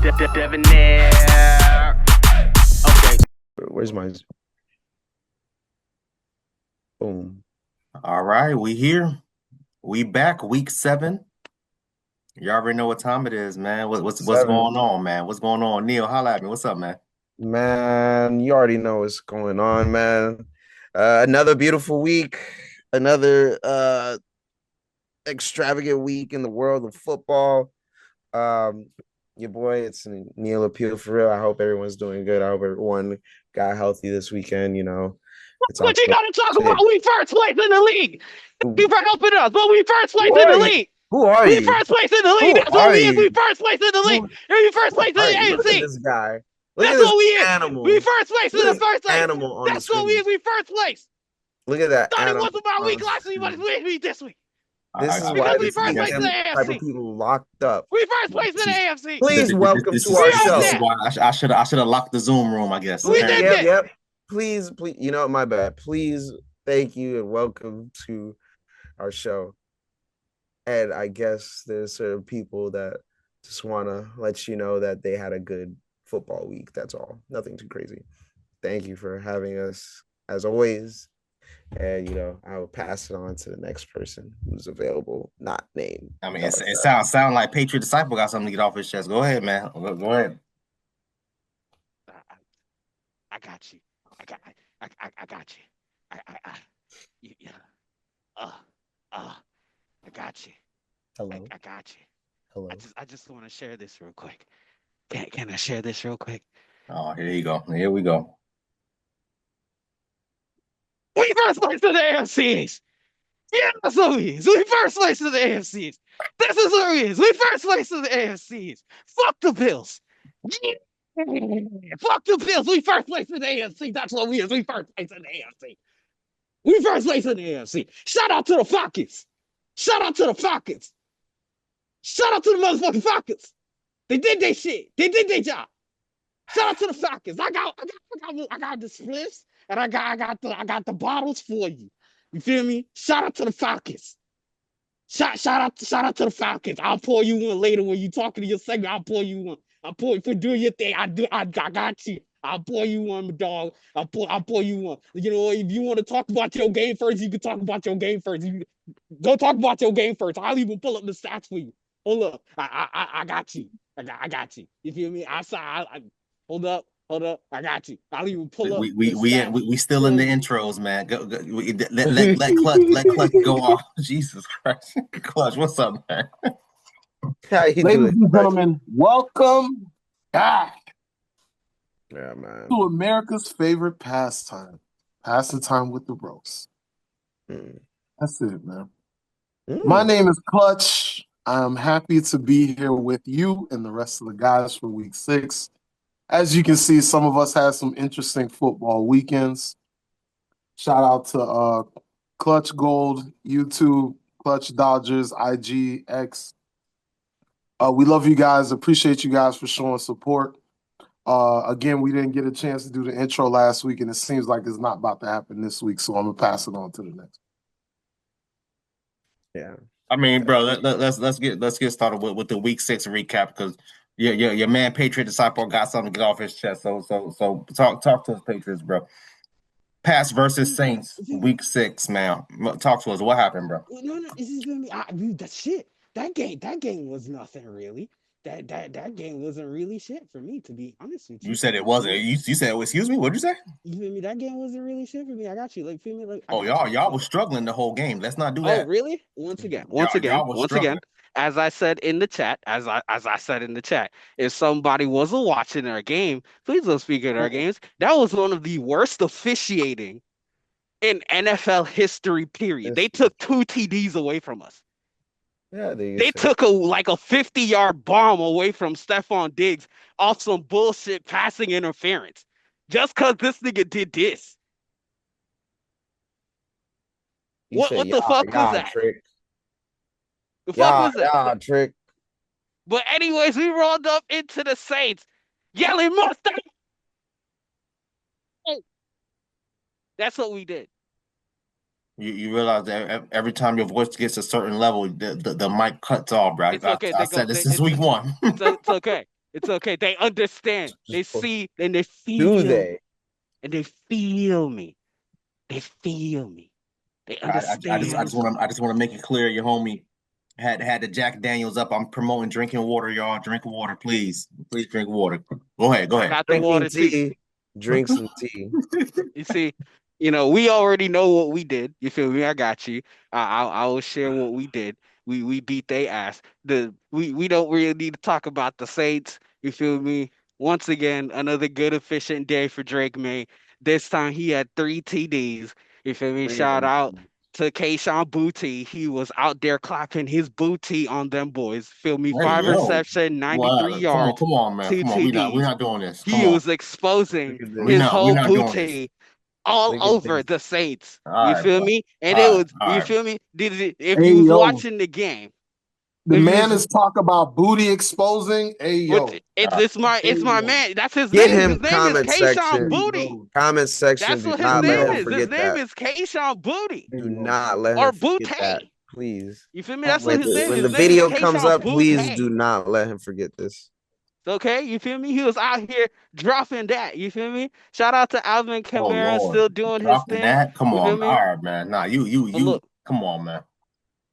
Debonair. Okay. Where's my boom? All right, we here. We back, week 7. You already know what time it is, man. What's Seven. going on, man? What's going on? Neil, holla at me. What's up, man? Man, you already know what's going on, man. Another beautiful week, another extravagant week in the world of football. Your boy, it's Neil Appeal for real. I hope everyone's doing good. I hope everyone got healthy this weekend. It's What you gotta talk about? We first place in the league. Thank you for helping us, but we first place in the league. Who are We you? first place in the league. That's what we is. We first place in the league. We first place in the Look at AFC. this guy. Look That's at this what we is. animal. We first place in the first place. Animal on That's what we is. We first place. Look at that. Thought it was about week last week, but it's week this week. This is why we first place in the AFC. Type of people locked up. We first place in the AFC. Please welcome to our show. This is why I should have locked the Zoom room, I guess. We did that. Yep. Please, my bad. Please, thank you and welcome to our show. And I guess there's certain people that just want to let you know that they had a good football week. That's all. Nothing too crazy. Thank you for having us as always. And I will pass it on to the next person who's available, not named. I mean, it sounds like Patriot Disciple got something to get off his chest. Go ahead, man. Go ahead. I got you. I got you. I got you. Hello. I got you. Hello. I just want to share this real quick. Can I share this real quick? Oh, here you go. Here we go. We first place in the AFCs. Yeah, that's what we is. We first place in the AFCs. This is what we is. We first place in the AFCs. Fuck the Bills. Yeah. Fuck the Bills. We first place in the AFC. That's what we is. We first place in the AFC. We first place in the AFC. Shout out to the Falcons. Shout out to the Falcons. Shout out to the motherfucking Falcons. They did their shit. They did their job. Shout out to the Falcons. I got the spliffs and I got the bottles for you. You feel me? Shout out to the Falcons. Shout out to the Falcons. I'll pour you one later when you talking to your segment. I'll pour you one. I'll pour for doing your thing. I got you. I'll pour you one, dog. I'll pour you one. If you want to talk about your game first, you can talk about your game first. Go talk about your game first. I'll even pull up the stats for you. Hold up. I got you. I got you. You feel me? Hold up. I got you. I'll even pull up. We still in the intros, man. Go, let Clutch go off. Jesus Christ, Clutch, what's up, man? Ladies and gentlemen, welcome back. Yeah, man. To America's favorite pastime, passing time with the bros. That's it, man. My name is Clutch. I'm happy to be here with you and the rest of the guys for week 6. As you can see, some of us had some interesting football weekends. Shout out to Clutch Gold, YouTube, Clutch Dodgers, IG, X. We love you guys. Appreciate you guys for showing support. Again, we didn't get a chance to do the intro last week, and it seems like it's not about to happen this week, so I'm going to pass it on to the next. Yeah. I mean, bro, let's get started with the week 6 recap because your man Patriot Disciple got something to get off his chest. So talk to us, Patriots, bro. Pats versus Saints, week 6, man. Talk to us. What happened, bro? No, this is gonna be that shit. That game was nothing really. That game wasn't really shit for me, to be honest with you. You said it wasn't. You said, excuse me, what'd you say? You feel me? That game wasn't really shit for me. I got you. Like, feel me? Like, y'all was struggling the whole game. Let's not do that. Oh, really? Once again, as I said in the chat, if somebody wasn't watching our game, please don't speak in our games. That was one of the worst officiating in NFL history, period. They took 2 TDs away from us. Yeah, they took a 50-yard bomb away from Stephon Diggs off some bullshit passing interference. Just because this nigga did this. What the fuck was that? Trick. The fuck was that? Trick. But anyways, we rolled up into the Saints, yelling Mustang. That's what we did. You realize that every time your voice gets a certain level, the mic cuts off, bro. It's okay. I said this is week 1. It's okay. It's okay. They understand. They see and they Do feel they? me. And they feel me. They feel me. They understand. I just want to make it clear, your homie had the Jack Daniels up. I'm promoting drinking water, y'all. Drink water, please. Please drink water. Go ahead. Go I ahead. got the Drinking water too. tea, drink some tea. You see, we already know what we did. You feel me? I got you. I will share what we did. We beat they ass. We don't really need to talk about the Saints. You feel me? Once again, another good efficient day for Drake May. This time he had 3 TDs. You feel me? Three of Shout them. out to Kayshawn Booty. He was out there clapping his booty on them boys. Feel me? Hey, Five yo. reception, 93 Wow. yards, Come on, man. two Come on. We're TDs. not doing this. Come He on. was exposing Look at We this. his not we're whole not doing this. booty all Look at over this. the Saints. All You right, feel bro. me? And All it right, was, all you right. feel me? If Hey, you was yo. watching the game, The if you man was, is talk about booty exposing. Hey, what yo. it's Hey, my yo. man. That's his Get name. His him name is comment Kayshawn section. Hey, Booty. yo. Comment section. That's Do what his not Hey, name let him yo. is. His forget name that. is Kayshawn Booty Hey, Do yo. not let or him forget that. Bootay. Please. You feel me? That's what When his name. when His the name is video comes Kayshawn up, please Bootay. do not let him forget this. Okay, you feel me? He was out here dropping that. You feel me? Shout out to Alvin Oh Kamara Lord. still doing his Dropping thing. that? Come You feel on. me? All right, man. Nah, But look, come on, man.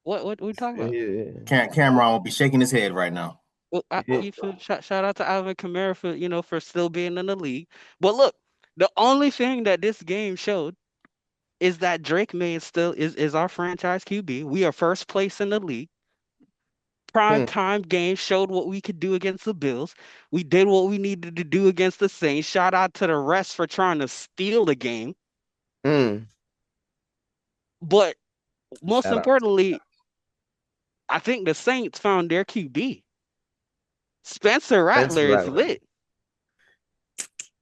what we talking about? Cameron will be shaking his head right now. Well, Yeah. you feel shout out to Alvin Kamara for for still being in the league. But look, the only thing that this game showed is that Drake May is our franchise QB. We are first place in the league. Prime Hmm. time game showed what we could do against the Bills. We did what we needed to do against the Saints. Shout out to the rest for trying to steal the game. Hmm. But most Shout out. importantly, I think the Saints found their QB. Spencer Spencer Rattler is Rattler. lit.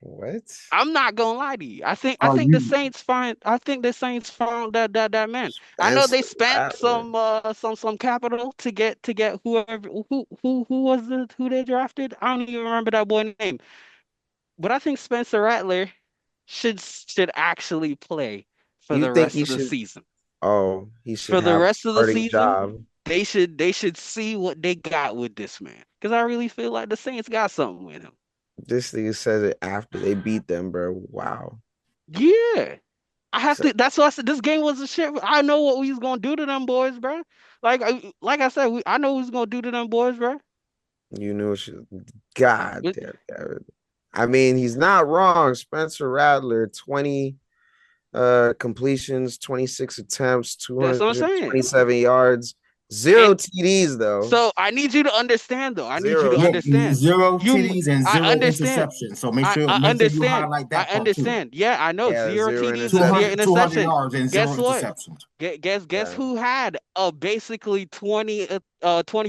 What? I'm not gonna lie to you. I Are think the you? Saints find I think the Saints found that man. I know Spencer they spent Rattler. some capital to get whoever who was who they drafted. I don't even remember that boy's name. But I think Spencer Rattler should actually play for You the think rest he of the should? season. Oh, he should For the have a rest of the starting season, job. they should see what they got with this man. Because I really feel like the Saints got something with him. This thing says it after they beat them, bro. Wow. Yeah. I have So to. That's why I said this game was a shit. I know what we was gonna do to them boys, bro. Like I said, I know what we was gonna do to them boys, bro. you knew God But damn. I mean, he's not wrong. Spencer Rattler, 20 completions, 26 attempts, that's what I'm saying. 227 yards, zero And TDs though. so I need you to understand, though. I need you to Zero Yeah, understand. TDs. zero You, TDs and I zero understand. interceptions. So I make sure you understand. highlight I that part too. understand. Yeah, I know. Yeah, Zero zero TDs and zero interceptions. 200 interception. yards and zero Guess what? interceptions. Guess Yeah. who had a basically 20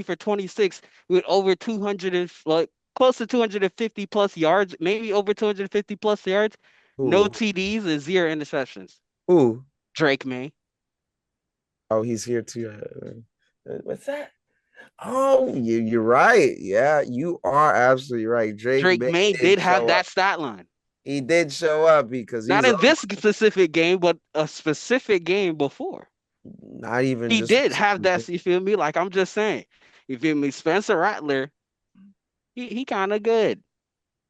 for 26 with over 200 and like close to 250 plus yards, maybe over 250 plus yards, no Who? TDs and zero interceptions. Who? Drake May. Oh, he's here too. What's that? Oh, you're right. Yeah, you are absolutely right. Drake Drake May May did did have show up. that stat line. He did show up because Not he's in this specific game, but a specific game before. not even He just did have that, you feel me? Like I'm just saying. You feel me? Spencer Rattler, he kind of good.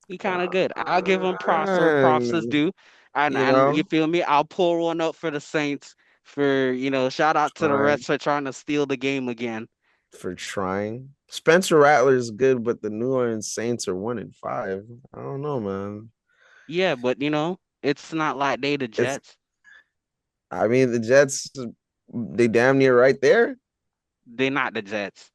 He kind of good. I'll give him props where props is due. you And you know, feel me? I'll pull one up for the Saints for, shout out to the trying rest for trying to steal the game again. for trying. Spencer Rattler is good, but the New Orleans Saints are 1-5. I don't know, man. Yeah, but it's not like they the It's Jets. I mean the Jets, they damn near right there. They're not the Jets.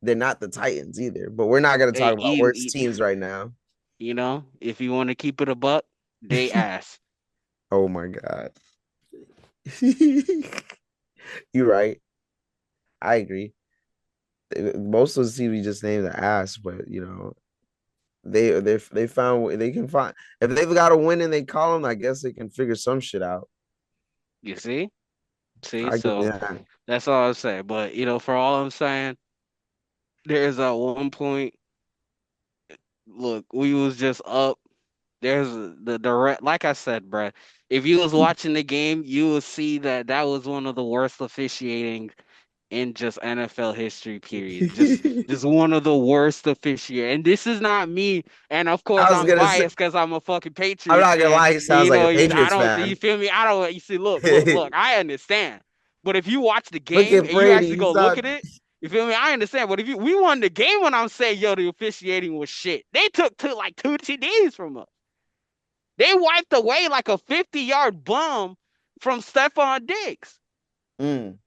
They're not the Titans either, but we're not gonna They talk about worse teams right now. if you want to keep it a buck, they ass. Oh my god. You're right. I agree. Most of the teams we just named the ass, but they found they can find if they've got a win and they call them. I guess they can figure some shit out. You see? See, I get so that. that's all I'm saying. But for all I'm saying, there's a one point. Look, we was just up. There's the direct, like I said, bruh. If you was watching the game, you will see that was one of the worst officiating in just NFL history, period. Just one of the worst officiating. And this is not me. And of course, I was I'm gonna say, biased because I'm a fucking I'm Patriots not gonna fan. lie, he sounds like a I Patriots don't. fan. You feel me? I don't. You see, look. I understand. But if you watch the Look game at and you Brady. actually go He's look not. at it, you feel me? I understand. But if we won the game when I'm saying, yo, the officiating was shit. They took like 2 TDs from us. They wiped away like a 50-yard bomb from Stephon Diggs. Mm,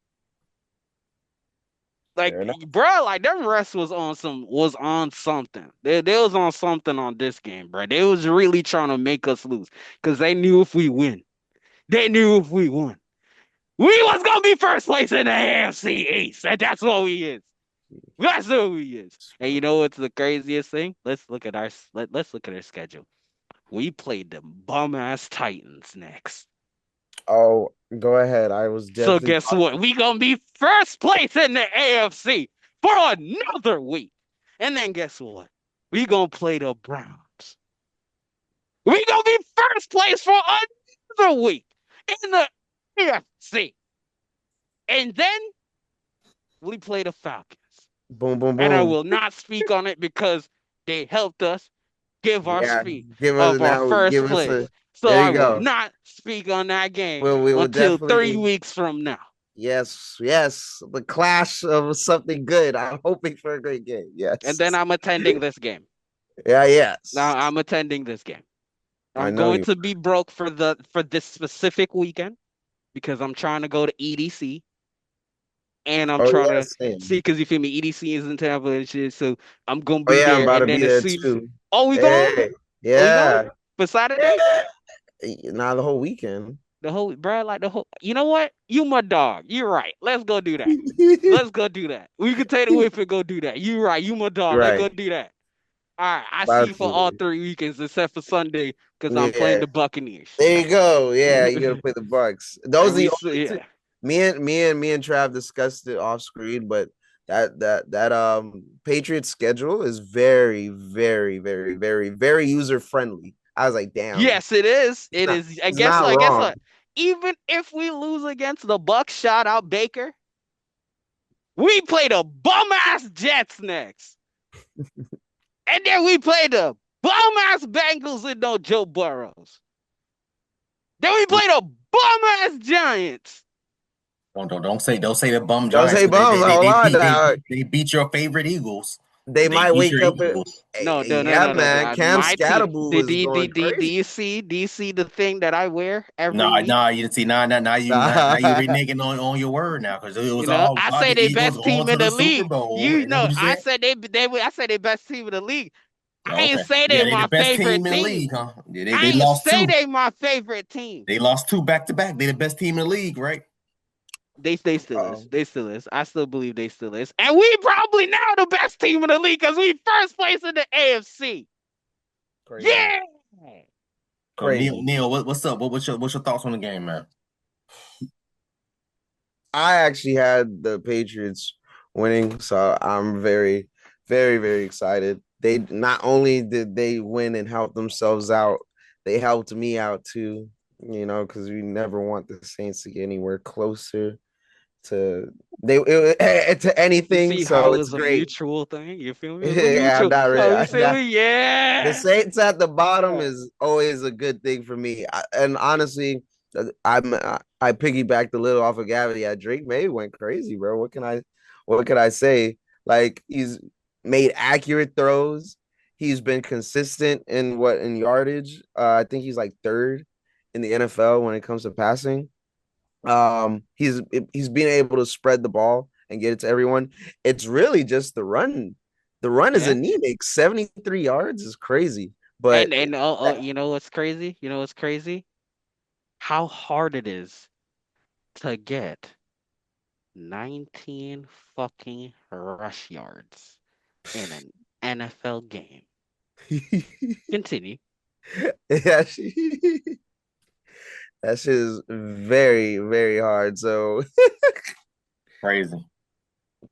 Like, fair enough. bro, like them refs was on something. They was on something on this game, bro. They was really trying to make us lose because they knew if we win, they knew if we won, we was gonna be first place in the AFC East, and that's what we is. That's what we is. And you know what's the craziest thing? Let's look at let's look at our schedule. We played the bum ass Titans next. Oh, go ahead. I was So definitely. guess what? We gonna be first place in the AFC for another week. And then guess what? We gonna play the Browns. We gonna be first place for another week in the AFC. And then we play the Falcons. Boom, boom, And I boom. will not speak on it because they helped us give our Yeah, speak give us of our now. first Give us place. a. So There I you will go. not speak on that game We will until 3 definitely. weeks from now. Yes, the clash of something good. I'm hoping for a great game. Yes. And then I'm attending this game. Yeah, yes. Now I'm attending this game. I I'm know going you. to be broke for this specific weekend because I'm trying to go to EDC and I'm Oh trying yeah, to see same. because you feel me. EDC is in Tampa and shit, so I'm gonna Oh be yeah, I'm there. about to And be then as there soon too. oh we going? Hey, Oh we going yeah, for Saturday? yeah. Not the whole weekend. The whole bro, like the whole. You know what? You my dog. You're right. Let's go do that. Let's go do that. We can take the whip and go do that. You right. You my dog. Let's Right. go do that. All right. I see you for all Absolutely. 3 weekends except for Sunday because I'm playing Yeah. the Buccaneers. There you go. Yeah, you gotta play the Bucks. Those And are the we only see, two. yeah. Me and Trav discussed it off screen, but that Patriots schedule is very, very, very, very, very user friendly. I was like, damn, Yes, it is. It is. And it's guess not what? Guess wrong. what? Even if we lose against the Bucks, shout out Baker. We play the bum ass Jets next, and then we play the bum ass Bengals and no Joe Burrows. Then we play the bum ass Giants. Don't say the bum Don't Giants say because bums. Hold on now. they beat your favorite Eagles. They They might beat wake your up. Eagles. No, no, no, Yeah, no, no, man. no. Cam My team. Scatterbull was going Do crazy. you see? Do you see the thing that I wear every Nah, week? nah, you see, now you reneging on your word now because it You was know, all I about say the they Eagles best going team to in the the Super league. Bowl. You And then know, what you said? I said they best team in the league. I Oh, ain't okay, say yeah, they they the my best favorite team in the team. league, huh? Yeah, I they ain't lost say two. they my favorite team. They lost two back to back. They the best team in the league, right? They still is. Um, They still is. I still believe they still is. And we probably now the best team in the league because we first place in the AFC. crazy. Yeah. So Neil, Crazy. what's up? What's your thoughts on the game, man? I actually had the Patriots winning, so I'm very, very, very excited. They not only did they win and help themselves out, they helped me out too. Because we never want the Saints to get anywhere closer to to You anything. see So how it's it's a great. mutual thing? You feel me? It's a Yeah, I'm mutual. not really. Oh, you feel me? The Yeah. Saints at the bottom Yeah. is always a good thing for me. And honestly, I piggybacked a little off of Gavin. Yeah, Drake May went crazy, bro. What can I say? Like he's made accurate throws. He's been consistent in yardage. I think he's like third in the NFL when it comes to passing. He's being able to spread the ball and get it to everyone. It's really just the run. The run is Yeah. anemic. 73 yards is crazy. But And you know what's crazy? You know what's crazy? How hard it is to get 19 fucking rush yards in an NFL game. Continue. yeah, that shit is very, very hard. So Crazy.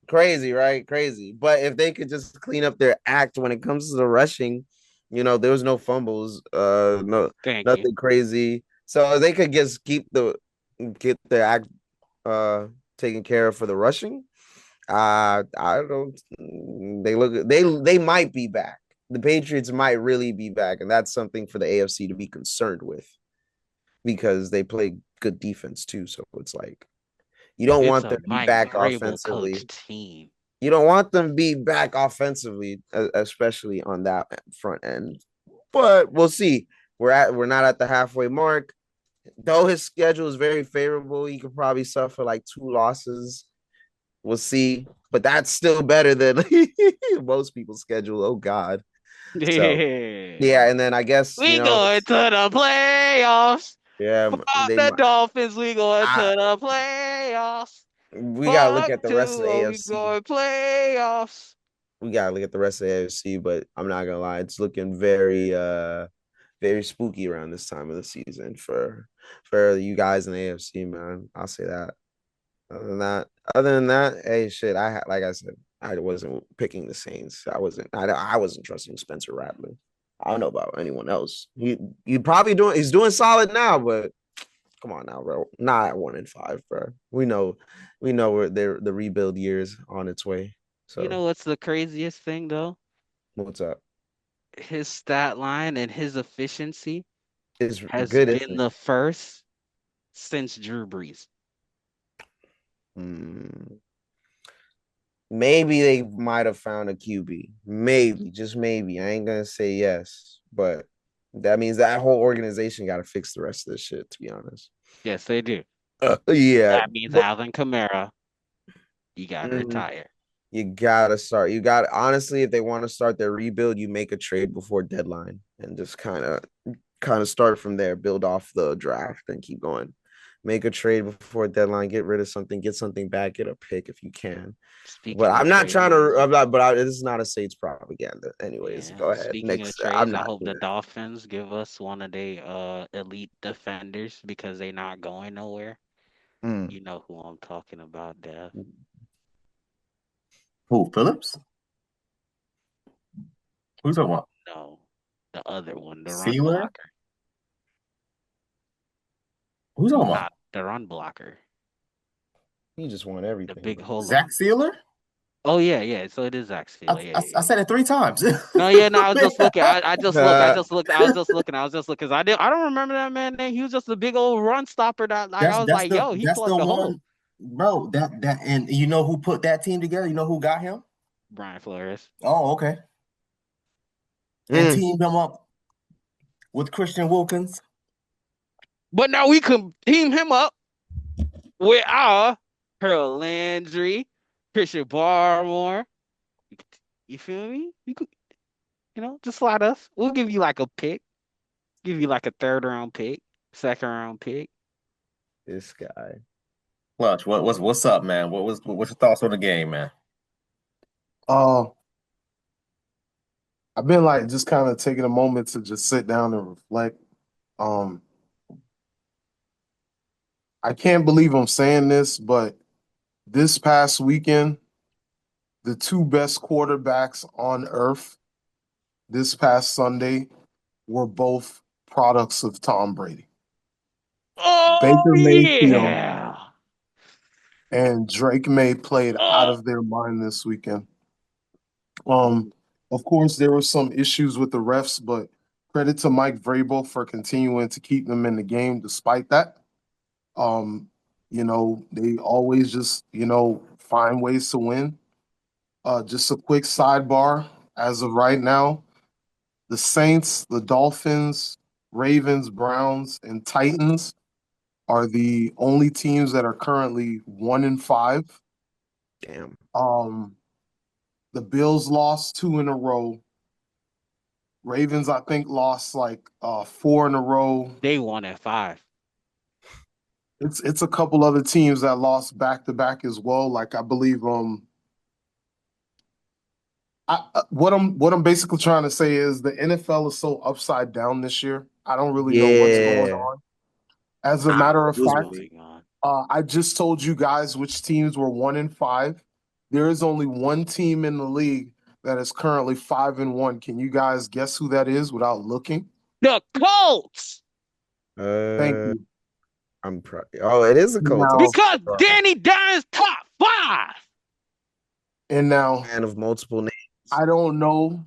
crazy, right? Crazy. But if they could just clean up their act when it comes to the rushing, there was no fumbles, no Thank you. nothing crazy. So they could just get their act taken care of for the rushing. I don't. They might be back. The Patriots might really be back, and that's something for the AFC to be concerned with because they play good defense too. So it's like you don't It's want a them to be Mike back Vrabel offensively. coach team. You don't want them to be back offensively, especially on that front end. But we'll see. We're not at the halfway mark. Though his schedule is very favorable, he could probably suffer like 2 losses. We'll see. But that's still better than most people's schedule. Oh God. So yeah, and then I guess We going to the playoffs. yeah, Fuck the Dolphins, we going to the playoffs. We gotta look at the rest of the We AFC. going playoffs. We gotta look at the rest of the AFC, but I'm not gonna lie, it's looking very very spooky around this time of the season for you guys in the AFC, man. I'll say that. Other than that, hey, shit. Like I said, I wasn't picking the Saints. I wasn't trusting Spencer Rattler. I don't know about anyone else. He's doing solid now, but come on now, bro. Not at 1-5, bro. We know where the rebuild years on its way. So You know what's the craziest thing though? what's up? His stat line and his efficiency It's has good, been isn't it? the first since Drew Brees. Maybe they might have found a QB. Maybe, just maybe. I ain't gonna say yes, but that means that whole organization got to fix the rest of this shit. To be honest. Yes, they do. Yeah, That means Alvin Kamara, you gotta retire. You gotta start. Honestly, if they want to start their rebuild, you make a trade before deadline and just kind of start from there. Build off the draft and keep going. Make a trade before deadline. Get rid of something. Get something back. Get a pick if you can. But I'm not trying to. I'm not. But this is not a Saints propaganda. Anyways, go ahead. Speaking of trades, I hope the Dolphins give us one of their elite defenders because they're not going nowhere. You know who I'm talking about, Dev. Who, Phillips? Who's the one? No, the other one, the Sealer? run blocker. Who's on one? The run blocker. He just won everything. The big hole. Zach Sealer? Oh yeah. So it is Zach Sealer. I said it 3 times. No, I was just looking. I was just looking. Because I don't remember that man name. He was just a big old run stopper. That like I was like, yo, he plugged the hole. Bro, that and you know who put that team together? You know who got him? Brian Flores. Oh, okay. And teamed him up with Christian Wilkins. But now we can team him up with our Harold Landry, Christian Barmore. You feel me? You could, just slide us. We'll give you like a pick. Give you like a 3rd round pick, 2nd round pick. This guy. Clutch, what's up, man? What's your thoughts on the game, man? I've been like just kind of taking a moment to just sit down and reflect. I can't believe I'm saying this, but this past weekend, the 2 best quarterbacks on earth this past Sunday were both products of Tom Brady. Oh, Baker Mayfield yeah. and Drake May played out of their mind this weekend. Of course, there were some issues with the refs, but credit to Mike Vrabel for continuing to keep them in the game despite that. They always just, find ways to win. Just a quick sidebar. As of right now, the Saints, the Dolphins, Ravens, Browns, and Titans are the only teams that are currently 1-5. Damn. The Bills lost 2 in a row. Ravens, I think, lost like 4 in a row. They won at 5. It's a couple other teams that lost back to back as well. Like I believe what I'm basically trying to say is the NFL is so upside down this year. I don't really know what's going on. As a matter of fact, I just told you guys which teams were 1-5. There is only one team in the league that is currently 5-1. Can you guys guess who that is without looking? The Colts. Thank you. It is a Colts. Because Danny Dimes top 5. And now, Man of multiple names. I don't know.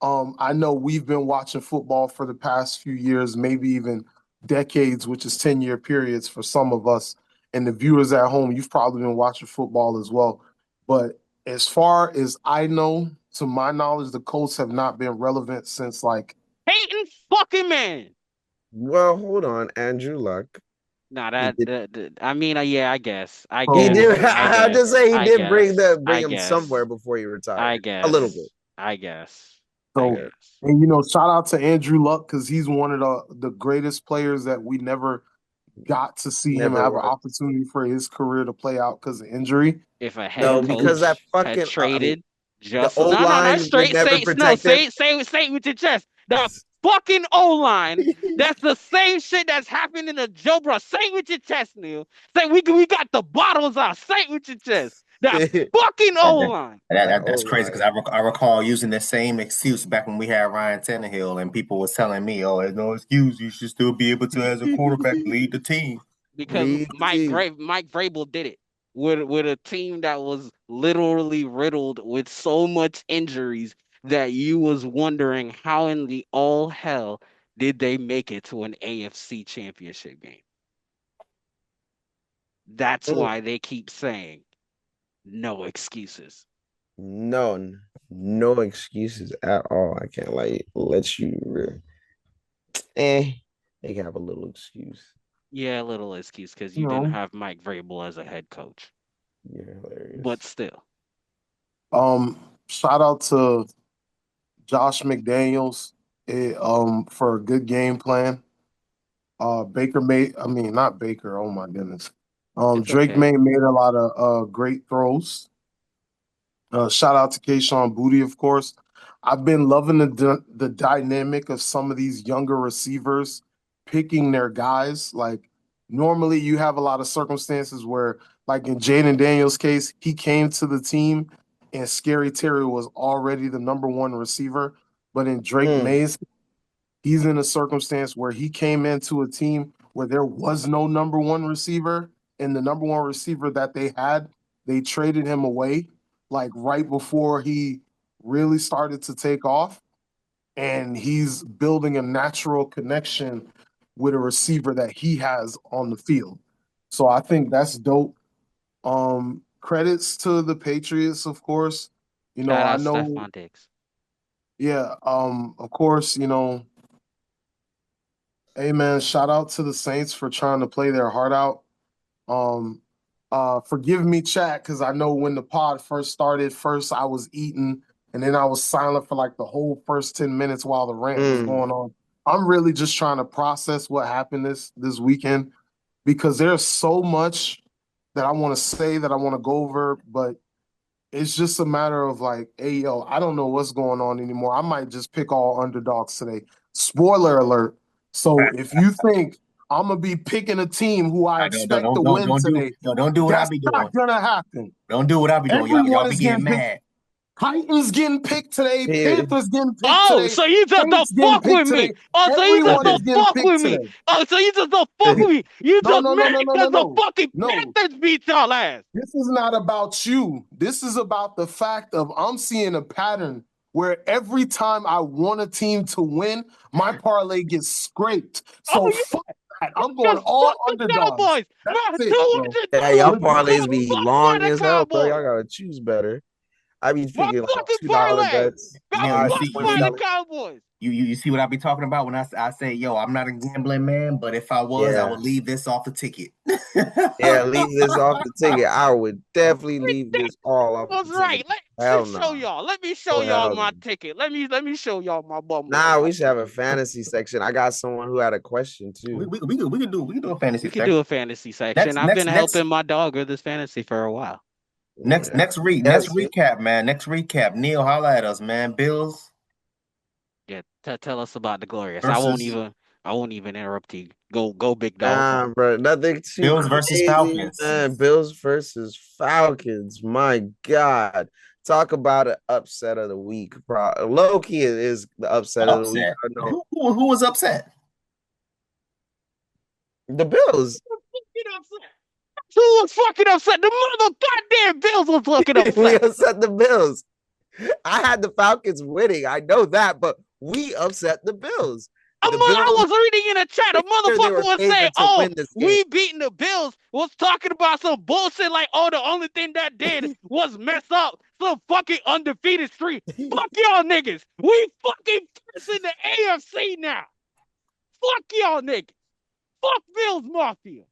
I know we've been watching football for the past few years, maybe even decades, which is 10-year periods for some of us. And the viewers at home, you've probably been watching football as well. But as far as I know, to my knowledge, the Colts have not been relevant since like Peyton fucking Manning. Well, hold on, Andrew Luck. Nah, He did. I mean, yeah, I guess. He did. I I'll guess. just say he I did bring guess. him somewhere before he retired. I A little bit. guess. I guess. so. And shout out to Andrew Luck because he's one of the greatest players that we never got to see him have an opportunity for his career to play out because of injury. If a head coach that fucking had traded the O-line straight say it with your chest. The fucking O-line. That's the same shit that's happened in the Joe bro. Say it with your chest, Neil. Say we got the bottles out. Say it with your chest. That fucking O-line. That's crazy because I recall using the same excuse back when we had Ryan Tannehill and people was telling me, "Oh, there's no excuse. You should still be able to, as a quarterback, lead the team." Because Mike Vrabel did it with a team that was literally riddled with so much injuries that you was wondering how in the all hell did they make it to an AFC championship game. That's why they keep saying no excuses. No excuses at all. I can't let you. They can have a little excuse. Yeah, a little excuse because you didn't have Mike Vrabel as a head coach. You're hilarious. But still. Shout out to Josh McDaniels for a good game plan. Baker not Baker, oh my goodness. Drake May made a lot of great throws. Shout out to Kayshon Boutte, of course. I've been loving the dynamic of some of these younger receivers picking their guys. Like normally you have a lot of circumstances where, like in Jaden Daniels' case, he came to the team and Scary Terry was already the number one receiver. But in Drake May's, he's in a circumstance where he came into a team where there was no number one receiver, and the number one receiver that they had, they traded him away like right before he really started to take off. And he's building a natural connection with a receiver that he has on the field. So I think that's dope. Credits to the Patriots, of course. I know Stephon Diggs. Yeah, of course, hey man, shout out to the Saints for trying to play their heart out. Forgive me, chat, because I know when the pod first started, I was eating, and then I was silent for like the whole first 10 minutes while the rant was going on. I'm really just trying to process what happened this weekend because there's so much that I want to say that I want to go over, but it's just a matter of like, hey, yo, I don't know what's going on anymore. I might just pick all underdogs today. Spoiler alert. So if you think I'm going to be picking a team who I expect to win today, don't do what I be doing. That's not going to happen. Don't do what I be doing. Y'all be getting mad. Titans getting picked today. Panthers getting picked today. So you just don't fuck with me. Oh, so you just don't fuck with me. Oh, so you just don't fuck with me. You just mad because the fucking Panthers beat y'all ass. This is not about you. This is about the fact of I'm seeing a pattern where every time I want a team to win, my parlay gets scraped. So fuck that. I'm going all underdogs. Y'all parlays be long as hell, bro. Y'all gotta choose better. I be thinking like $2 bets. Cowboys. You see what I be talking about when I say, yo, I'm not a gambling man, but if I was, I would leave this off the ticket. Leave this off the ticket. I would definitely leave this all off the ticket. Right. Let me show y'all my ticket. Let me show y'all my bum. Nah, we should have a fantasy section. I got someone who had a question too. We can do a fantasy section. We can do a fantasy section. I've been helping my dog with this fantasy for a while. Next recap, man. Next recap. Neil, holla at us, man. Bills. Yeah, tell us about the Glorious. I won't even interrupt you. Go big dog. Nah, bro, nothing too Bills versus Falcons. Man. Bills versus Falcons. My God. Talk about an upset of the week, bro. Low key is the upset of the week. Who was upset? The Bills. Who was fucking upset? The mother goddamn Bills was fucking We upset. upset the Bills. I had the Falcons winning. I know that, but we upset the Bills. The I Bills, was reading in a chat. A they motherfucker were was saying, favored to "Oh, win this game. we beating the Bills." Was talking about some bullshit like, "Oh, the only thing that did was mess up some fucking undefeated streak." Fuck y'all niggas. We fucking first in the AFC now. Fuck y'all niggas. Fuck Bills Mafia.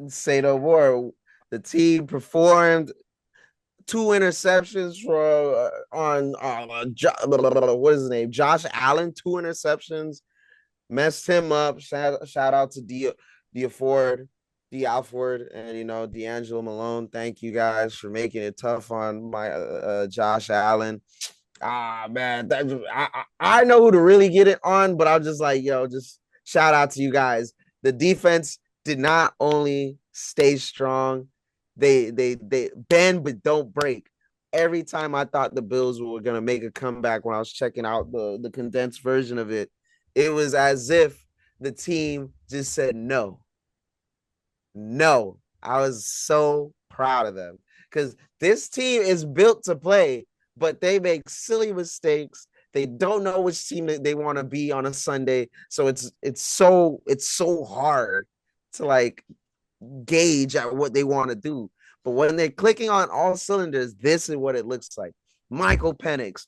Say no more. The team performed 2 interceptions on what is his name? Josh Allen. 2 interceptions, messed him up. Shout out to D Alford, and D'Angelo Malone. Thank you guys for making it tough on my Josh Allen. Man, I know who to really get it on, but I'm just like, just shout out to you guys. The defense did not only stay strong, they bend but don't break. Every time I thought the Bills were gonna make a comeback, when I was checking out the condensed version of it, it was as if the team just said no. No. I was so proud of them because this team is built to play, but they make silly mistakes. They don't know which team they want to be on a Sunday, so it's so hard to like gauge at what they want to do. But when they're clicking on all cylinders, this is what it looks like. Michael Penix,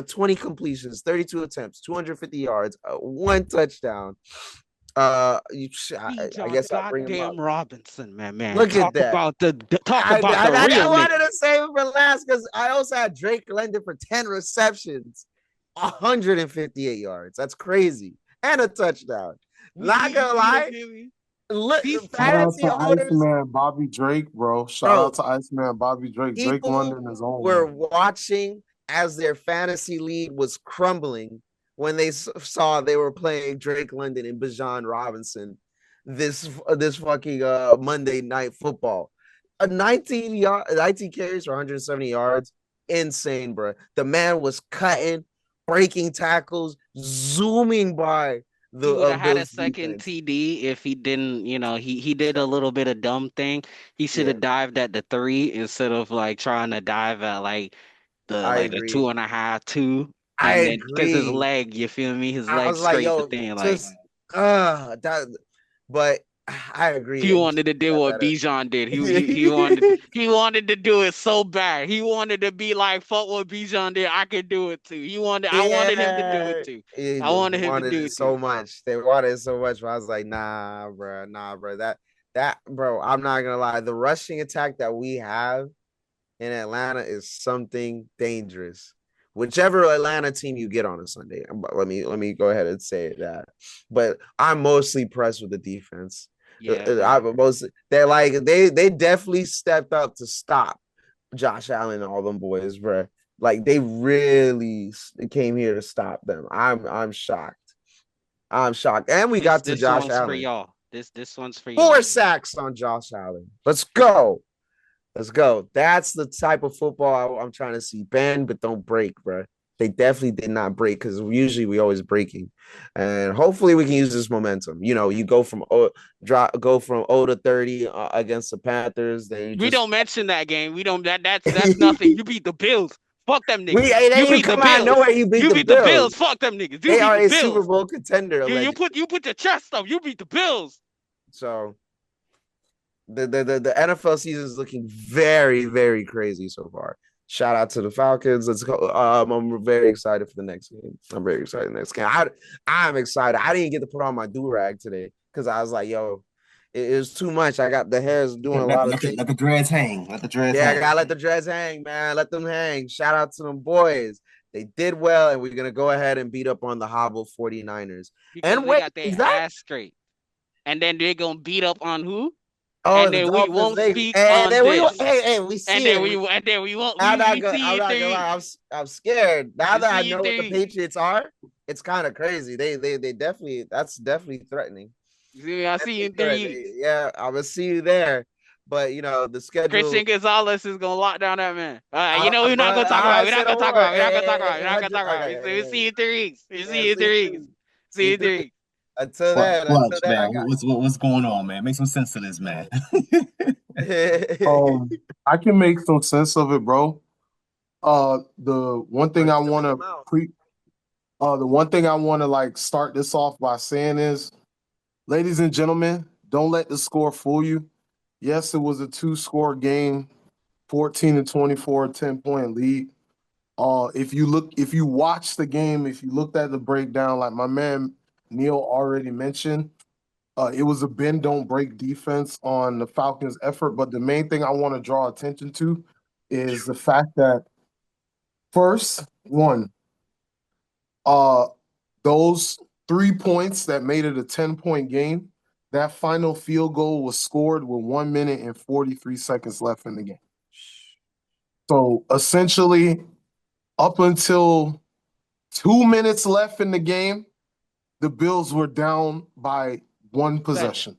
20 completions, 32 attempts, 250 yards, 1 touchdown. I guess I'll bring him up. Robinson, man. Look at that. Talk about the real I wanted to save him for last because I also had Drake London for 10 receptions, 158 yards. That's crazy. And a touchdown. Not gonna lie. Look, shout out to Iceman Bobby Drake, bro. Shout out to Iceman Bobby Drake. Drake London is on. We're watching as their fantasy league was crumbling when they saw they were playing Drake London and Bijan Robinson this fucking Monday Night Football. 19 carries for 170 yards. Insane, bro. The man was cutting, breaking tackles, zooming by. He would have had a second TD if he didn't, he did a little bit of dumb thing. He should have dived at the 3 instead of like trying to dive at like the 2.5, 2. I agree. Because his leg, you feel me? His leg straight the thing. But I agree. He wanted to do what Bijan did. He wanted to do it so bad. He wanted to be like, fuck what Bijan did. I could do it too. I wanted him to do it too. I wanted him to do it so too. much. They wanted it so much. But I was like, nah, bro. That bro, I'm not gonna lie. The rushing attack that we have in Atlanta is something dangerous. Whichever Atlanta team you get on a Sunday, let me go ahead and say that. But I'm mostly impressed with the defense. Yeah, they definitely stepped up to stop Josh Allen and all them boys, bro. Like they really came here to stop them. I'm shocked. And we got to Josh Allen. For y'all. This one's for you. 4 sacks on Josh Allen. Let's go. That's the type of football I'm trying to see. Bend, but don't break, bro. They definitely did not break because usually we always breaking. And hopefully we can use this momentum. You go from 0 to 30 against the Panthers. We don't mention that game. We don't. That's nothing. You beat the Bills. Fuck them niggas. You beat the Bills. I know where you beat the Bills. Fuck them niggas. They are a Super Bowl contender. You put your chest up. You beat the Bills. So the NFL season is looking very, very crazy so far. Shout out to the Falcons. Let's go. I'm very excited for the next game. I'm excited. I didn't get to put on my do-rag today because I was like, yo, it was too much. I got the hairs doing a lot of things. Let the dreads hang. I gotta let the dreads hang, man. Let them hang. Shout out to them boys. They did well, and we're gonna go ahead and beat up on the hobble 49ers. Because they got their ass straight. And then they're gonna beat up on who? Oh, and then we won't speak on this. And then we won't. I'm scared. Now that I know what the Patriots are, it's kind of crazy. They definitely, that's definitely threatening. I see you in 3 weeks. Yeah, I'm gonna see you there. But the schedule. Christian Gonzalez is gonna lock down that man. We're not gonna talk about it. We're not gonna talk about it. We'll see you in 3 weeks. See you in 3 weeks. Until Clutch, then, I man. What's going on, man? Make some sense of this, man. got. I can make some sense of it, bro. The one thing I want to the one thing I want to like start this off by saying is, ladies and gentlemen, don't let the score fool you. Yes, it was a 2-score game, 14-24, 10-point lead. If you watch the game, if you looked at the breakdown, like my man Neil already mentioned, it was a bend don't break defense on the Falcons' effort. But the main thing I want to draw attention to is the fact that first one, those 3 points that made it a 10-point game, that final field goal was scored with 1 minute and 43 seconds left in the game. So essentially, up until 2 minutes left in the game, the Bills were down by one possession.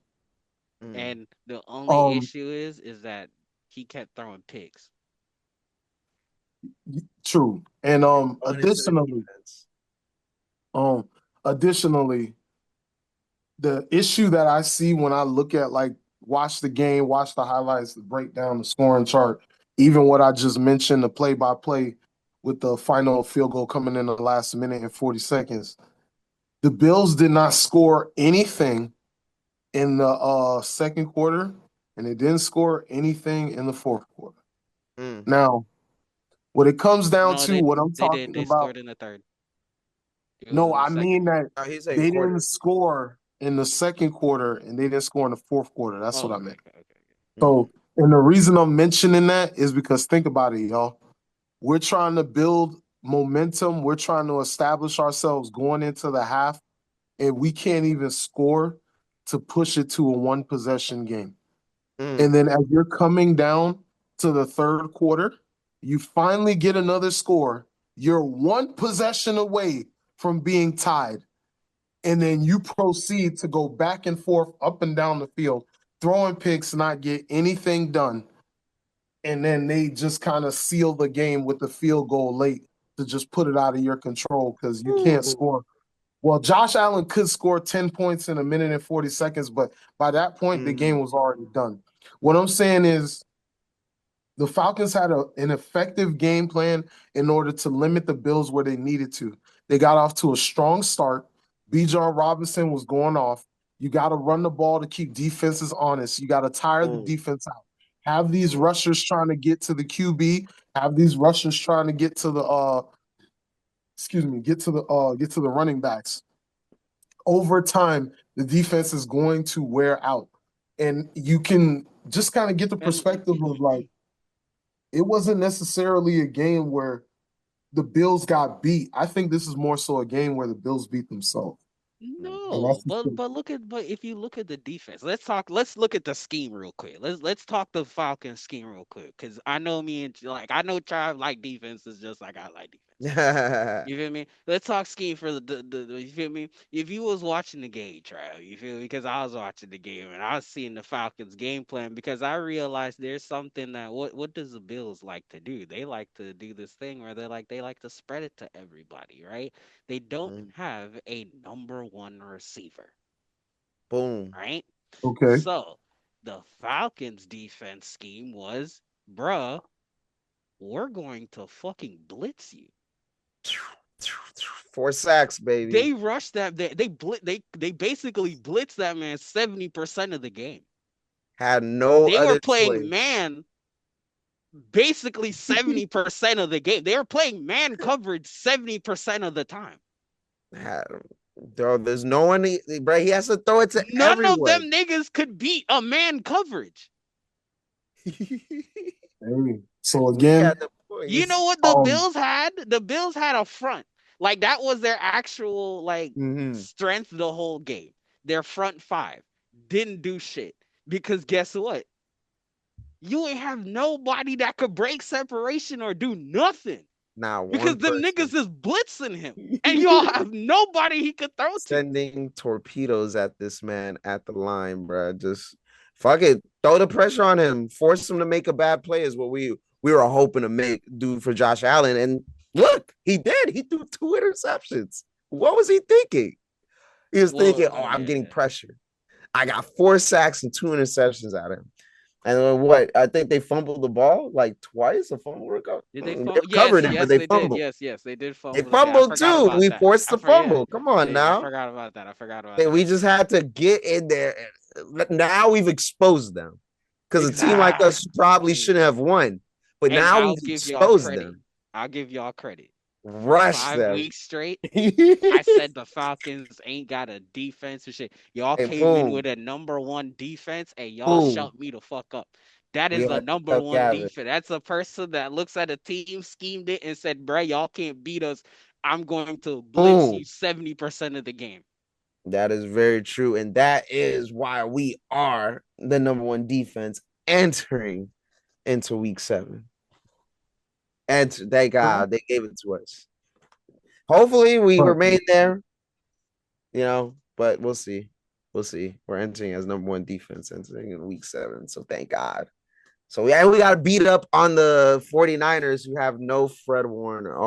And the only issue is that he kept throwing picks. True. And additionally, the issue that I see when I look at like watch the game, watch the highlights, the breakdown, the scoring chart, even what I just mentioned, the play-by-play with the final field goal coming in the last minute and 40 seconds. The Bills did not score anything in the second quarter, and they didn't score anything in the fourth quarter. Now, what it comes down to, what I'm talking they about. Scored in the third. No, I mean that they quarter. didn't score in the second quarter and they didn't score in the fourth quarter. That's what I meant. Okay. So, and the reason I'm mentioning that is because think about it, y'all. We're trying to build momentum. We're trying to establish ourselves going into the half, and we can't even score to push it to a one-possession game. And then as you're coming down to the third quarter, you finally get another score. You're one possession away from being tied. And then you proceed to go back and forth up and down the field, throwing picks, not get anything done. And then they just kind of seal the game with the field goal late to just put it out of your control because you can't score. Well, Josh Allen could score 10 points in a minute and 40 seconds, but by that point, the game was already done. What I'm saying is the Falcons had an effective game plan in order to limit the Bills where they needed to. They got off to a strong start. Bijan Robinson was going off. You got to run the ball to keep defenses honest. You got to tire the defense out. Have these rushers trying to get to the QB. Have these rushers trying to get to the get to the running backs. Over time, the defense is going to wear out. And you can just kind of get the perspective of like, it wasn't necessarily a game where the Bills got beat. I think this is more so a game where the Bills beat themselves. No, but if you look at the defense, let's look at the scheme real quick. Let's talk the Falcons scheme real quick. Cause I know I know Trav like defenses just like I like defense. You feel me? Let's talk scheme for the you feel me? If you was watching the game, Trav, you feel me? Because I was watching the game and I was seeing the Falcons game plan because I realized there's something that what does the Bills like to do? They like to do this thing where they like to spread it to everybody, right? They don't have a number one receiver. Boom. Right? Okay. So the Falcons defense scheme was, bruh, we're going to fucking blitz you. 4 sacks, baby. They rushed that. They basically blitzed that man 70% of the game. Had no. They other were playing choice. man. Basically 70% of the game. They were playing man coverage 70% of the time. There's no one. Bro, he has to throw it to None everyone. of them niggas could beat a man coverage. So again, you know what the Bills had? The Bills had a front. Like that was their actual strength the whole game. Their front five didn't do shit because guess what? You ain't have nobody that could break separation or do nothing. Because them niggas is blitzing him, and y'all have nobody he could throw to. Sending torpedoes at this man at the line, bro. Just fuck it, throw the pressure on him, force him to make a bad play is what we were hoping to do for Josh Allen. And look, he did. He threw 2 interceptions. What was he thinking? He was thinking, Well, "Oh, I'm getting yeah. pressure. I got 4 sacks and 2 interceptions out of him." And then what? I think they fumbled the ball like twice. A fumble recovery. Did they They fumble? recovered Yes, it, but yes, they they did. fumbled. Yes, they did They fumble. Yeah, I fumbled forgot too. about We that. forced I the forget. fumble. Come on Yeah, I now. forgot about that. I forgot about We that. just had to get in there. Now we've exposed them because a team like us probably shouldn't Exactly. have won, but And now I'll we've give y'all exposed credit. them. I'll give y'all credit. For Rush 5 weeks them. straight, I said the Falcons ain't got a defense and shit. Y'all And came in with boom, a #1 defense and y'all boom. shut me the fuck up. That We is the had number Chuck one Gavin. defense. That's a person that looks at a team, schemed it, and said, bruh, y'all can't beat us. I'm going to blitz you Boom. 70% of the game. That is very true. And that is why we are the #1 defense entering into week 7. And thank God they gave it to us. Hopefully we remain there, but we'll see. We'll see. We're entering as #1 defense entering in week 7. So thank God. So we got to beat up on the 49ers who have no Fred Warner.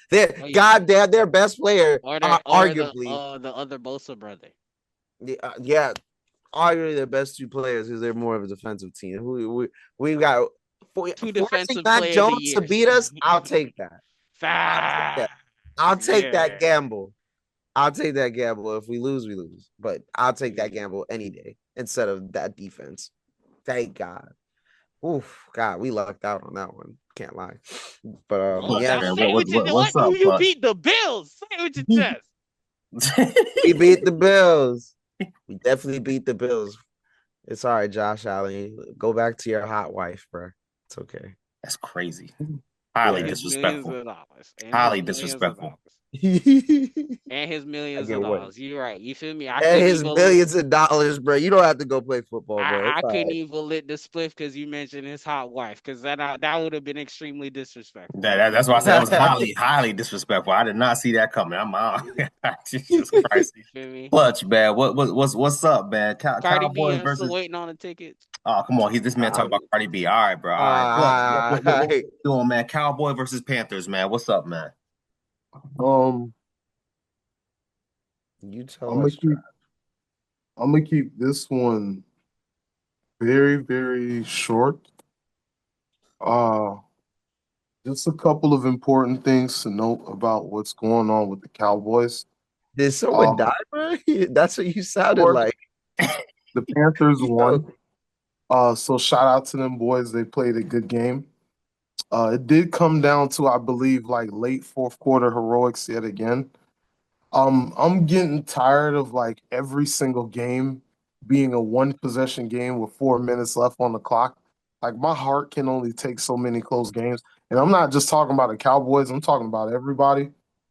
Their best player, Or arguably. the other Bosa brother. Yeah, arguably their best 2 players because they're more of a defensive team. We've got 2 forcing defensive Mac player of the Jones to year. beat us. I'll take that. Facts. I'll take that Yeah. gamble. I'll take that gamble. If we lose, we lose. But I'll take that gamble any day instead of that defense. Thank God. Oof, God, we lucked out on that one. Can't lie. But Clutch, Now man. say what you What's what? up, You Clutch? beat the Bills. Say what you chest. we beat the Bills. We definitely beat the Bills. It's all right, Josh Allen. Go back to your hot wife, bro. It's okay. That's crazy. Highly And his millions disrespectful. of dollars. Highly disrespectful. And his I millions get of what? dollars. You're right. You feel me? And his millions of dollars, bro. You don't have to go play football, bro. It's I all couldn't right. even lit the spliff because you mentioned his hot wife, because that would have been extremely disrespectful. That's why I said that was highly disrespectful. I did not see that coming. I'm out. Jesus Christ. You feel me? Clutch, man. What's up, man? Cardi B, Cowboys I'm still versus. waiting on the tickets. Oh, come on. This man talking about Cardi B. All right, bro. All right. Clutch, what you doing, man? Cowboy versus Panthers, man. What's up, man? You tell us. I'm gonna keep this one very, very short. Just a couple of important things to note about what's going on with the Cowboys. Did someone die, bro? That's what you sounded like. The Panthers won. So shout out to them boys. They played a good game. It did come down to, I believe, like late fourth quarter heroics yet again. I'm getting tired of like every single game being a 1-possession game with 4 minutes left on the clock. Like my heart can only take so many close games, and I'm not just talking about the Cowboys. I'm talking about everybody.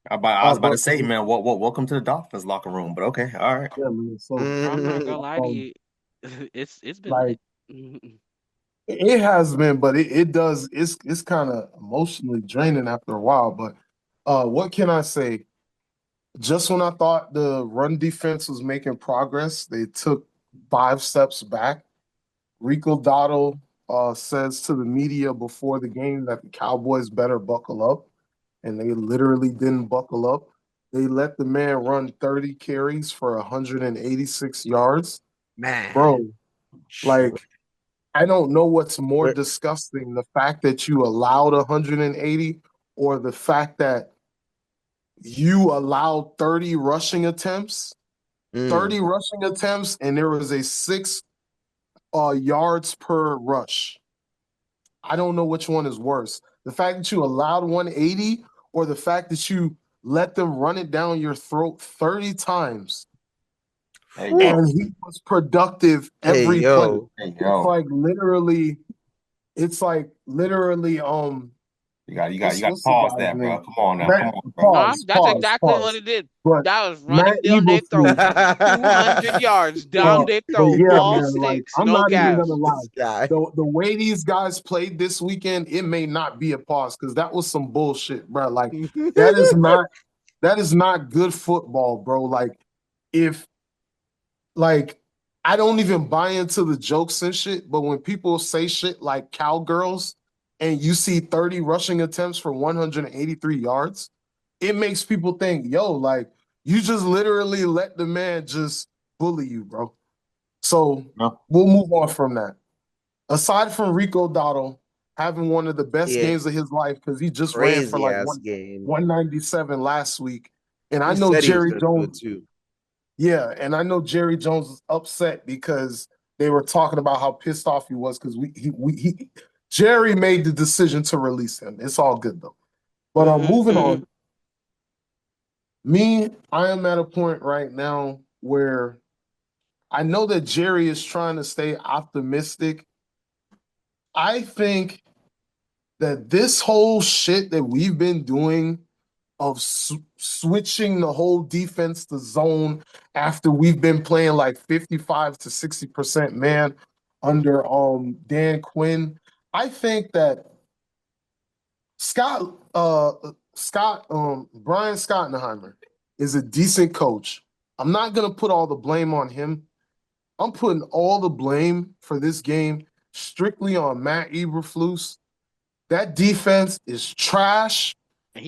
I was about to say, man, welcome to the Dolphins locker room, but okay, all right. Yeah, man, so I'm not gonna lie to you. It's been like lit. it has been, but it's kind of emotionally draining after a while. But what can I say? Just when I thought the run defense was making progress, they took 5 steps back. Rico Dotto says to the media before the game that the Cowboys better buckle up, and they literally didn't buckle up. They let the man run 30 carries for 186 yards. Man. Bro, like, I don't know what's more disgusting, the fact that you allowed 180 or the fact that you allowed 30 rushing attempts. 30 rushing attempts, and there was a 6 yards per rush. I don't know which one is worse. The fact that you allowed 180 or the fact that you let them run it down your throat 30 times. And he was productive every play. It's like literally You got to pause that, bro. Come on now. Come on, bro. That's exactly what it did. But that was running down their throat. 200 yards down their throat. Yeah, all man, sticks, I'm no not even gas. gonna lie. The way these guys played this weekend, it may not be a pause because that was some bullshit, bro. Like that is not good football, bro. Like I don't even buy into the jokes and shit, but when people say shit like cowgirls and you see 30 rushing attempts for 183 yards, it makes people think, yo, like, You just literally let the man just bully you, bro. So No. we'll move on from that. Aside from Rico Dotto having one of the best Yeah. games of his life because he just ran for Crazy like ass game. 197 last week. And I He know said he was Jerry gonna do it Jones. too. Yeah, and I know Jerry Jones was upset because they were talking about how pissed off he was because Jerry made the decision to release him. It's all good though. But moving on. Me, I am at a point right now where I know that Jerry is trying to stay optimistic. I think that this whole shit that we've been doing of switching the whole defense to zone after we've been playing like 55 to 60% man under Dan Quinn, I think that Brian Schottenheimer is a decent coach. I'm not gonna put all the blame on him. I'm putting all the blame for this game strictly on Matt Eberflus. That defense is trash.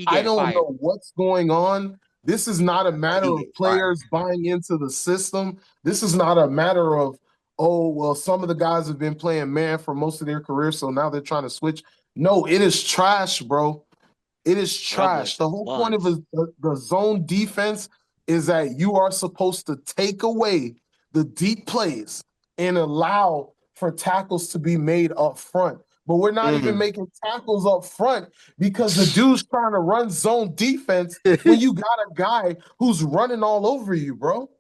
I don't know what's going on. This is not a matter of players buying into the system. This is not a matter of, oh, well, some of the guys have been playing man for most of their career, so now they're trying to switch. No, it is trash, bro. It is trash. The whole point of the zone defense is that you are supposed to take away the deep plays and allow for tackles to be made up front. But we're not even making tackles up front because the dude's trying to run zone defense when you got a guy who's running all over you, bro.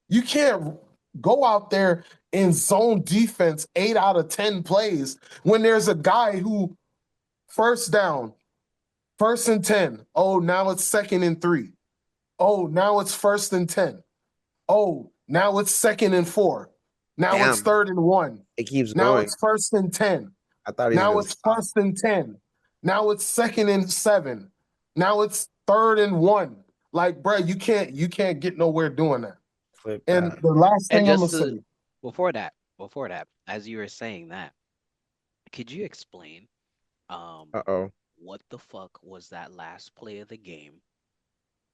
You can't go out there in zone defense 8 out of 10 plays when there's a guy who first down, 1st and 10. Oh, now it's 2nd and 3. Oh, now it's 1st and 10. Oh, now it's 2nd and 4. Now it's 3rd and 1. It keeps now going. It's 1st and 10. I thought now it's stop. 1st and 10. Now it's 2nd and 7. Now it's 3rd and 1. Like, bro, you can't get nowhere doing that. And the last thing I'm gonna say before that, as you were saying that, could you explain what the fuck was that last play of the game?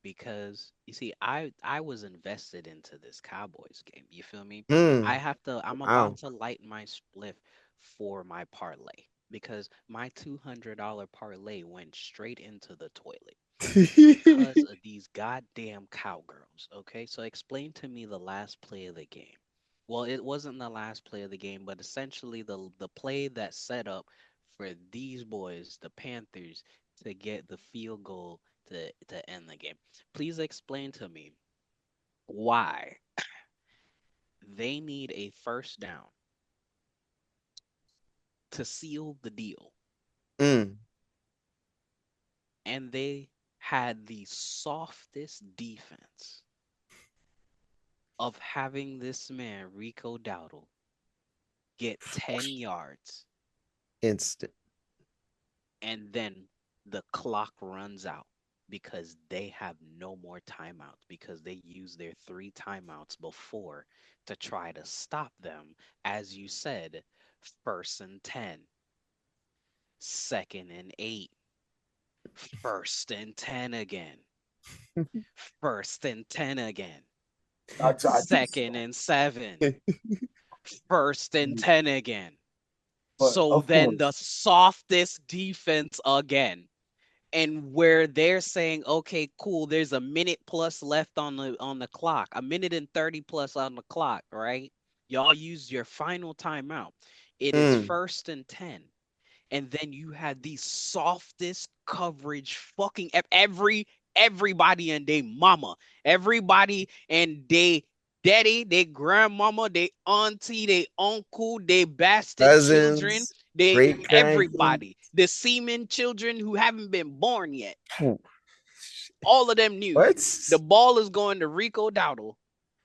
Because you see, I was invested into this Cowboys game. You feel me? I'm about to light my spliff for my parlay because my $200 parlay went straight into the toilet because of these goddamn cowgirls. Okay, so explain to me the last play of the game. Well, it wasn't the last play of the game, but essentially the play that set up for these boys, the Panthers, to get the field goal to end the game. Please explain to me why they need a first down to seal the deal. And they had the softest defense of having this man, Rico Dowdle, get 10 yards. Instant. And then the clock runs out because they have no more timeouts because they used their 3 timeouts before to try to stop them. As you said, 1st and 10, 2nd and 8, 1st and 10 again, 1st and 10 again, 2nd and 7, 1st and 10 again. So then the softest defense again. And where they're saying, okay, cool, there's a minute plus left on the clock, a minute and 30 plus on the clock, right? Y'all use your final timeout. It is 1st and 10. And then you have the softest coverage fucking everybody and they mama, everybody and they daddy, they grandmama, they auntie, they uncle, they bastard children, they everybody, the semen children who haven't been born yet. All of them knew the ball is going to Rico Dowdle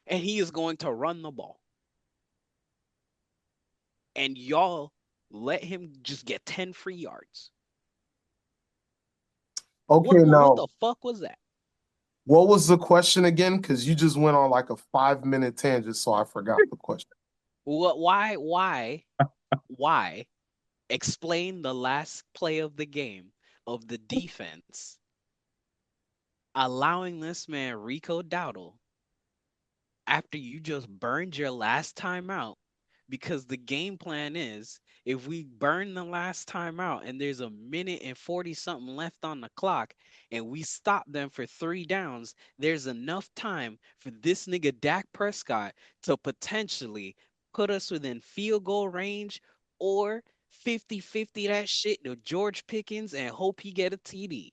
and he is going to run the ball. And y'all let him just get 10 free yards. Okay, now what the fuck was that? What was the question again? Because you just went on like a 5-minute tangent, so I forgot the question. Why? Explain the last play of the game of the defense allowing this man Rico Dowdle after you just burned your last time out, because the game plan is if we burn the last time out and there's a minute and 40 something left on the clock and we stop them for 3 downs, there's enough time for this nigga Dak Prescott to potentially put us within field goal range or 50-50 that shit to George Pickens and hope he get a TD.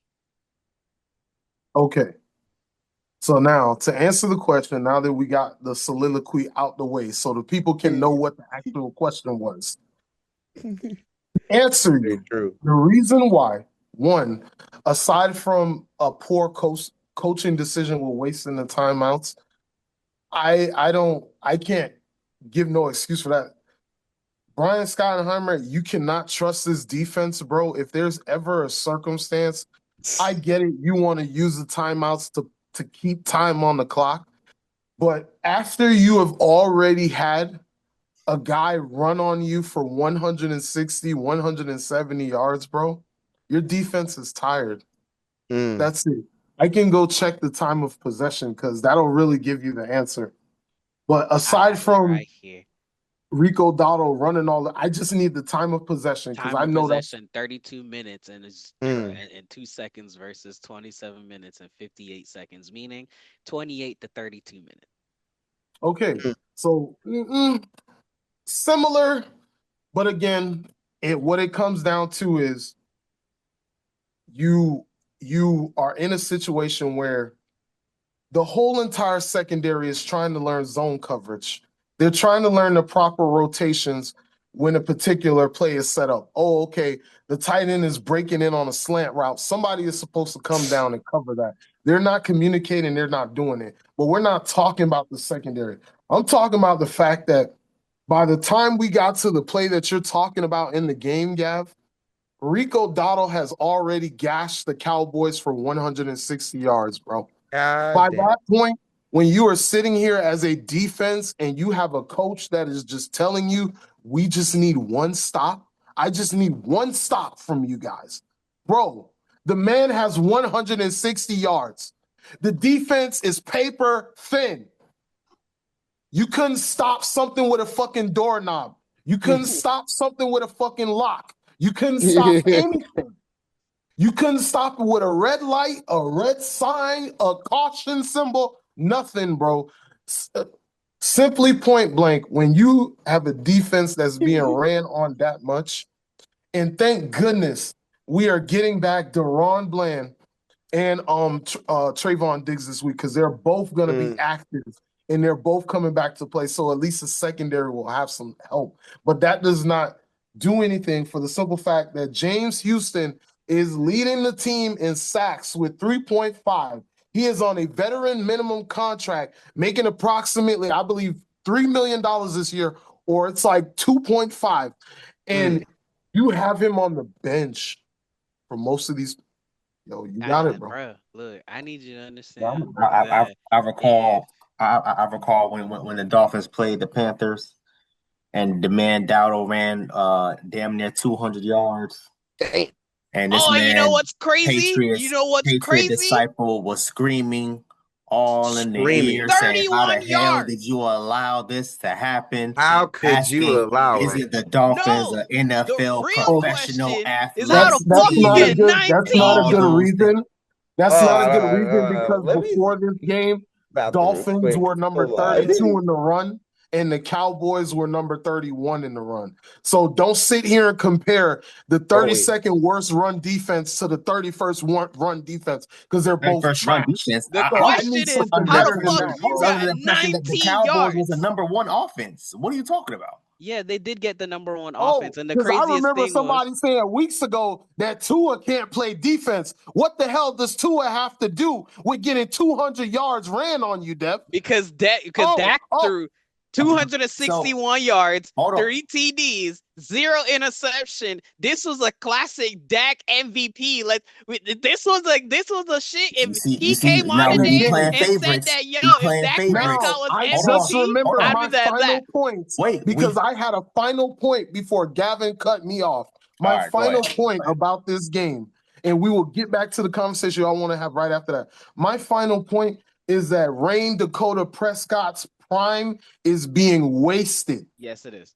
Okay. So now, to answer the question, now that we got the soliloquy out the way, so the people can know what the actual question was. Answer you. True. The reason why, one, aside from a poor coaching decision with wasting the timeouts, I can't give no excuse for that. Brian Schottenheimer, you cannot trust this defense, bro. If there's ever a circumstance, I get it. You want to use the timeouts to keep time on the clock. But after you have already had a guy run on you for 160, 170 yards, bro, your defense is tired. That's it. I can go check the time of possession because that'll really give you the answer. But aside from right here, Rico Dowdle running all I just need the time of possession because I know that's 32 minutes and it's and 2 seconds versus 27 minutes and 58 seconds, meaning 28 to 32 minutes. okay. So similar, but again, what it comes down to is you are in a situation where the whole entire secondary is trying to learn zone coverage. They're trying to learn the proper rotations when a particular play is set up. Oh, okay, the tight end is breaking in on a slant route. Somebody is supposed to come down and cover that. They're not communicating. They're not doing it. But we're not talking about the secondary. I'm talking about the fact that by the time we got to the play that you're talking about in the game, Gav, Rico Dowdle has already gashed the Cowboys for 160 yards, bro. By that point, when you are sitting here as a defense and you have a coach that is just telling you, we just need one stop. I just need one stop from you guys. Bro, the man has 160 yards. The defense is paper thin. You couldn't stop something with a fucking doorknob. You couldn't stop something with a fucking lock. You couldn't stop anything. You couldn't stop it with a red light, a red sign, a caution symbol, nothing, bro. Simply point blank, when you have a defense that's being ran on that much, and thank goodness we are getting back Deron Bland and Trayvon Diggs this week because they're both going to be active and they're both coming back to play. So at least the secondary will have some help. But that does not do anything for the simple fact that James Houston is leading the team in sacks with 3.5. He is on a veteran minimum contract, making approximately, I believe, $3 million this year, or it's like 2.5. And you have him on the bench for most of these. Yo, you got it, bro. Look, I need you to understand. I recall when the Dolphins played the Panthers, and the man Dowdle ran damn near 200 yards. And this man, you know what's crazy? Patriot disciple was screaming all in the ear, saying, "How the hell did you allow this to happen? How could you allow it? Is it the Dolphins, an NFL professional athlete? Is how the fuck you get 19? That's not a good reason. That's not a good reason because before this game, Dolphins were number 32 in the run, and the Cowboys were number 31 in the run. So don't sit here and compare the 32nd worst run defense to the 31st run defense because they're both trash. The question is, how the fuck you got 19 the Cowboys was the number one offense? What are you talking about? Yeah, they did get the number one offense, and the craziest I remember thing somebody saying weeks ago that Tua can't play defense. What the hell does Tua have to do with getting 200 yards ran on you, Dev? Because Dak threw 261 yards, 3 TDs, 0 interception. This was a classic Dak MVP. This was a shit. If he came on today and said that, if Dak Prescott was I MVP, just remember my final that. points because I had a final point before Gavin cut me off. My final point about this game and we will get back to the conversation I want to have right after that. My final point is that Rayne Dakota Prescott's prime is being wasted. Yes, it is.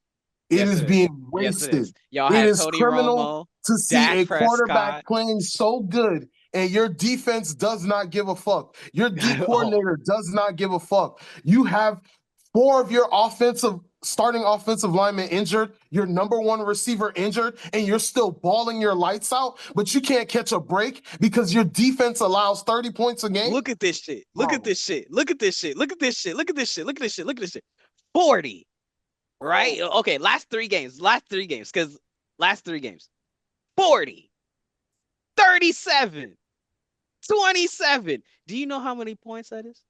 It Yes, is it is. being Yes, it wasted. is. Y'all It had is Tony criminal Romo, to see Dak a quarterback Prescott. playing so good and your defense does not give a fuck. Your D coordinator does not give a fuck. You have 4 of your starting offensive linemen injured, your number 1 receiver injured, and you're still balling your lights out, but you can't catch a break because your defense allows 30 points a game. Look at this shit. Look at this shit. Look at this shit. Look at this shit. Look at this shit. Look at this shit. Look at this shit. 40. Right? Okay, last 3 games. Because last 3 games. 40. 37. 27. Do you know how many points that is?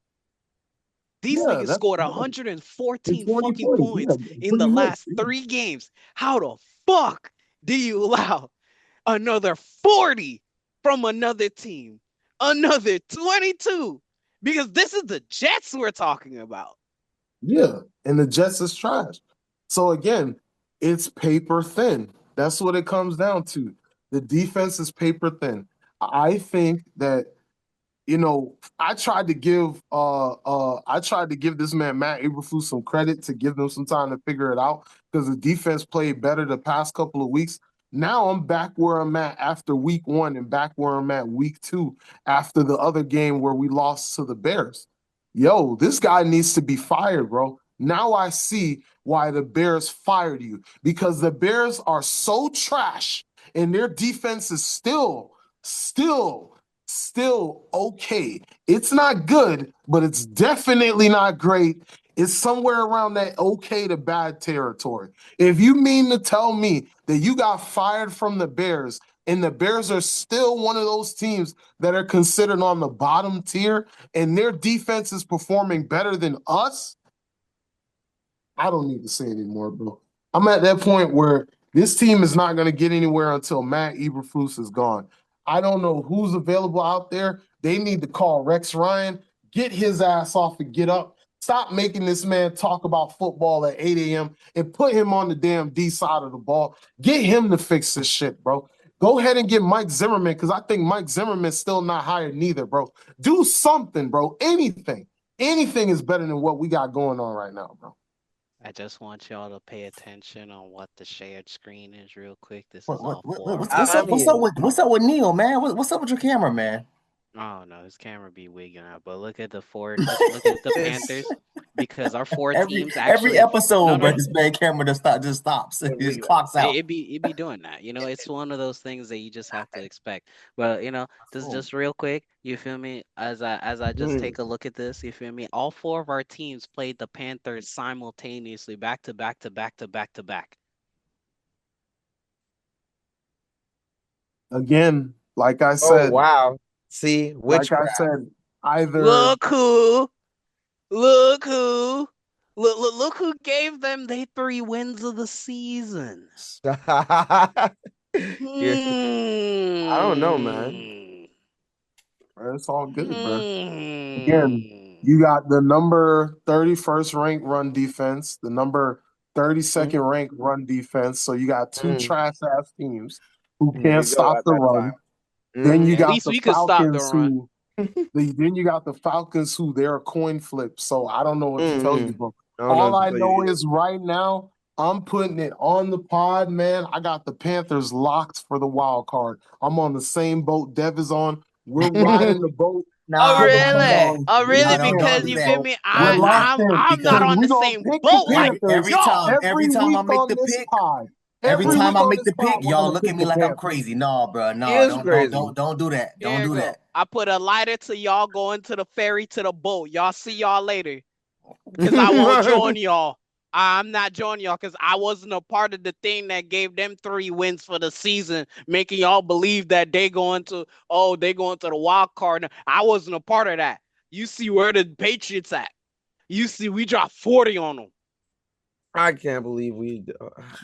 These niggas scored 114 fucking points in the last 3 games. How the fuck do you allow another 40 from another team? Another 22? Because this is the Jets we're talking about. Yeah, and the Jets is trash. So again, it's paper thin. That's what it comes down to. The defense is paper thin. I think that I tried to give this man Matt Eberflus some credit to give them some time to figure it out because the defense played better the past couple of weeks. Now I'm back where I'm at after week 1 and back where I'm at week 2 after the other game where we lost to the Bears. Yo, this guy needs to be fired, bro. Now I see why the Bears fired you because the Bears are so trash and their defense is still okay. It's not good, but it's definitely not great. It's somewhere around that okay to bad territory. If you mean to tell me that you got fired from the Bears and the Bears are still one of those teams that are considered on the bottom tier and their defense is performing better than us, I don't need to say anymore, bro. I'm at that point where this team is not going to get anywhere until Matt Eberflus is gone. I don't know who's available out there. They need to call Rex Ryan, get his ass off and get up. Stop making this man talk about football at 8 a.m. and put him on the damn D side of the ball. Get him to fix this shit, bro. Go ahead and get Mike Zimmerman because I think Mike Zimmerman's still not hired neither, bro. Do something, bro. Anything. Anything is better than what we got going on right now, bro. I just want y'all to pay attention on what the shared screen is real quick. This is What's up with Neil, man? What's up with your camera, man? Oh no, his camera be wigging out. But look at the look at the Panthers because our 4 teams actually every episode, bro, this man camera just stops. It just clocks out. It be doing that. It's one of those things that you just have to expect. But this is just real quick. You feel me? As I just take a look at this, you feel me? All 4 of our teams played the Panthers simultaneously, back to back to back to back to back. Again, like I said. Oh wow. See, like I said, either look who gave them their 3 wins of the season. I don't know, man. It's all good, bro. Again, you got the number 31st ranked run defense, the number 32nd ranked run defense. So you got 2 trash ass teams who can't stop the run. Then you got the Falcons who then you got the Falcons who they're a coin flip. So I don't know what to tell you, bro. All I know is right now I'm putting it on the pod, man. I got the Panthers locked for the wild card. I'm on the same boat Dev is on. We're riding the boat. Oh really? Because you feel me? I'm not on the same boat. Like every time I make the pick. Every time I make the pick, y'all look at me like I'm crazy. No, bro. No, don't do that. Don't do that. I put a lighter to y'all going to the ferry to the boat. Y'all see y'all later. Because I won't join y'all. I'm not joining y'all because I wasn't a part of the thing that gave them 3 wins for the season, making y'all believe that they going to the wild card. I wasn't a part of that. You see where the Patriots at. You see we dropped 40 on them. I can't believe we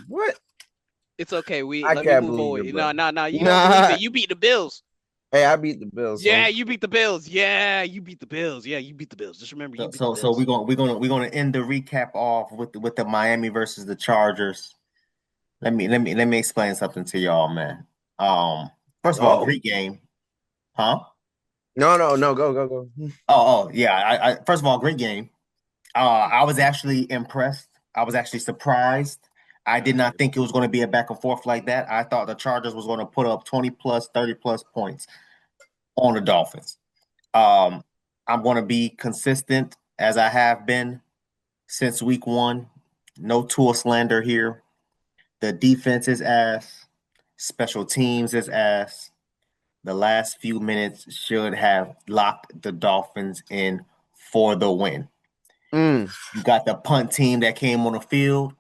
what? It's okay. Let me move forward. No. You don't believe it. You beat the Bills. Hey, I beat the Bills. Yeah, you beat the Bills. Yeah, you beat the Bills. Yeah, you beat the Bills. Just remember, you beat the Bills. So we're gonna end the recap off with the Miami versus the Chargers. Let me explain something to y'all, man. First of all, great game. Huh? No, go. Oh, yeah. First of all, great game. I was actually impressed. I was actually surprised. I did not think it was going to be a back and forth like that. I thought the Chargers was going to put up 20 plus, 30 plus points on the Dolphins. I'm going to be consistent as I have been since week one. No Tua slander here. The defense is ass. Special teams is ass. The last few minutes should have locked the Dolphins in for the win. You got the punt team that came on the field,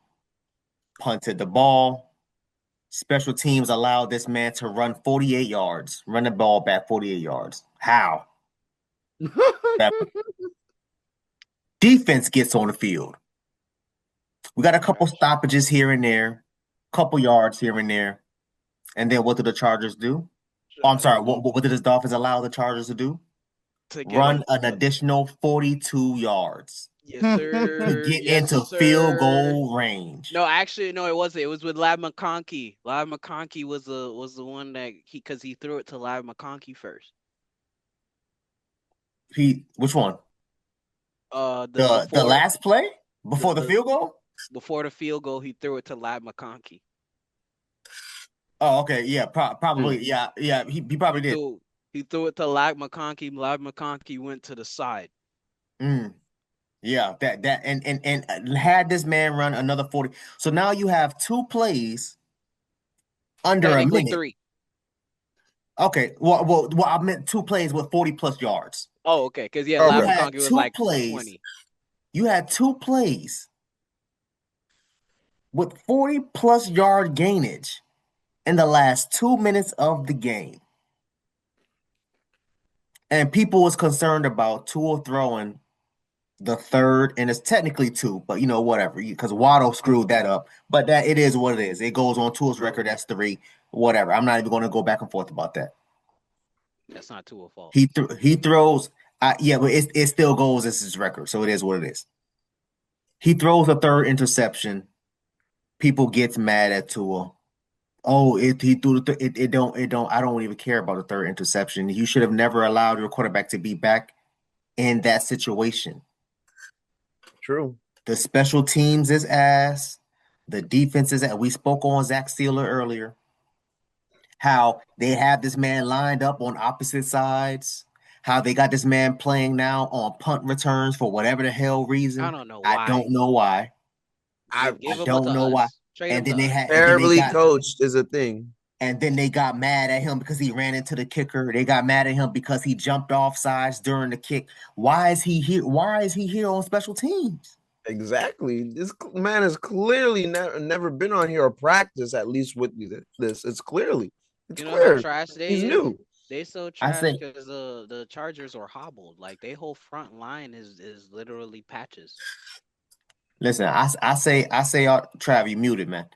punted the ball. Special teams allowed this man to run 48 yards, run the ball back 48 yards. How? Defense gets on the field. We got a couple stoppages here and there, couple yards here and there. And then what do the Chargers do? Oh, I'm sorry. What did the Dolphins allow the Chargers to do? Run an additional 42 yards. Yes, sir. To get into field goal range. No, actually, no, it wasn't. It was with Ladd McConkey. Ladd McConkey was the one that he threw it to Ladd McConkey first. Which one? The last play before the field goal. Before the field goal, he threw it to Ladd McConkey. Oh, okay, yeah, probably, yeah. He probably did. He threw it to Ladd McConkey. Ladd McConkey went to the side. Yeah, that and had this man run another 40. So now you have two plays under a minute. 3. Okay, well, I meant 2 plays with 40 plus yards. Oh, okay, because Ladd McConkey was like plays, 20. You had 2 plays with 40 plus yard gainage in the last 2 minutes of the game. And people was concerned about Tua throwing the third, and it's technically 2, but whatever, because Waddle screwed that up. But that it is what it is. It goes on Tua's record. That's 3. Whatever. I'm not even going to go back and forth about that. That's not Tua's fault. He throws. But it still goes as his record, so it is what it is. He throws a third interception. People gets mad at Tua. Oh, he threw it don't. I don't even care about the third interception. You should have never allowed your quarterback to be back in that situation. True. The special teams is ass. The defense is ass. We spoke on Zach Sealer earlier. How they have this man lined up on opposite sides. How they got this man playing now on punt returns for whatever the hell reason. I don't know why. I don't know why. I don't know why. And then they had terribly coached is a thing. And then they got mad at him because he ran into the kicker. They got mad at him because he jumped off sides during the kick. Why is he here? Why is he here on special teams? Exactly. This man has clearly never been on here or practiced at least with this. It's clear. How trash He's new. They so trash because the Chargers are hobbled. Like their whole front line is literally patches. Listen, I say, Trav, you muted, man.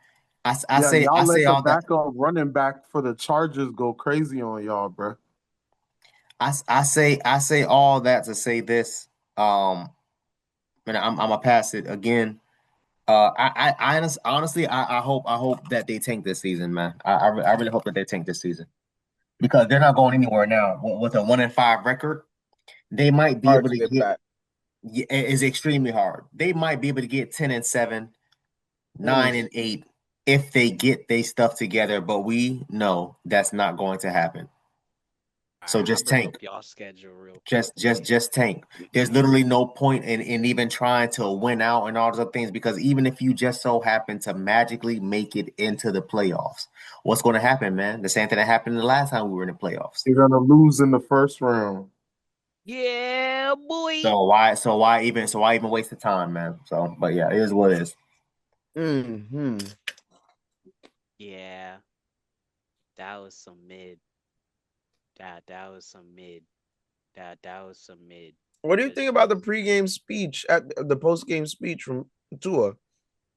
I say all that backup running back for the Chargers go crazy on y'all, bro. I say all that to say this. And I'm gonna pass it again. I honestly hope that they tank this season, man. I really hope that they tank this season because they're not going anywhere now with a 1-5 record. They might be able to get that. Yeah, it's extremely hard. They might be able to get 10-7, 9-8 if they get their stuff together, but we know that's not going to happen. So just tank. Y'all schedule real just tank. There's literally no point in even trying to win out and all those other things because even if you just so happen to magically make it into the playoffs, what's going to happen, man? The same thing that happened the last time we were in the playoffs. You're going to lose in the first round. Yeah, boy. So why even waste the time, man? So, but yeah, it is what it is. Mm-hmm. Yeah, that was some mid. That was some mid. That was some mid. What do you think about the pregame speech at the postgame speech from Tua?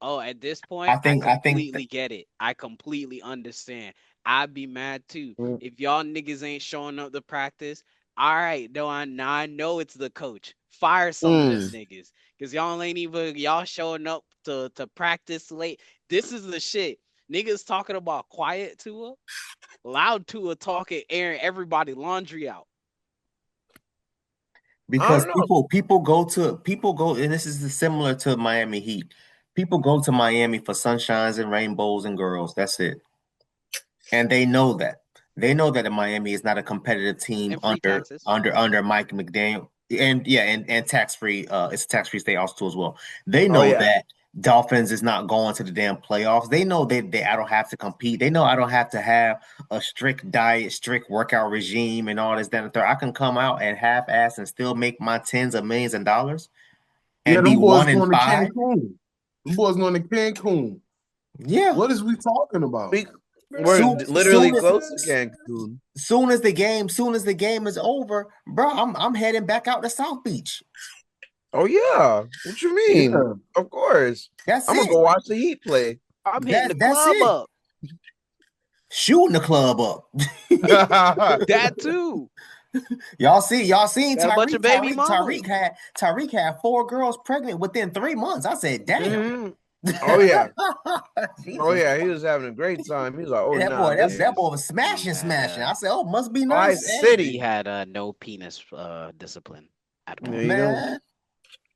Oh, at this point, I completely get it. I completely understand. I'd be mad too if y'all niggas ain't showing up to practice. All right, I know it's the coach. Fire some of them niggas because y'all ain't even y'all showing up to practice late. This is the shit. Niggas talking about quiet Tua, loud Tua talking, airing everybody laundry out. Because people go, and this is similar to Miami Heat. People go to Miami for sunshines and rainbows and girls. That's it. And they know that. They know that Miami is not a competitive team And free taxes. under Mike McDaniel. And yeah, and tax free. It's a tax free state also as well. They Oh, know yeah. that Dolphins is not going to the damn playoffs. They know they I don't have to compete. They know I don't have to have a strict diet, strict workout regime, and all this, that, and the third. I can come out and half ass and still make my tens of millions of dollars Yeah, and be them boys 1 in going to 5. Cancun. Them boys going to Cancun. Yeah. What is we talking about? We're Soon- literally soon as- close to Cancun. Soon as the game is over, bro, I'm heading back out to South Beach. Oh yeah. What you mean? Yeah. Of course. That's I'm it. gonna go watch the Heat play. I'm hitting the That's club it. up. Shooting the club up. That too. Y'all seen Got a bunch of baby mamas. Tyreek had 4 girls pregnant within 3 months. I said, damn. Mhm. Oh yeah. Jesus. Oh yeah. He was having a great time. He was like, oh That nah, boy, this that is boy was smashing. I said, oh, must be my nice. city. He had no penis discipline at all. There you go. Man.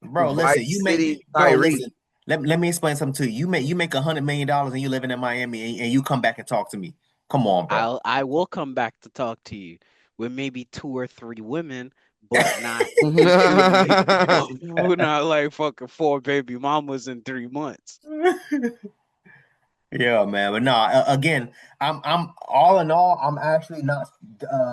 Bro, Vice listen, City Tyreek. listen. Let me explain something to you. You make $100 million and you living in Miami and you come back and talk to me. Come on, bro. I will come back to talk to you with maybe 2 or 3 women, but not we're not like fucking 4 baby mamas in 3 months. Yeah, man. But no, again, I'm all in all, I'm actually not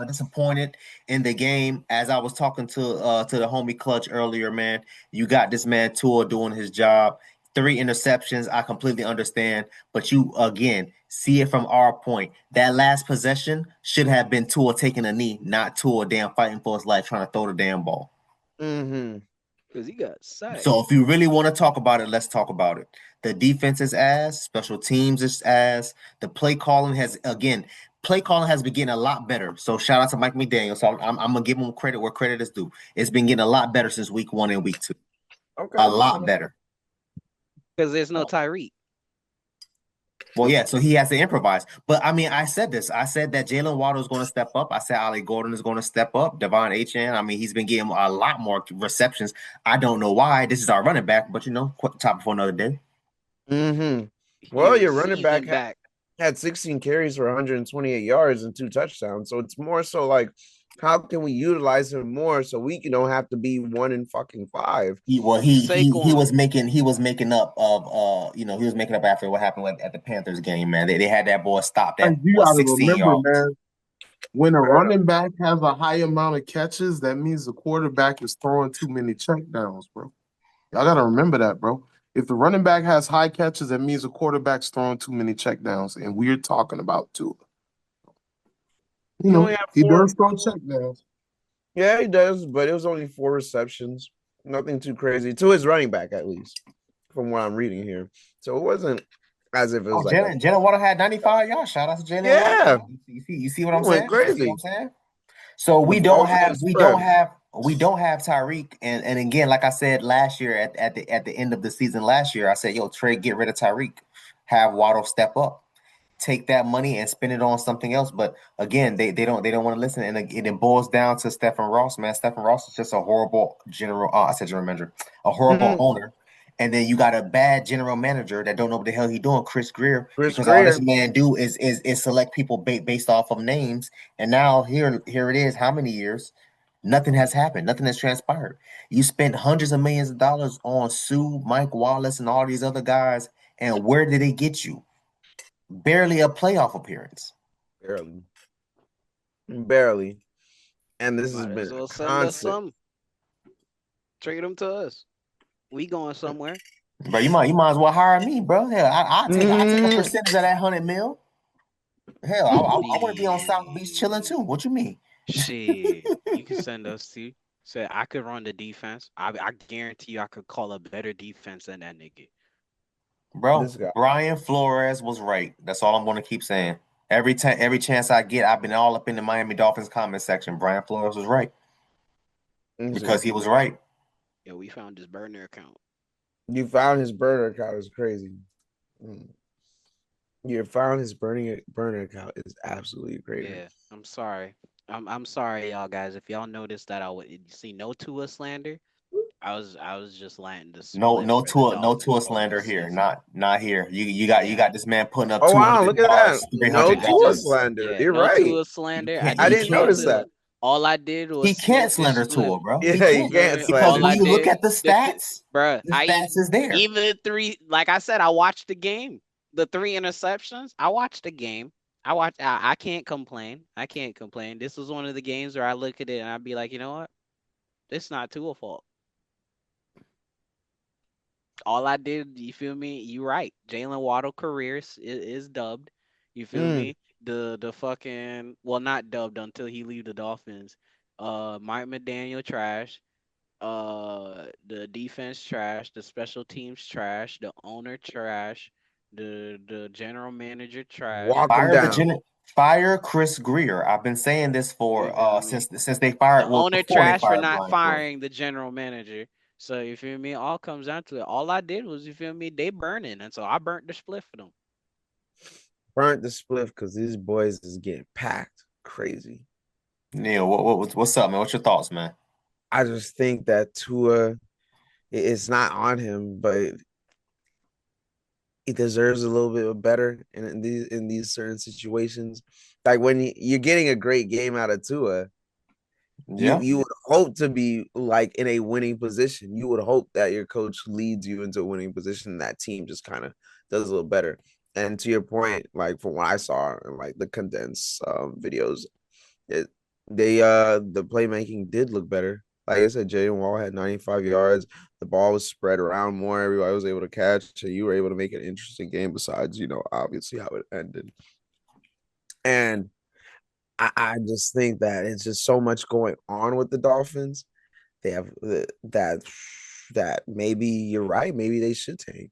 disappointed in the game. As I was talking to the homie Clutch earlier, man. You got this man Tua doing his job. 3 interceptions, I completely understand. But you again see it from our point. That last possession should have been Tua taking a knee, not Tua damn fighting for his life, trying to throw the damn ball. Mm-hmm. Because he got sacked. So if you really want to talk about it, let's talk about it. The defense is ass, special teams is ass. The play calling has been getting a lot better. So shout out to Mike McDaniel. So I'm gonna give him credit where credit is due. It's been getting a lot better since week 1 and week 2. Okay. A lot better. Because there's no Tyreek. Well, yeah, so he has to improvise. But I mean, I said this. I said that Jalen Waddle is going to step up. I said Ali Gordon is going to step up. Devon Achane. I mean, he's been getting a lot more receptions. I don't know why. This is our running back, but top for another day. Mm-hmm. Well, your running Season back had 16 carries for 128 yards and 2 touchdowns. So it's more so like, how can we utilize him more so we don't have to be 1 in fucking 5? He was making up after what happened at the Panthers game, man. They had that boy stopped at You gotta 16 remember, yards. man, when a running back has a high amount of catches, that means the quarterback is throwing too many checkdowns, bro. Y'all gotta remember that, bro. If the running back has high catches, that means the quarterback's throwing too many checkdowns, and we're talking about Tua. He does throw checkdowns. Yeah, he does, but it was only 4 receptions. Nothing too crazy to his running back, at least, from what I'm reading here. So it wasn't as if it was Jalen Waddle had 95 yards. Shout out to Jalen. Yeah. Waddle. You see what I'm Went saying? crazy. You see what I'm saying? So we don't have Tyreek, and again, like I said last year at the end of the season last year, I said, yo, trade, get rid of Tyreek, have Waddle step up, take that money and spend it on something else. But again, they don't want to listen, and it boils down to Stephen Ross, man. Stephen Ross is just a horrible general manager, a horrible owner. And then you got a bad general manager that don't know what the hell he's doing, Chris Greer, because all this man do is select people based off of names. And now here it is. How many years? Nothing has happened. Nothing has transpired. You spent hundreds of millions of dollars on Sue, Mike Wallace, and all these other guys, and where did they get you? Barely a playoff appearance. Barely. And this has been well send us some. Trade them to us. We going somewhere. Bro, you might as well hire me, bro. Hell, I take a percentage of that $100 million. Hell, I want to be on South Beach chilling too. What you mean? Shit, you can send us to. Say I could run the defense. I guarantee you, I could call a better defense than that nigga. Bro, Brian Flores was right. That's all I'm going to keep saying. Every chance I get, I've been all up in the Miami Dolphins comment section. Brian Flores was right because he was right. Yeah, we found his burner account. You found his burner account. Is crazy. Your found his burner account is absolutely great. Yeah, I'm sorry. I'm sorry, y'all guys. If y'all noticed that I would see no Tua slander, I was just letting the No, split no for the Tua, no Dolphins Tua all slander this here. season. Not here. You Yeah, got this man putting up Oh wow, 200 look at that. yards, No 300 I Tua just yards. slander. yeah, You're no right. Tua slander. I I You just didn't wanted can't. notice to. that. All I did was He can't smoke this slander spliff. Tua, bro. He Yeah, you can't You feel can't me? because All slander. I when you look did, at the stats, bruh, the stats is there. even the three, like I said, I watched the game. The three interceptions, I watched the game. I can't complain. I can't complain. This was one of the games where I look at it and I'd be like, you know what? It's not Tua fault. All I did, you feel me? You right. Jalen Waddle career is dubbed. You feel Mm. me? The fucking well, not dubbed until he leave the Dolphins. Mike McDaniel trash. The defense trash. The special teams trash. The owner trash. The general manager trash. Walk him down. Fire Chris Greer. I've been saying this You for feel me? since they The fired owner before they trash for fired not Brian Flores. firing the general manager. So you feel me? All comes down to it. All I did was you feel me? They burning, and so I burnt the split for them. Burnt the split because these boys is getting packed. Crazy. Neil, what's up, man? What's your thoughts, man? I just think that Tua, it's not on him, but he deserves a little bit better in these certain situations. Like when you're getting a great game out of Tua, Yeah. you would hope to be like in a winning position. You would hope that your coach leads you into a winning position. That team just kind of does a little better. And to your point, like from what I saw in like the condensed videos, it, the playmaking did look better. Like I said, Jalen Wall had 95 yards. The ball was spread around more. Everybody was able to catch, and you were able to make an interesting game. Besides, obviously how it ended. And I just think that it's just so much going on with the Dolphins. They have that maybe you're right. Maybe they should tank.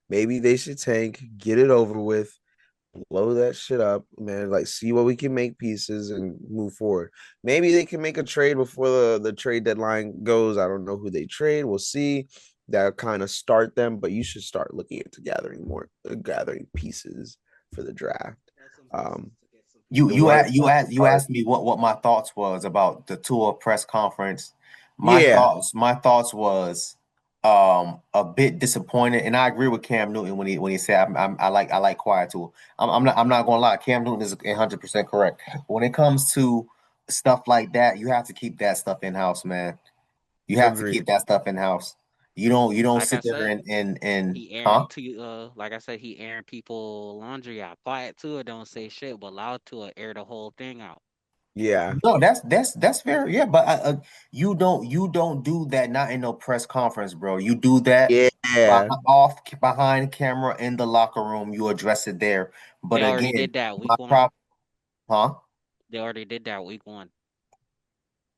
Maybe they should tank, get it over with, blow that shit up, man. Like, see what we can make pieces and move forward. Maybe they can make a trade before the trade deadline goes. I don't know who they trade. We'll see. That'll kind of start them, but you should start looking into gathering pieces for the draft. The wild You card. asked me what my thoughts was about the tour press conference. Yeah, My thoughts was a bit disappointed, and I agree with Cam Newton when he said I like quiet tour. I'm not gonna lie, Cam Newton is 100% correct. When it comes to stuff like that, you have to keep that stuff in house, man. You have to agreed. keep that stuff in house. You don't Like I sit there said, and he huh? airing to like I said, he airing people laundry out. Quiet to it, don't say shit, but loud to it, air the whole thing out. Yeah, No, that's fair. Yeah, but you don't do that. Not in no press conference, bro. You do that yeah. behind camera in the locker room. You address it there. But They already again, did that my week one. prop, huh? They already did that week one.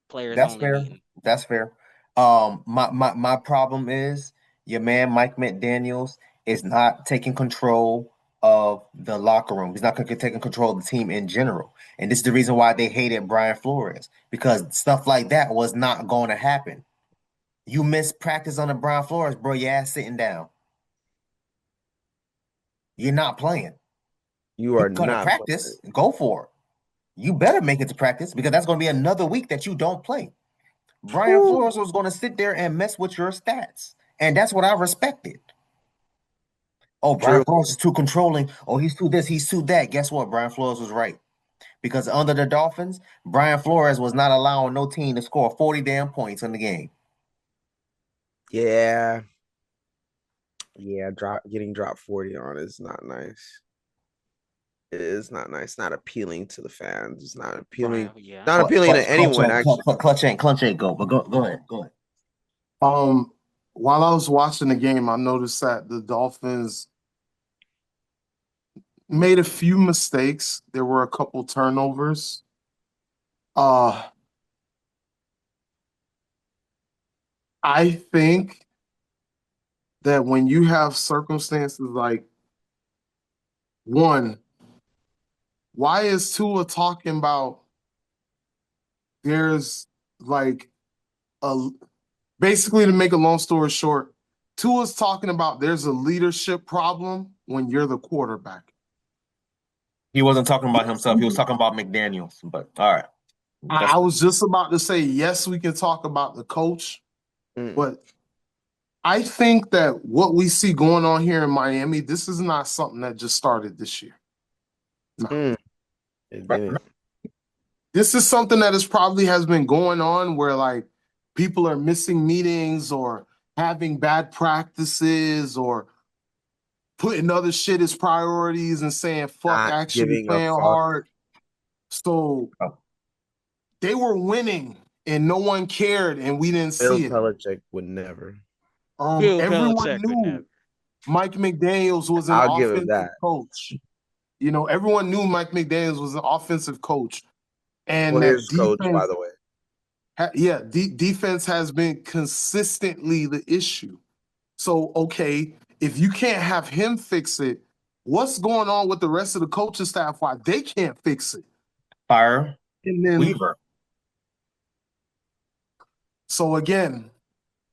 Players That's only fair. meeting. That's fair. My problem is your man Mike McDaniels is not taking control of the locker room. He's not taking control of the team in general. And this is the reason why they hated Brian Flores, because stuff like that was not going to happen. You miss practice on the Brian Flores, bro. Your ass sitting down. You're not playing. You You're are gonna not playing. practice. Go for it. You better make it to practice because that's going to be another week that you don't play. Brian Whew. Flores was going to sit there and mess with your stats. And that's what I respected. Oh, Brian True. Flores is too controlling. Oh, he's too this, he's too that. Guess what? Brian Flores was right. Because under the Dolphins, Brian Flores was not allowing no team to score 40 damn points in the game. Yeah. Yeah, getting dropped 40 on is not nice. It is not nice. Not appealing to the fans. It's not appealing. Brian, yeah. Not appealing to anyone, actually. Clutch ain't go. But go ahead. Go ahead. While I was watching the game, I noticed that the Dolphins made a few mistakes. There were a couple turnovers. I think that when you have circumstances like one, why is Tua talking about there's like a basically, to make a long story short, Tua's talking about there's a leadership problem when you're the quarterback. He wasn't talking about himself. He was talking about McDaniels. But all right. I was just about to say, yes, we can talk about the coach, but I think that what we see going on here in Miami, this is not something that just started this year. No. It didn't. This is something that has been going on where like people are missing meetings or having bad practices or putting other shit as priorities and saying fuck Not actually giving a playing fuck. hard. So they were winning and no one cared and we didn't Bill see it. Belichick would never. Everyone knew Mike McDaniels was an I'll give him offensive that. coach. You know, everyone knew Mike McDaniels was an offensive coach. And Well, that his coach, by the way. Defense has been consistently the issue. So, okay, if you can't have him fix it, what's going on with the rest of the coaching staff? Why they can't fix it? Fire And then Weaver. So again,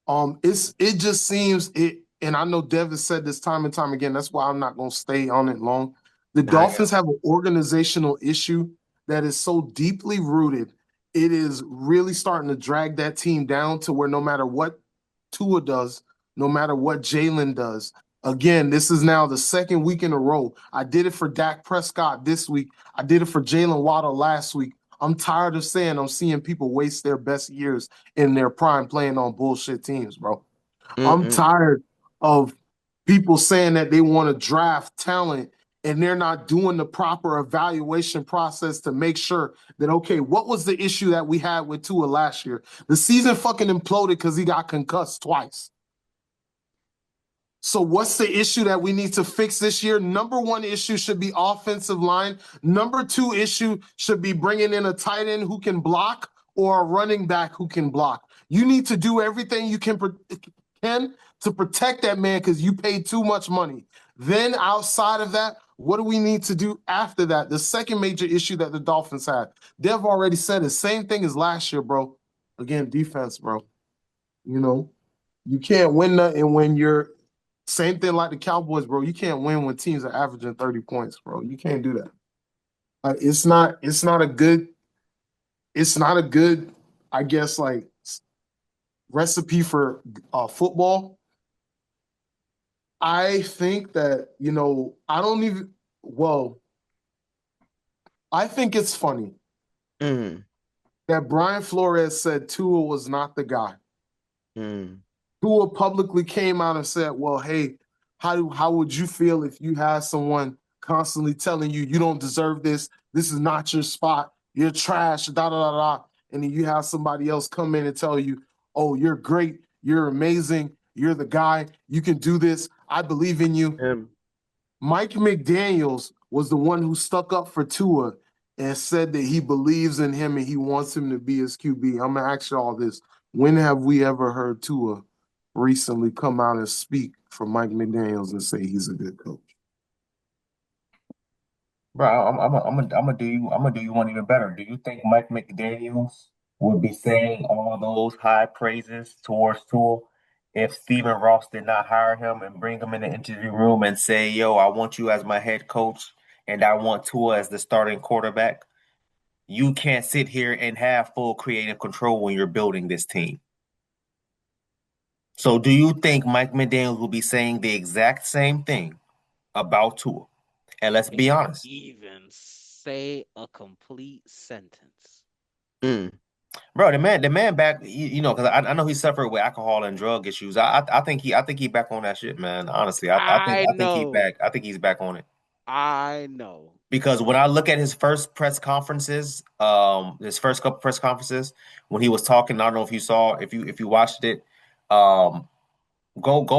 it just seems it, and I know Dev has said this time and time again. That's why I'm not going to stay on it long. The Dolphins have an organizational issue that is so deeply rooted. It is really starting to drag that team down to where no matter what Tua does, no matter what Jalen does, again, this is now the second week in a row. I did it for Dak Prescott this week. I did it for Jalen Waddle last week. I'm tired of saying I'm seeing people waste their best years in their prime playing on bullshit teams, bro. I'm tired of people saying that they want to draft talent and they're not doing the proper evaluation process to make sure that, okay, what was the issue that we had with Tua last year? The season fucking imploded because he got concussed twice. So what's the issue that we need to fix this year? Number one issue should be offensive line. Number two issue should be bringing in a tight end who can block or a running back who can block. You need to do everything you can to protect that man because you paid too much money. Then outside of that, what do we need to do after that? The second major issue that the Dolphins had, Dev already said the same thing as last year, bro. Again, defense, bro. You know, you can't win nothing when you're same thing like the Cowboys, bro. You can't win when teams are averaging 30 points, bro. You can't do that. It's not a good, I guess, like recipe for football. I think that, I think it's funny that Brian Flores said Tua was not the guy. Tua publicly came out and said, well, hey, how would you feel if you had someone constantly telling you, you don't deserve this, this is not your spot, you're trash, da-da-da-da, and then you have somebody else come in and tell you, oh, you're great, you're amazing, you're the guy, you can do this, I believe in you. Mike McDaniels was the one who stuck up for Tua and said that he believes in him and he wants him to be his QB. I'm going to ask you all this. When have we ever heard Tua recently come out and speak for Mike McDaniels and say he's a good coach? Bro, I'm gonna do you one even better. Do you think Mike McDaniels would be saying all those high praises towards Tua if Stephen Ross did not hire him and bring him in the interview room and say, "Yo, I want you as my head coach, and I want Tua as the starting quarterback"? You can't sit here and have full creative control when you're building this team. So, do you think Mike McDaniels will be saying the exact same thing about Tua? And let's be honest. Even say a complete sentence. Bro, the man back, because I know he suffered with alcohol and drug issues. I think he back on that shit, man. Honestly, I think he back. I think he's back on it. I know. Because when I look at his first press conferences, his first couple press conferences, when he was talking, I don't know if you saw, if you watched it, go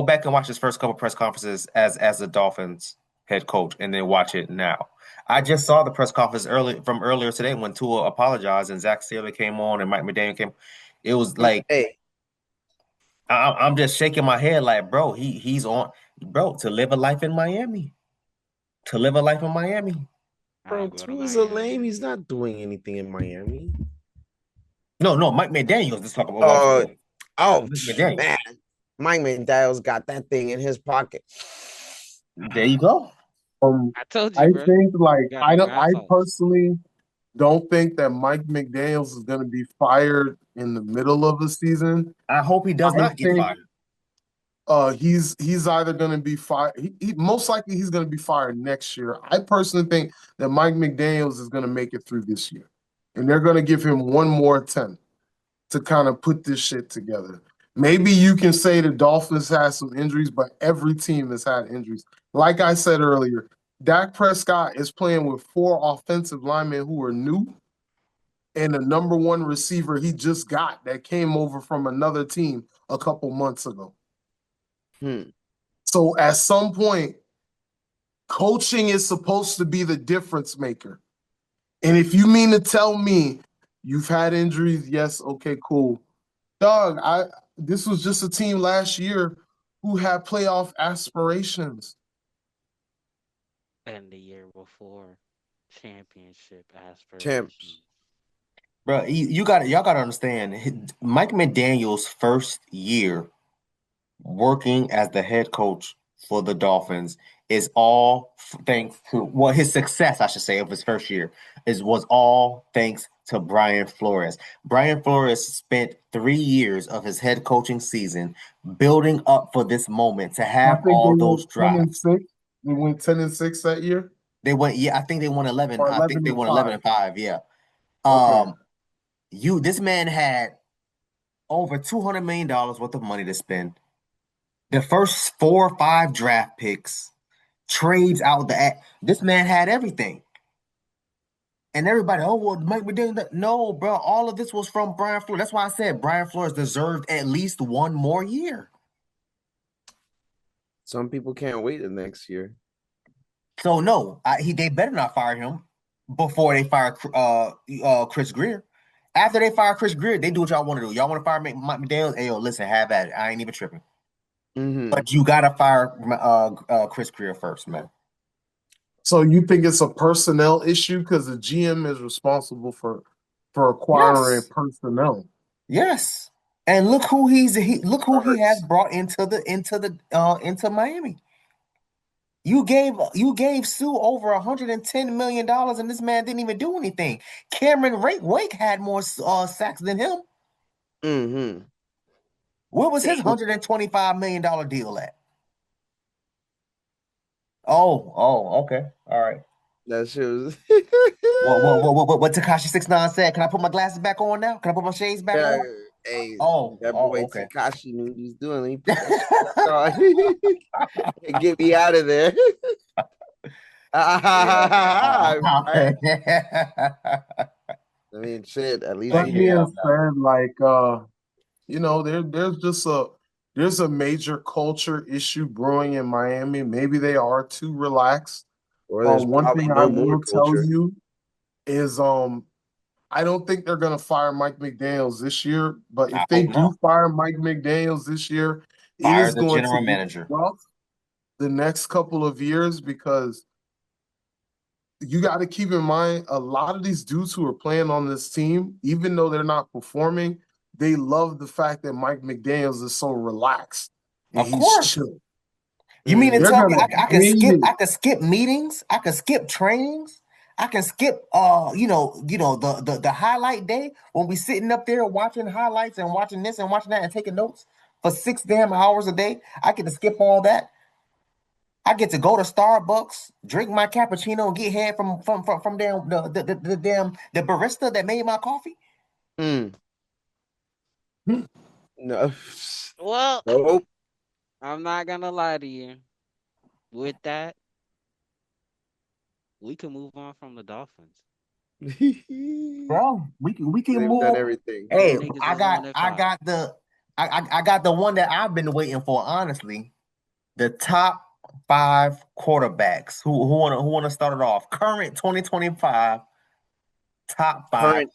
back and watch his first couple press conferences as the Dolphins head coach, and then watch it now. I just saw the press conference earlier today when Tua apologized and Zach Steele came on and Mike McDaniel came. It was like, hey, I'm just shaking my head like, bro, he's on, bro, to live a life in Miami. To live a life in Miami. Bro, Tua's a lame. He's not doing anything in Miami. No, Mike McDaniels is talking about. Man. Mike McDaniels got that thing in his pocket. There you go. I told I you, bro. think like Got a I glass house. personally don't think that Mike McDaniels is going to be fired in the middle of the season. I hope he does I not get think fired. he's either going to be fired. He most likely he's going to be fired next year. I personally think that Mike McDaniels is going to make it through this year, and they're going to give him one more attempt to kind of put this shit together. Maybe you can say the Dolphins had some injuries, but every team has had injuries. Like I said earlier, Dak Prescott is playing with 4 offensive linemen who are new and the number 1 receiver he just got that came over from another team a couple months ago. So at some point, coaching is supposed to be the difference maker. And if you mean to tell me you've had injuries, yes, okay, cool. Dog, this was just a team last year who had playoff aspirations. And the year before, championship aspirations. Champs. Bro, y'all got to understand, Mike McDaniel's first year working as the head coach for the Dolphins is all thanks to his success, I should say, of his first year was all thanks to Brian Flores. Brian Flores spent 3 years of his head coaching season building up for this moment to have all those drafts. They went 10-6 that year. They went, yeah, I think they won 11. I think they won 11-5. Yeah. Okay. This man had over $200 million worth of money to spend. The first 4 or 5 draft picks, trades out this man had everything. And everybody, oh, well, Mike McDaniel. No, bro, all of this was from Brian Flores. That's why I said Brian Flores deserved at least 1 more year. Some people can't wait the next year. So no, they better not fire him before they fire Chris Greer. After they fire Chris Greer, they do what y'all want to do. Y'all want to fire Mike McDaniel? Hey, yo, listen, have at it. I ain't even tripping. But you gotta fire Chris Greer first, man. So you think it's a personnel issue because the GM is responsible for acquiring personnel? Yes. And look who he has brought into Miami. You gave Sue over $110 million, and this man didn't even do anything. Cameron Wake had more sacks than him. Mm-hmm. Where was his $125 million deal at? Oh, okay, all right. That shit was. What Tekashi 6ix9ine said? Can I put my glasses back on now? Can I put my shades back on? Hey, that boy okay. Tekashi knew what he's doing. He put that shit on. Get me out of there. I mean, shit. At least that being said, like there's a major culture issue brewing in Miami. Maybe they are too relaxed. Or there's one thing I will tell culture. you is I don't think they're gonna fire Mike McDaniels this year, but if they do fire Mike McDaniels this year, it is going to be rough the next couple of years because you got to keep in mind a lot of these dudes who are playing on this team, even though they're not performing, they love the fact that Mike McDaniels is so relaxed. And of course. Chill. You mean to tell me I can skip meetings, I can skip trainings, I can skip the highlight day when we sitting up there watching highlights and watching this and watching that and taking notes for 6 damn hours a day. I get to skip all that. I get to go to Starbucks, drink my cappuccino, and get head from the barista that made my coffee. No. Well, nope. I'm not gonna lie to you. With that, we can move on from the Dolphins. Bro, we can move done everything. Hey, I got the one that I've been waiting for, honestly. The top 5 quarterbacks who want to start it off. Current 2025 top 5.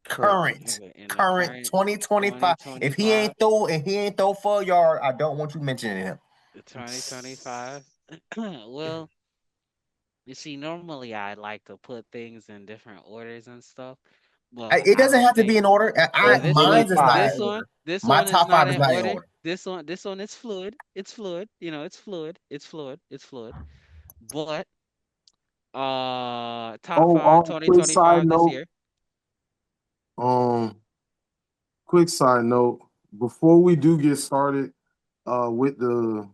Current 2025. If he ain't throw for a yard, I don't want you mentioning him. 2025. Well, you see, normally I like to put things in different orders and stuff. But it doesn't have to be in order. This My one top is not 5 is in not order. in order. This one is fluid. It's fluid. You know, it's fluid. It's fluid. But top five quick side 2025 this note. year. Quick side note. Before we do get started, with the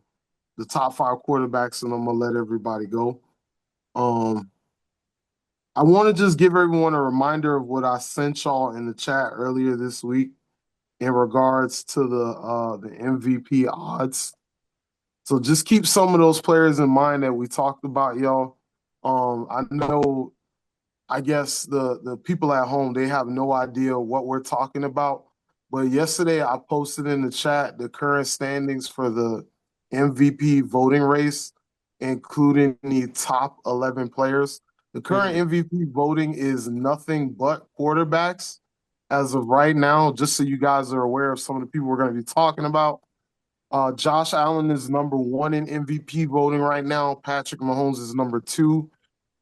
top 5 quarterbacks, and I'm gonna let everybody go. I want to just give everyone a reminder of what I sent y'all in the chat earlier this week in regards to the MVP odds. So just keep some of those players in mind that we talked about, y'all. I know, I guess the people at home, they have no idea what we're talking about. But yesterday I posted in the chat the current standings for the MVP voting race, including the top 11 players. The current MVP voting is nothing but quarterbacks as of right now, just so you guys are aware of some of the people we're going to be talking about. Josh Allen is number 1 in MVP voting right now. Patrick Mahomes is number 2.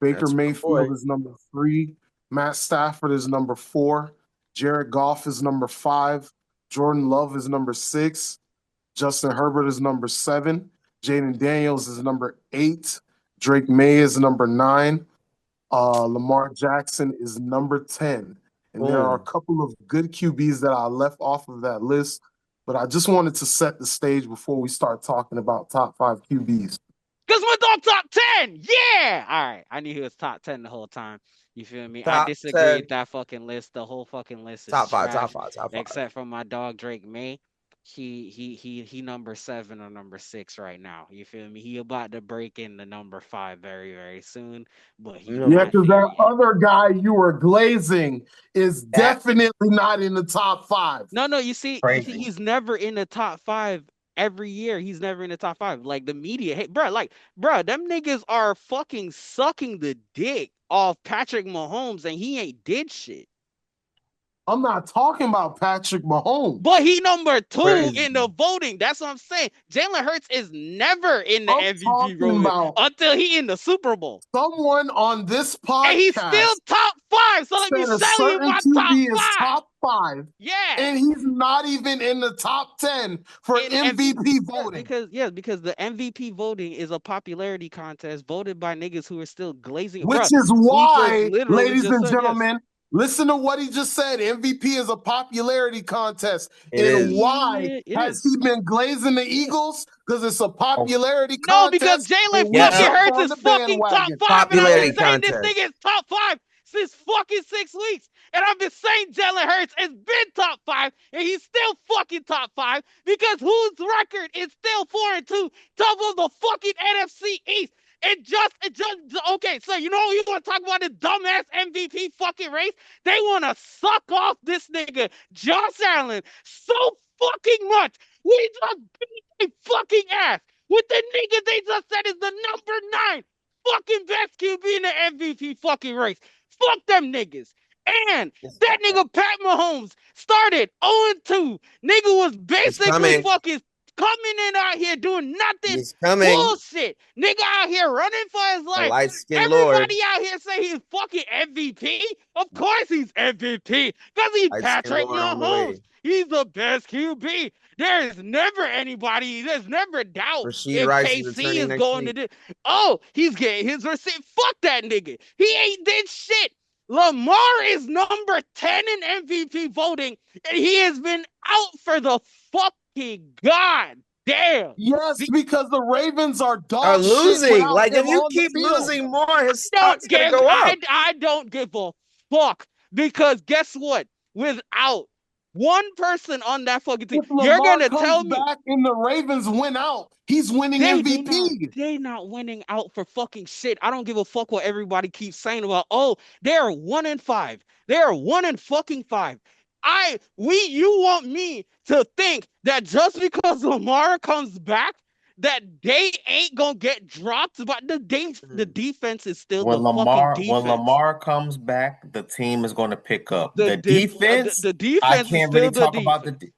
Baker Mayfield is number 3. Matt Stafford is number 4. Jared Goff is number 5. Jordan Love is number 6. Justin Herbert is number 7. Jaden Daniels is number 8. Drake May is number 9. Lamar Jackson is number 10. And there are a couple of good QBs that I left off of that list, but I just wanted to set the stage before we start talking about top 5 QBs. Because my dog top 10. Yeah. All right. I knew he was top 10 the whole time. You feel me? I disagreed with that fucking list. The whole fucking list is top five, trash, top 5. except for my dog Drake May. He number 7 or number 6 right now. You feel me? He about to break in the number 5 very, very soon. But he's because that other guy you were glazing is definitely not in the top 5. No, you see, he's never in the top 5 every year. He's never in the top 5. Like the media, hey, bro, them niggas are fucking sucking the dick off Patrick Mahomes, and he ain't did shit. I'm not talking about Patrick Mahomes. But he number 2 in the voting. That's what I'm saying. Jalen Hurts is never in the MVP voting until he in the Super Bowl. Someone on this podcast, and he's still top 5. So let me tell you my top 5. Yeah. And he's not even in the top 10 for MVP voting. Because the MVP voting is a popularity contest voted by niggas who are still glazing. Which is why, ladies and gentlemen, listen to what he just said. MVP is a popularity contest. Why has he been glazing the Eagles? Because it's a popularity contest. No, because Jalen fucking Hurts is fucking top 5. Popularity and I've been saying this nigga is top 5 since fucking 6 weeks. And I've been saying Jalen Hurts has been top 5, and he's still fucking top 5 because whose record is still 4-2, top of the fucking NFC East. It just okay. So you know you want to talk about the dumbass MVP fucking race? They want to suck off this nigga Josh Allen so fucking much. We just beat their fucking ass with the nigga they just said is the number 9 fucking best QB in the MVP fucking race. Fuck them niggas. And that nigga Pat Mahomes started 0-2. Nigga was basically fucking coming in out here doing nothing. Bullshit. Nigga out here running for his life. Everybody out here say he's fucking MVP. Of course he's MVP. Because he's Patrick Mahomes. He's the best QB. There's never anybody, there's never doubt if KC is going to do. Oh, he's getting his receipt. Fuck that nigga. He ain't did shit. Lamar is number 10 in MVP voting, and he has been out for the fucking god damn. Yes, because the Ravens are losing. Like if you keep losing more, his stock's gonna go up. I don't give a fuck because guess what? Without one person on that fucking team, you're gonna tell me back and the Ravens win out. He's winning MVP. They not winning out for fucking shit. I don't give a fuck what everybody keeps saying about. Oh, they're 1-5. They're 1-5. You want me to think that just because Lamar comes back, that they ain't gonna get dropped, but the defense is still fucking defense. When Lamar comes back, the team is going to pick up the defense. The defense. I can't really talk about the.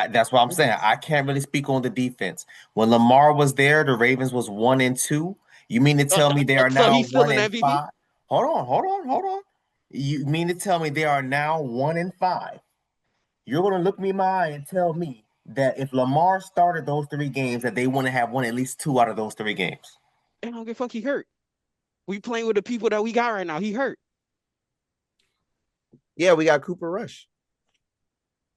That's what I'm saying. I can't really speak on the defense. When Lamar was there, the Ravens was 1-2. You mean to tell me they are now 1-5? Hold on. You mean to tell me they are now 1-5? You're going to look me in my eye and tell me that if Lamar started those 3 games, that they want to have won at least 2 out of those 3 games. And I don't give a fuck. He hurt. We playing with the people that we got right now. He hurt. Yeah, we got Cooper Rush.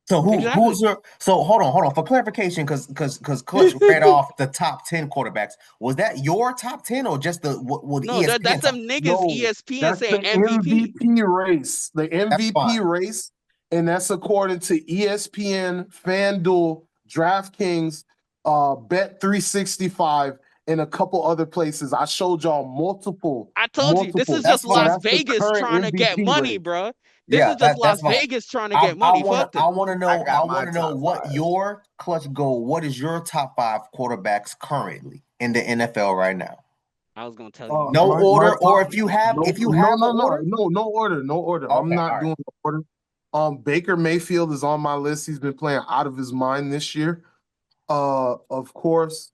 So who's your hold on for clarification because Clutch read off the top 10 quarterbacks. Was that your top 10 or just the what No, ESPN that's them niggas ESPN saying MVP. MVP race. The MVP race, and that's according to ESPN, FanDuel, DraftKings, Bet365, and a couple other places. I showed y'all multiple. I told you this is just Las Vegas trying to get money, bro. This is just Las Vegas trying to get money. I want to know what your Clutch goal. What is your top 5 quarterbacks currently in the NFL right now? I was gonna tell you no order, or if you have order. No order. Okay, I'm not doing the order. Baker Mayfield is on my list. He's been playing out of his mind this year. Of course.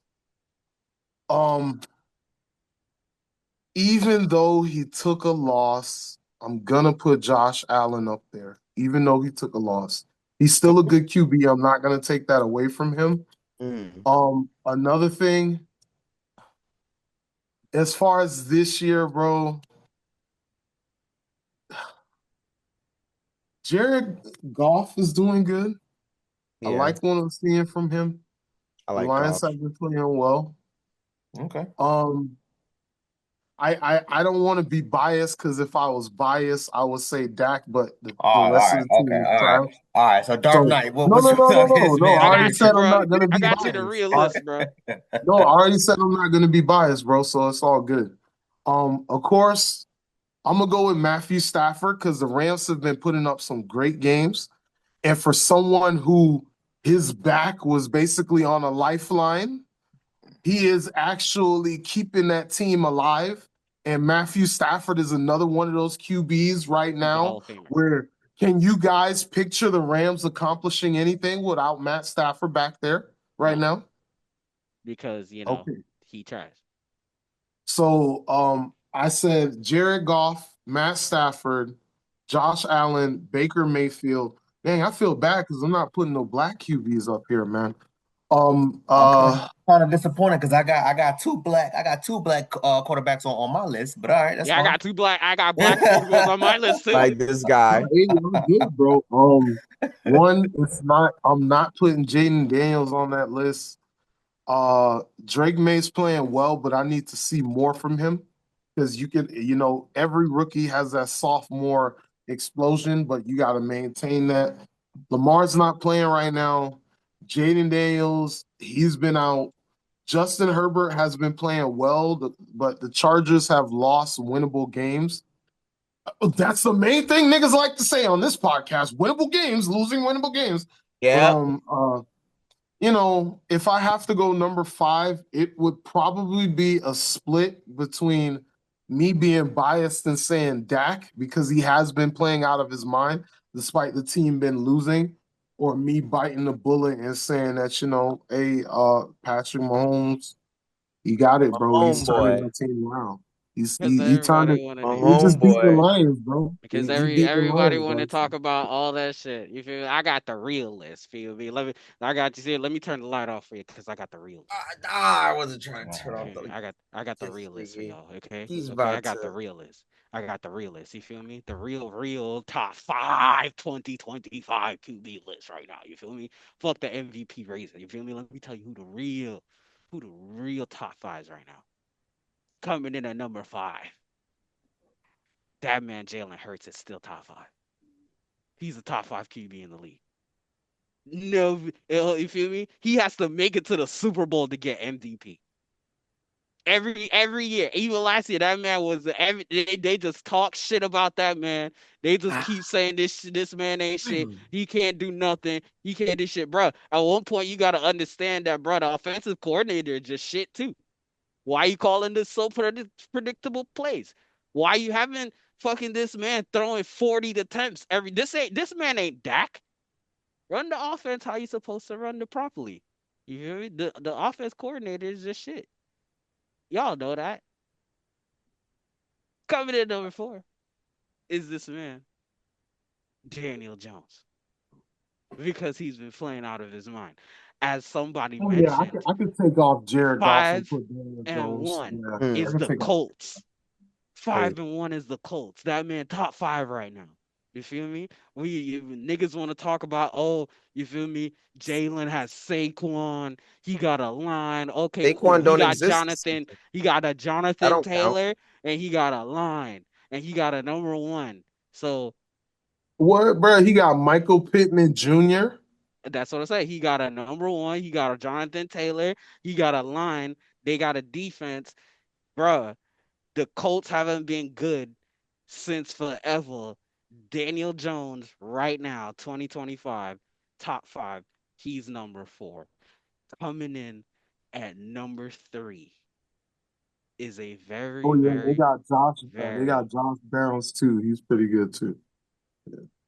Even though he took a loss, I'm gonna put Josh Allen up there. Even though he took a loss, he's still a good QB. I'm not gonna take that away from him. Another thing, as far as this year, bro, Jared Goff is doing good. Yeah. I like what I'm seeing from him. The Lions have been playing well. Okay. I don't want to be biased because if I was biased, I would say Dak, but the rest of the team is trash. All right. So Dark Knight. No. I already said I'm not gonna be biased. I got you the real list, bro. No, I already said I'm not gonna be biased, bro. So it's all good. Of course, I'm gonna go with Matthew Stafford because the Rams have been putting up some great games, and for someone who his back was basically on a lifeline, he is actually keeping that team alive. And Matthew Stafford is another one of those QBs right now where can you guys picture the Rams accomplishing anything without Matt Stafford back there right now? Because, he tries. So I said Jared Goff, Matt Stafford, Josh Allen, Baker Mayfield. Dang, I feel bad because I'm not putting no black QBs up here, man. I'm kind of disappointed because I got two black quarterbacks on my list, but all right, that's fine. I got black quarterbacks on my list too. Like this guy. Hey, I'm good, bro. I'm not putting Jaden Daniels on that list. Drake May's playing well, but I need to see more from him because every rookie has that sophomore explosion, but you got to maintain that. Lamar's not playing right now. Jaden Daniels, he's been out. Justin Herbert has been playing well, but the Chargers have lost winnable games. That's the main thing niggas like to say on this podcast. Winnable games, losing winnable games. Yeah. If I have to go number 5, it would probably be a split between me being biased and saying Dak because he has been playing out of his mind despite the team been losing, or me biting the bullet and saying that, Patrick Mahomes, he got it, bro. He's turning the team around. He just beat the Lions, bro. Because everybody want to talk about all that shit. You feel me? I got the real list. Feel me? Let me turn the light off for you because I got the real list. I wasn't trying to turn off I got the real list for y'all. Okay. I got the real list. I got the real list. You feel me? The real top 5 2025 QB list right now. You feel me? Fuck the MVP race. You feel me? Let me tell you who the real top 5s right now. Coming in at number 5. That man Jalen Hurts is still top 5. He's a top 5 QB in the league. No, you feel me? He has to make it to the Super Bowl to get MVP. Every year, even last year, that man was they just talk shit about that man. They just keep saying this man ain't shit. He can't do nothing. He can't do shit, bro. At one point, you gotta understand that, bro. The offensive coordinator is just shit too. Why you calling this so predictable plays? Why you having fucking this man throwing 40 attempts this man ain't Dak. Run the offense how you supposed to run it properly. You hear me? The offense coordinator is just shit. Y'all know that. Coming in number 4 is this man, Daniel Jones. Because he's been playing out of his mind. as somebody Oh yeah, mentioned, I could take off Jared Goff and 5 put Daniel and Jones. 1 Yeah, Mm. is I could the take off. Colts. 5 and 1 is the Colts. That man top 5 right now. You feel me? Niggas want to talk about, oh, you feel me? Jalen has Saquon. He got a line. Okay, cool. Saquon don't exist this season. He got a That Jonathan don't count. Taylor, and he got a line, and he got a number 1. So What, bro? He got Michael Pittman Jr. that's what I say. He got a number 1. He got a Jonathan Taylor. He got a line. They got a defense, bruh. The Colts haven't been good since forever. Daniel Jones, right now, 2025, top 5. He's number 4. Coming in at number 3 is a very, Oh yeah, they very, got Josh. They very, got Josh Barnes too. He's pretty good too.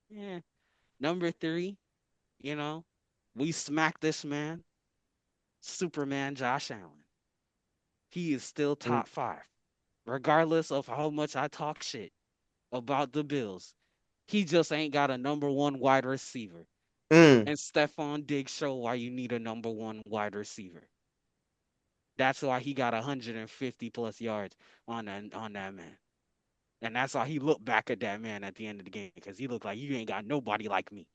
yeah. Number 3, you know, we smacked this man, Superman Josh Allen. He is still top 5, regardless of how much I talk shit about the Bills. He just ain't got a number 1 wide receiver. Mm. And Stephon Diggs show why you need a number 1 wide receiver. That's why he got 150 plus yards on that man. And that's why he looked back at that man at the end of the game, because he looked like, you ain't got nobody like me.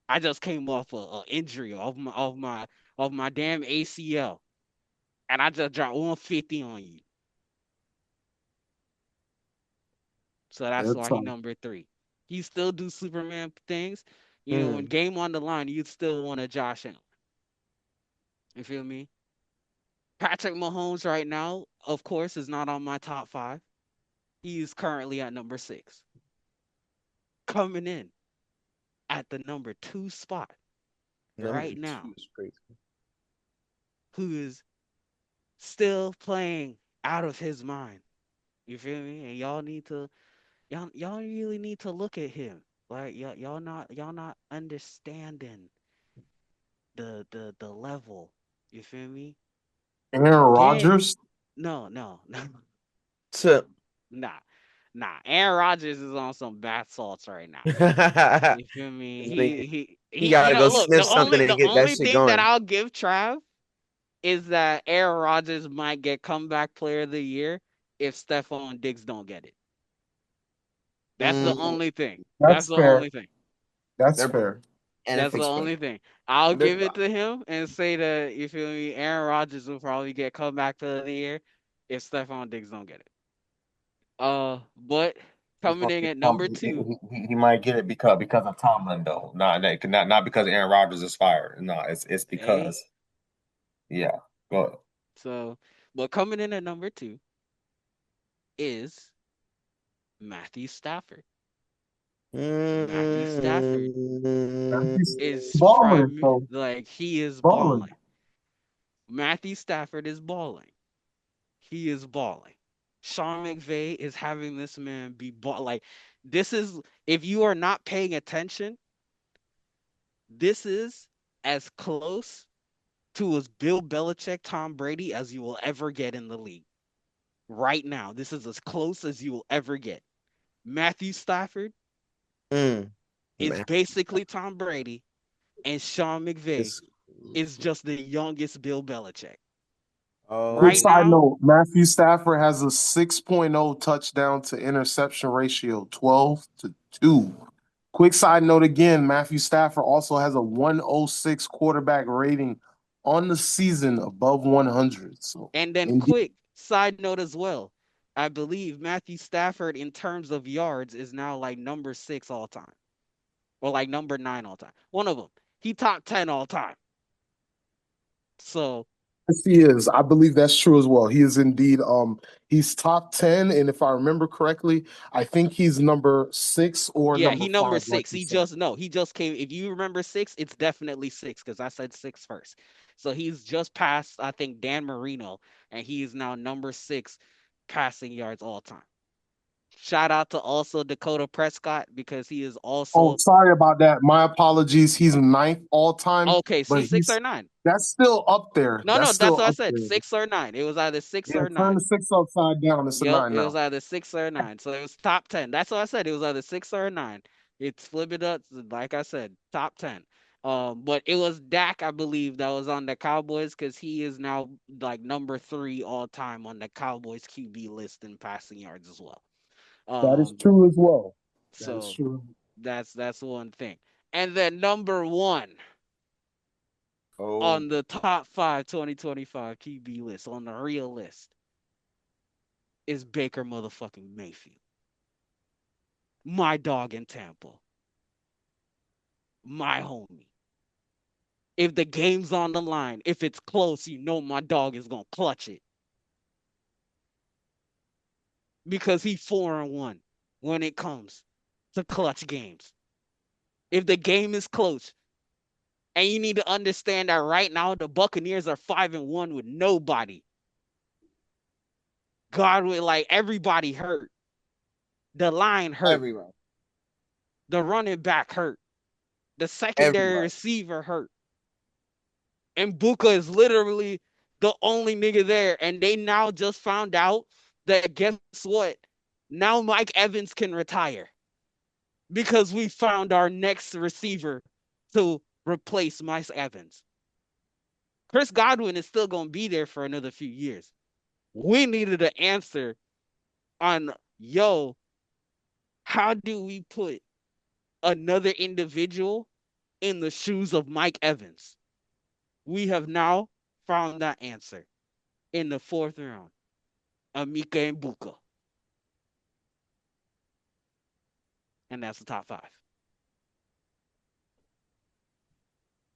I just came off a injury of my damn ACL, and I just dropped 150 on you. So that's why he number 3. He still do Superman things. You know, when game on the line, you'd still want a Josh Allen. You feel me? Patrick Mahomes right now, of course, is not on my top 5. He is currently at number 6. Coming in at the number 2 spot right now, who is still playing out of his mind. You feel me? And y'all really need to look at him. Like y'all not understanding the level. You feel me? Aaron Rodgers? No. So, Nah. Aaron Rodgers is on some bath salts right now. You feel me? he gotta go look, sniff something and the get that only shit thing that going. I'll give Trav is that Aaron Rodgers might get comeback player of the year if Stephon Diggs don't get it. That's the only thing. That's the fair. only thing. That's fair. That's the only thing. I'll give it to him and say that, you feel me, Aaron Rodgers will probably get comeback player of the year if Stephon Diggs don't get it. But coming in at number 2, he might get it because of Tomlin though, not because Aaron Rodgers is fired. No, it's because yeah. Go ahead. So, but coming in at number 2 is Matthew Stafford. Matthew Stafford is balling, like, he is balling. Matthew Stafford is balling. He is balling. Sean McVay is having this man be like, this is, if you are not paying attention, this is as close to as Bill Belichick, Tom Brady as you will ever get in the league. Right now, this is as close as you will ever get. Matthew Stafford is basically Tom Brady, and Sean McVay is just the youngest Bill Belichick. Quick side note, Matthew Stafford has a 6.0 touchdown to interception ratio, 12-2. Quick side note again, Matthew Stafford also has a 106 quarterback rating on the season, above 100. So, and then quick side note as well, I believe Matthew Stafford in terms of yards is now like number 6 all time, or like number 9 all time. One of them. He top 10 all time. So yes, he is. I believe that's true as well. He is indeed. He's top 10, and if I remember correctly, I think he's number 6 or number 5. He number 6. Like he just came. If you remember 6, it's definitely 6 because I said 6 first. So he's just passed, I think, Dan Marino, and he is now number 6 passing yards all time. Shout out to also Dakota Prescott because he is also. Oh, sorry about that. My apologies. He's 9th all time. Okay, see, 6 or 9. That's still up there. No, that's what I said. 6 or 9. It was either 6 or 9. Turn the 6 upside down. It's a 9 now. It was either 6 or 9. So it was top 10. That's what I said. It was either 6 or 9. It's flip it up. Like I said, top 10. But it was Dak, I believe, that was on the Cowboys because he is now like number 3 all time on the Cowboys QB list in passing yards as well. That is true as well. That is So true. that's one thing. And then number 1 Oh, on the top 5 2025 QB list, on the real list, is Baker motherfucking Mayfield. My dog in Tampa. My homie. If the game's on the line, if it's close, you know my dog is going to clutch it. Because he's 4-1 when it comes to clutch games. If the game is close, and you need to understand that right now the Buccaneers are 5-1 with nobody. Godwin, like everybody hurt. The line hurt. everyone. The running back hurt. The secondary Everybody. receiver hurt. And Buka is literally the only nigga there. And they now just found out that guess what? Now Mike Evans can retire. Because we found our next receiver to replace Mike Evans. Chris Godwin is still going to be there for another few years. We needed an answer on, how do we put another individual in the shoes of Mike Evans? We have now found that answer in the 4th round. Amika and Buka. And that's the top 5.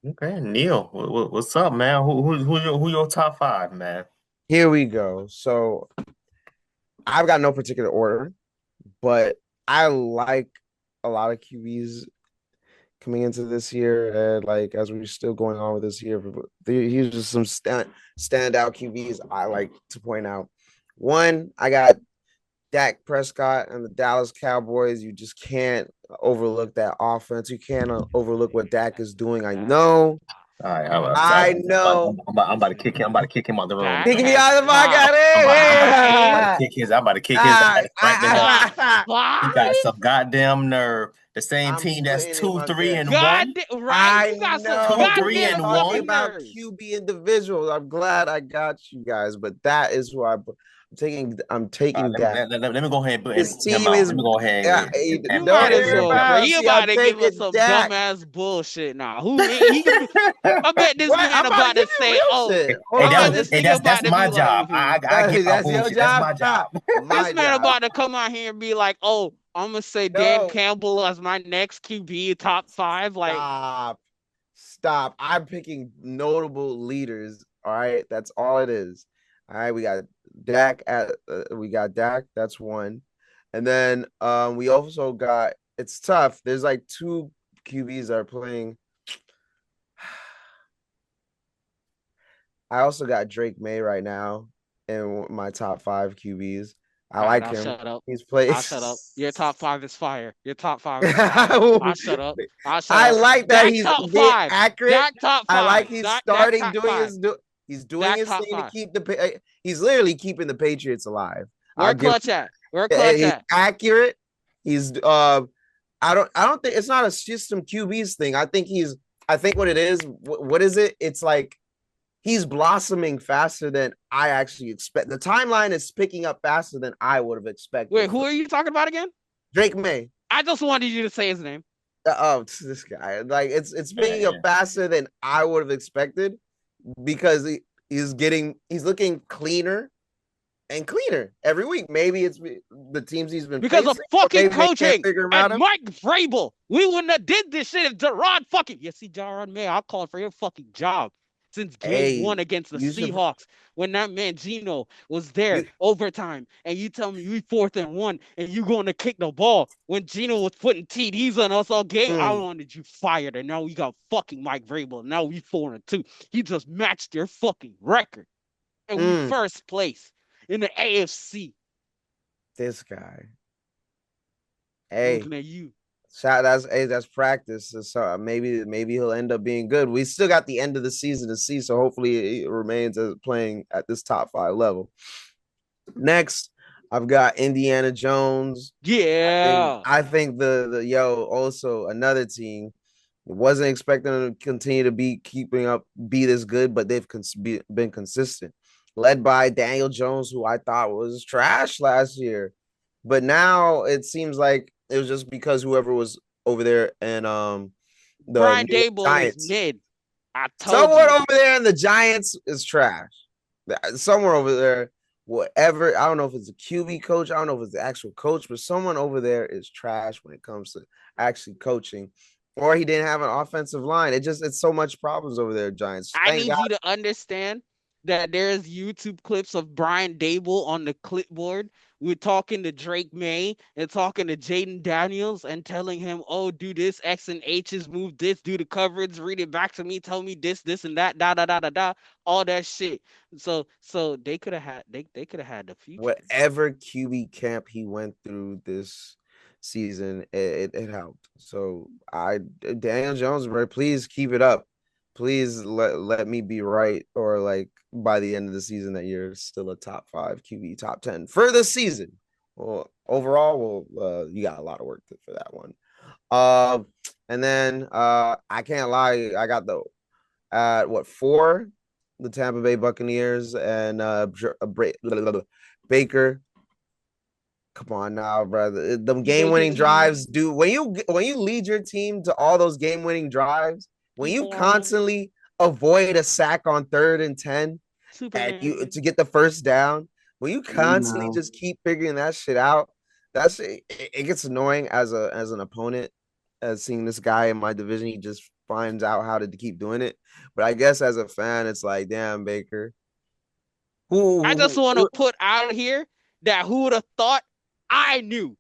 Okay, Neil, what's up, man? Who your top 5, man? Here we go. So I've got no particular order, but I like a lot of QBs coming into this year, and like as we're still going on with this year, here's just some standout QBs I like to point out. One, I got Dak Prescott and the Dallas Cowboys. You just can't overlook that offense. You can't overlook what Dak is doing. I know. All right, I know. I'm about to kick him. I'm about to kick him out the room. Kick me out of the I'm about to kick his ass right now. He got some goddamn nerve. The same team that's 2-3-1. Right? You got some 2-3-1. Talking about QB individuals. I'm glad I got you guys, but that is who I'm taking that. Let me go ahead. His team is. Let me go ahead. You might as well, bro. You about to give us some dumbass bullshit now. I bet this man about to say, that's my job. I get my bullshit. That's my job. This man about to come out here and be like, oh, I'm gonna say Dan Campbell as my next QB top 5. Like, stop. I'm picking notable leaders. All right, that's all it is. All right, we got Dak that's one. And then we also got, it's tough. There's like 2 QBs that are playing. I also got Drake May right now in my top 5 QBs. I like him. Shut up. He's playing. I'll shut up. Your top 5 is fire. Your top 5 is fire. I'll shut up. I like that Dak he's being accurate. Dak top 5. I like he's starting doing he's doing Dak his top thing 5. to keep he's literally keeping the Patriots alive. Where Clutch at? He's accurate. He's I don't think it's not a system QBs thing. I think what it is, what is it? It's like he's blossoming faster than I actually expect. The timeline is picking up faster than I would have expected. Wait, who are you talking about again? Drake May. I just wanted you to say his name. This guy. Like it's picking up faster than I would have expected because he's looking cleaner and cleaner every week. Maybe it's the teams he's been because facing, of fucking coaching and Mike Vrabel. We wouldn't have did this shit if Jarrod May. I'll call for your fucking job. Since game 1 against the Seahawks, when that man Gino was there overtime, and you tell me we 4th and 1, and you going to kick the ball when Gino was putting TDs on us all game, I wanted you fired, and now we got fucking Mike Vrabel, and now we 4-2. He just matched your fucking record, and we first place in the AFC. This guy, looking at you. That's practice. So maybe he'll end up being good. We still got the end of the season to see, so hopefully it remains as playing at this top 5 level. Next, I've got Indiana Jones. Yeah, I think the also another team Wasn't expecting them to continue to be this good, but they've been consistent. Led by Daniel Jones, who I thought was trash last year, but now it seems like it was just because whoever was over there and the Brian New York Dable is Giants, mid. I told someone you. over there in the Giants is trash. Somewhere over there, whatever. I don't know if it's a QB coach. I don't know if it's the actual coach, but someone over there is trash when it comes to actually coaching. Or he didn't have an offensive line. It's so much problems over there, Giants. I Thank need God. you to understand that there's YouTube clips of Brian Dable on the clipboard. We're talking to Drake May and talking to Jaden Daniels and telling him, oh, do this, X and H's, move this, do the coverage, read it back to me, tell me this and that, da da da da da, all that shit. So they could have had they could have had the future. Whatever QB camp he went through this season, it helped. So Daniel Jones, bro, please keep it up. Please let me be right, or like by the end of the season that you're still a top 5 QB, top 10 for the season. Well, overall, you got a lot of work for that one. And then I can't lie, I got the at 4, the Tampa Bay Buccaneers and Baker. Come on now, brother. Them game-winning drives, dude. When you lead your team to all those game-winning drives, when you constantly avoid a sack on 3rd and 10, and you to get the first down, when you constantly just keep figuring that shit out, it gets annoying as an opponent, as seeing this guy in my division. He just finds out how to keep doing it. But I guess as a fan, it's like, damn, Baker. I just want to put out here that who would have thought I knew.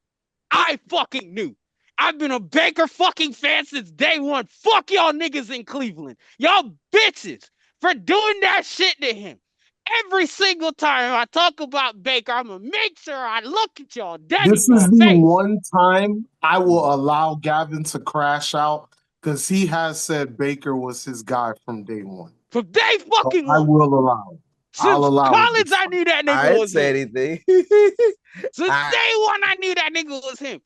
I fucking knew. I've been a Baker fucking fan since day one. Fuck y'all niggas in Cleveland. Y'all bitches for doing that shit to him. Every single time I talk about Baker, I'm going to make sure I look at y'all dead This in is your the face. one time I will allow Gavin to crash out because he has said Baker was his guy from day one. From day fucking one. I will allow it. Since college, I knew that nigga I didn't was say him. anything. Since day one, I knew that nigga was him.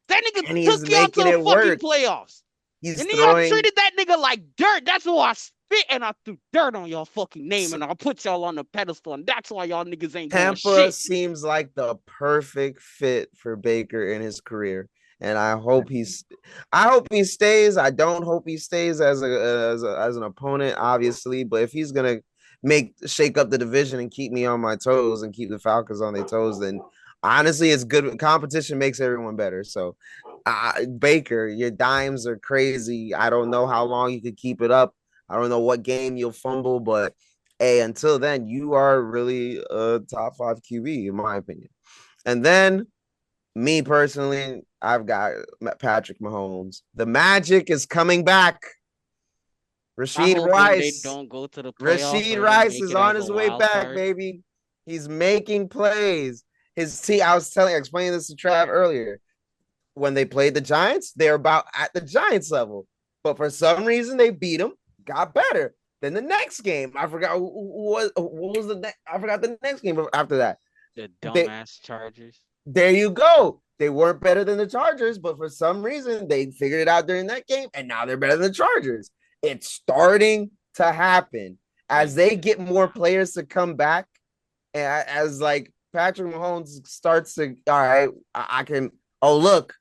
That nigga took y'all to the fucking playoffs. And then y'all treated that nigga like dirt. That's why I spit and I threw dirt on y'all fucking name and I put y'all on the pedestal. And that's why y'all niggas ain't doing shit. Tampa seems like the perfect fit for Baker in his career. And I hope he stays. I don't hope he stays as an opponent, obviously. But if he's gonna shake up the division and keep me on my toes and keep the Falcons on their toes, then honestly, it's good. Competition makes everyone better. So, Baker, your dimes are crazy. I don't know how long you could keep it up. I don't know what game you'll fumble, but hey, until then, you are really a top 5 QB, in my opinion. And then, me personally, I've got Patrick Mahomes. The magic is coming back. Rashid Rice. They don't go to the playoffs. Rashid Rice is on his way back, baby. He's making plays. His team, I was explaining this to Trav earlier. When they played the Giants, they're about at the Giants level. But for some reason, they beat them, got better. Then the next game, I forgot what was I forgot the next game after that. The dumbass Chargers. There you go. They weren't better than the Chargers, but for some reason, they figured it out during that game, and now they're better than the Chargers. It's starting to happen as they get more players to come back, and as like Patrick Mahomes starts to, all right, I can. Oh look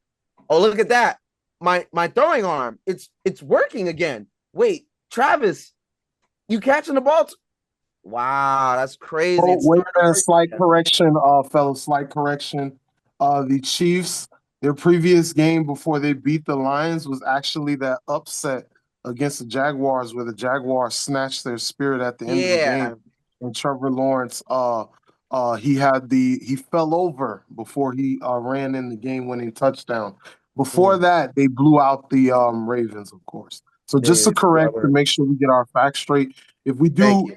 at that. My throwing arm. It's working again. Wait, Travis, you catching the ball? Wow, that's crazy. Oh, wait a slight correction, fellas. Slight correction. The Chiefs, their previous game before they beat the Lions was actually that upset against the Jaguars, where the Jaguars snatched their spirit at the end of the game. And Trevor Lawrence, he fell over before he ran in the game-winning touchdown. Before that, they blew out the Ravens, of course. So just to correct, to make sure we get our facts straight, if we do,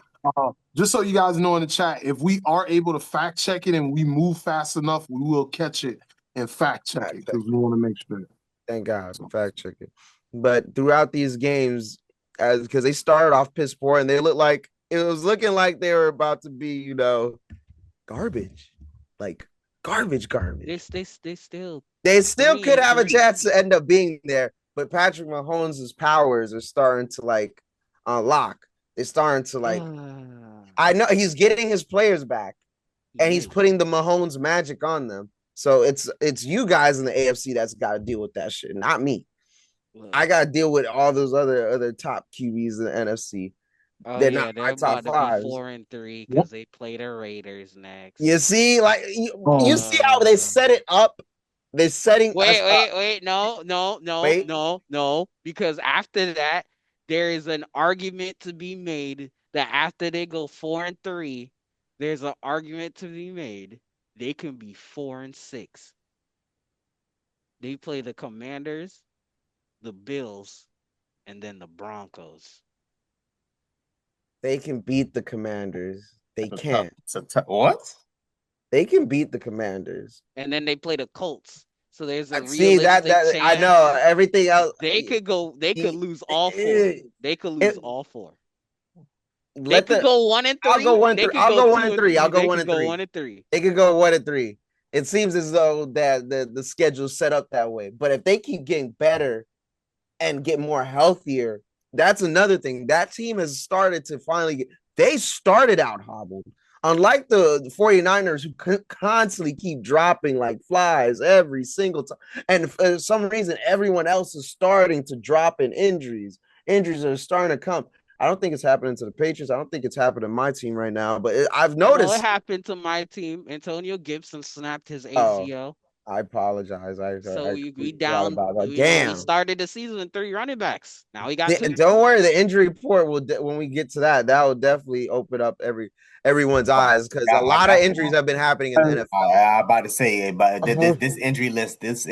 just so you guys know in the chat, if we are able to fact check it and we move fast enough, we will catch it and fact check it because we want to make sure. Thank God, fact check it. But throughout these games, because they started off piss poor and they looked like it was looking like they were about to be, garbage, like garbage. They still could have a chance to end up being there. but Patrick Mahomes' powers are starting to like unlock. They're starting to like. I know he's getting his players back, and he's putting the Mahomes magic on them. So it's you guys in the AFC that's got to deal with that shit, not me. I got to deal with all those other top QBs in the NFC. Oh They're yeah, not they're my top about to be fives. 4-3 because they play the Raiders next. You see, like you see how they set it up. They're setting. Wait, no. Because after that, there is an argument to be made that after they go 4-3, there's an argument to be made. They can be 4-6. They play the Commanders, the Bills, and then the Broncos. They can beat the Commanders. They can't. What? They can beat the Commanders. And then they play the Colts. So there's a see that chance I know everything else. They could lose all four. They could lose all four. They could go 1-3. I'll go 1-3. I'll go 1-3. I'll go 1-3. They could go 1-3. It seems as though that the schedule's set up that way. But if they keep getting better and get more healthier, that's another thing. That team has started to finally they started out hobbled. Unlike the 49ers who constantly keep dropping like flies every single time. And for some reason, everyone else is starting to drop in injuries. Injuries are starting to come. I don't think it's happening to the Patriots. I don't think it's happening to my team right now. But I've noticed. It happened to my team. Antonio Gibson snapped his ACL. I apologize. We down. We started the season with 3 running backs. Now we got 2. Don't worry. The injury report will when we get to that will definitely open up everyone's eyes because a lot of injuries have been happening in the NFL. I'm about to say, but this injury list is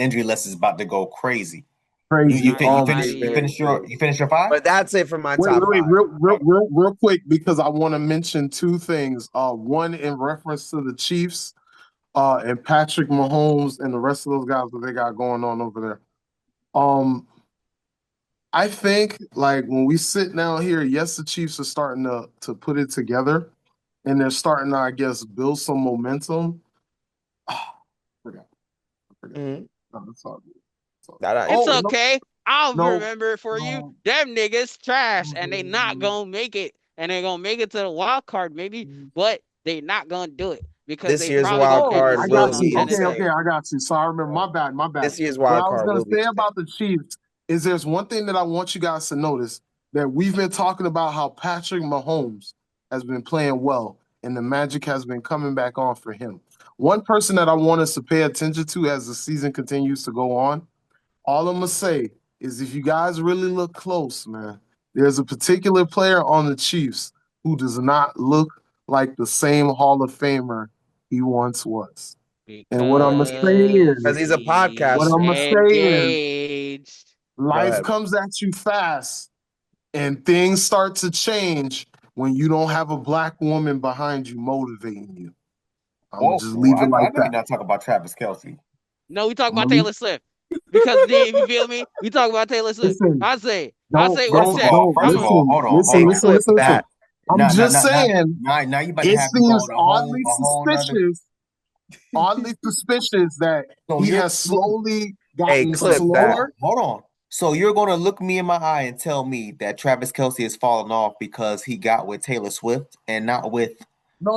about to go crazy. You finish your 5? But that's it for my top 5. Real quick, because I want to mention 2 things. One in reference to the Chiefs. And Patrick Mahomes and the rest of those guys that they got going on over there. I think like when we sit down here, yes, the Chiefs are starting to put it together, and they're starting to, I guess, build some momentum. I forgot. Mm-hmm. No, it's all good. It's okay. I'll remember it for you. Them niggas trash, and they not gonna make it, and they're gonna make it to the wild card maybe, but they not gonna do it. Because this year's wild card will be okay, I got you. So I remember my bad. This year's wild card. What I was going to say about the Chiefs is there's one thing that I want you guys to notice that we've been talking about how Patrick Mahomes has been playing well and the magic has been coming back on for him. One person that I want us to pay attention to as the season continues to go on, all I'm going to say is if you guys really look close, man, there's a particular player on the Chiefs who does not look like the same Hall of Famer he once was. And what I'm going to say is, because he's a podcaster. What I'm going to say is, life comes at you fast and things start to change when you don't have a black woman behind you motivating you. I'm just leave it like that. You're not talking about Travis Kelce. No, we talk about Taylor Swift. Because then, you feel me? We talk about Taylor Swift. I say, first of all, listen. I'm just saying, now you about it seems oddly suspicious that he has slowly gotten slower. Hold on. So you're going to look me in my eye and tell me that Travis Kelce has fallen off because he got with Taylor Swift and not with... No.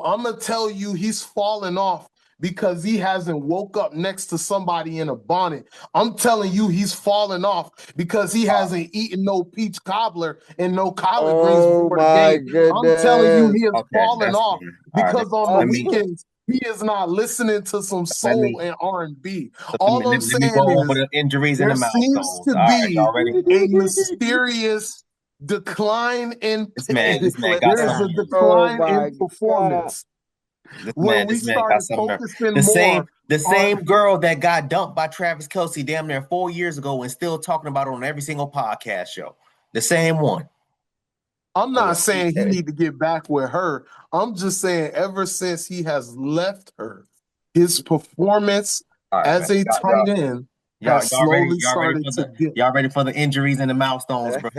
I'm going to tell you he's fallen off because he hasn't woke up next to somebody in a bonnet. I'm telling you he's fallen off because he hasn't eaten no peach cobbler and no collard greens before the game. Goodness. I'm telling you he has fallen off because on the weekends he is not listening to some soul and R&B. All I'm saying is injuries there seems to be a mysterious decline in there is a decline in performance. When we started focusing the same girl that got dumped by Travis Kelce damn near 4 years ago and still talking about it on every single podcast show. The same one. I'm not saying he need to get back with her. I'm just saying ever since he has left her, his performance as a tight end has slowly started to dip. Y'all ready for the injuries and the milestones, bro?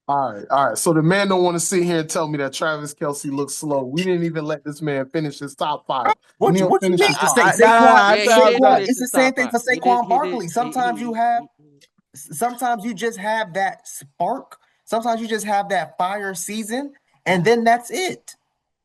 All right. So the man don't want to sit here and tell me that Travis Kelce looks slow. We didn't even let this man finish his top 5. What you mean? It's the same thing for Saquon Barkley. Sometimes you have Sometimes you just have that spark. Sometimes you just have that fire season, and then that's it.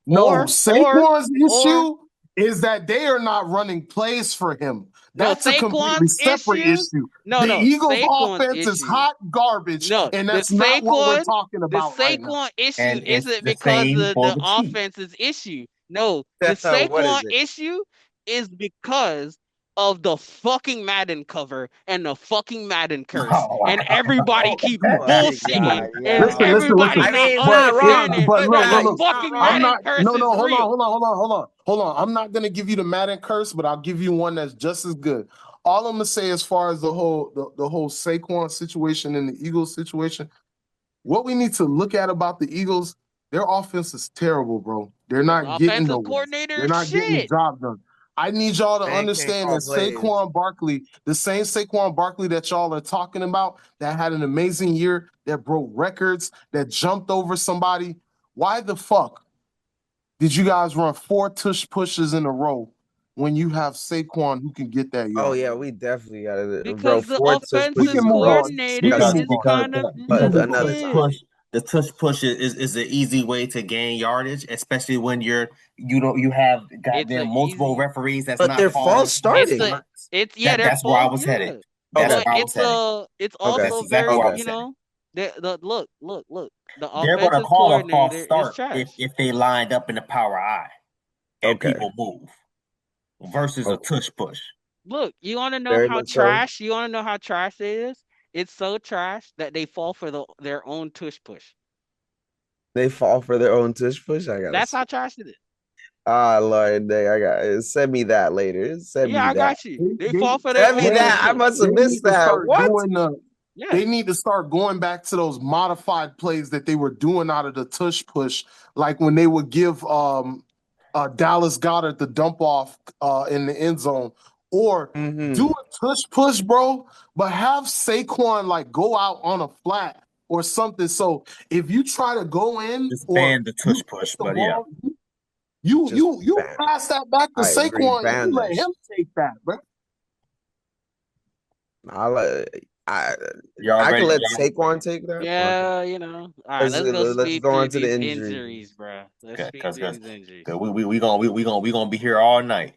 No, Saquon's issue is that they are not running plays for him. That's a completely separate issue. The Eagles' offense is hot garbage, and that's not what we're talking about right now. The Saquon issue isn't because of the offense's issue. No, the Saquon issue is because of the fucking Madden cover and the fucking Madden curse, and everybody keep bullshitting, and everybody not understanding that the fucking Madden curse is real. Hold on. I'm not gonna give you the Madden curse, but I'll give you one that's just as good. All I'm gonna say as far as the whole Saquon situation and the Eagles situation, what we need to look at about the Eagles, their offense is terrible, bro. They're not getting nowhere. They're not getting the job done. I need y'all to understand that Saquon Barkley, the same Saquon Barkley that y'all are talking about, that had an amazing year, that broke records, that jumped over somebody. Why the fuck did you guys run 4 tush pushes in a row when you have Saquon who can get that yard? Oh yeah, we definitely got to. Because the offensive coordinator is kind of the tush push is an easy way to gain yardage, especially when you have goddamn multiple referees. That's but not they're false starting. That's where I was headed. It's also very look. The they're going to offensive call a false coordinator start is trash. if they lined up in the power eye and people move versus a tush push. Look, you want to know how trash? You want to know how trash it is? It's so trash that they fall for their own tush push. They fall for their own tush push. That's how trash it is. Ah, Lord, I got it. Send me that later. Send me that. I got you. They fall for their own. Send me that. I must have missed that. What? They need to start going back to those modified plays that they were doing out of the tush push, like when they would give Dallas Goedert the dump off in the end zone, or do a tush push, bro, but have Saquon like go out on a flat or something. So if you try to go in, just ban the tush push, but you pass that back to Saquon and you let him take that, bro. I can let Saquon take that. Yeah, you know. All right, let's go on to the injuries, bro. Because we gonna be here all night.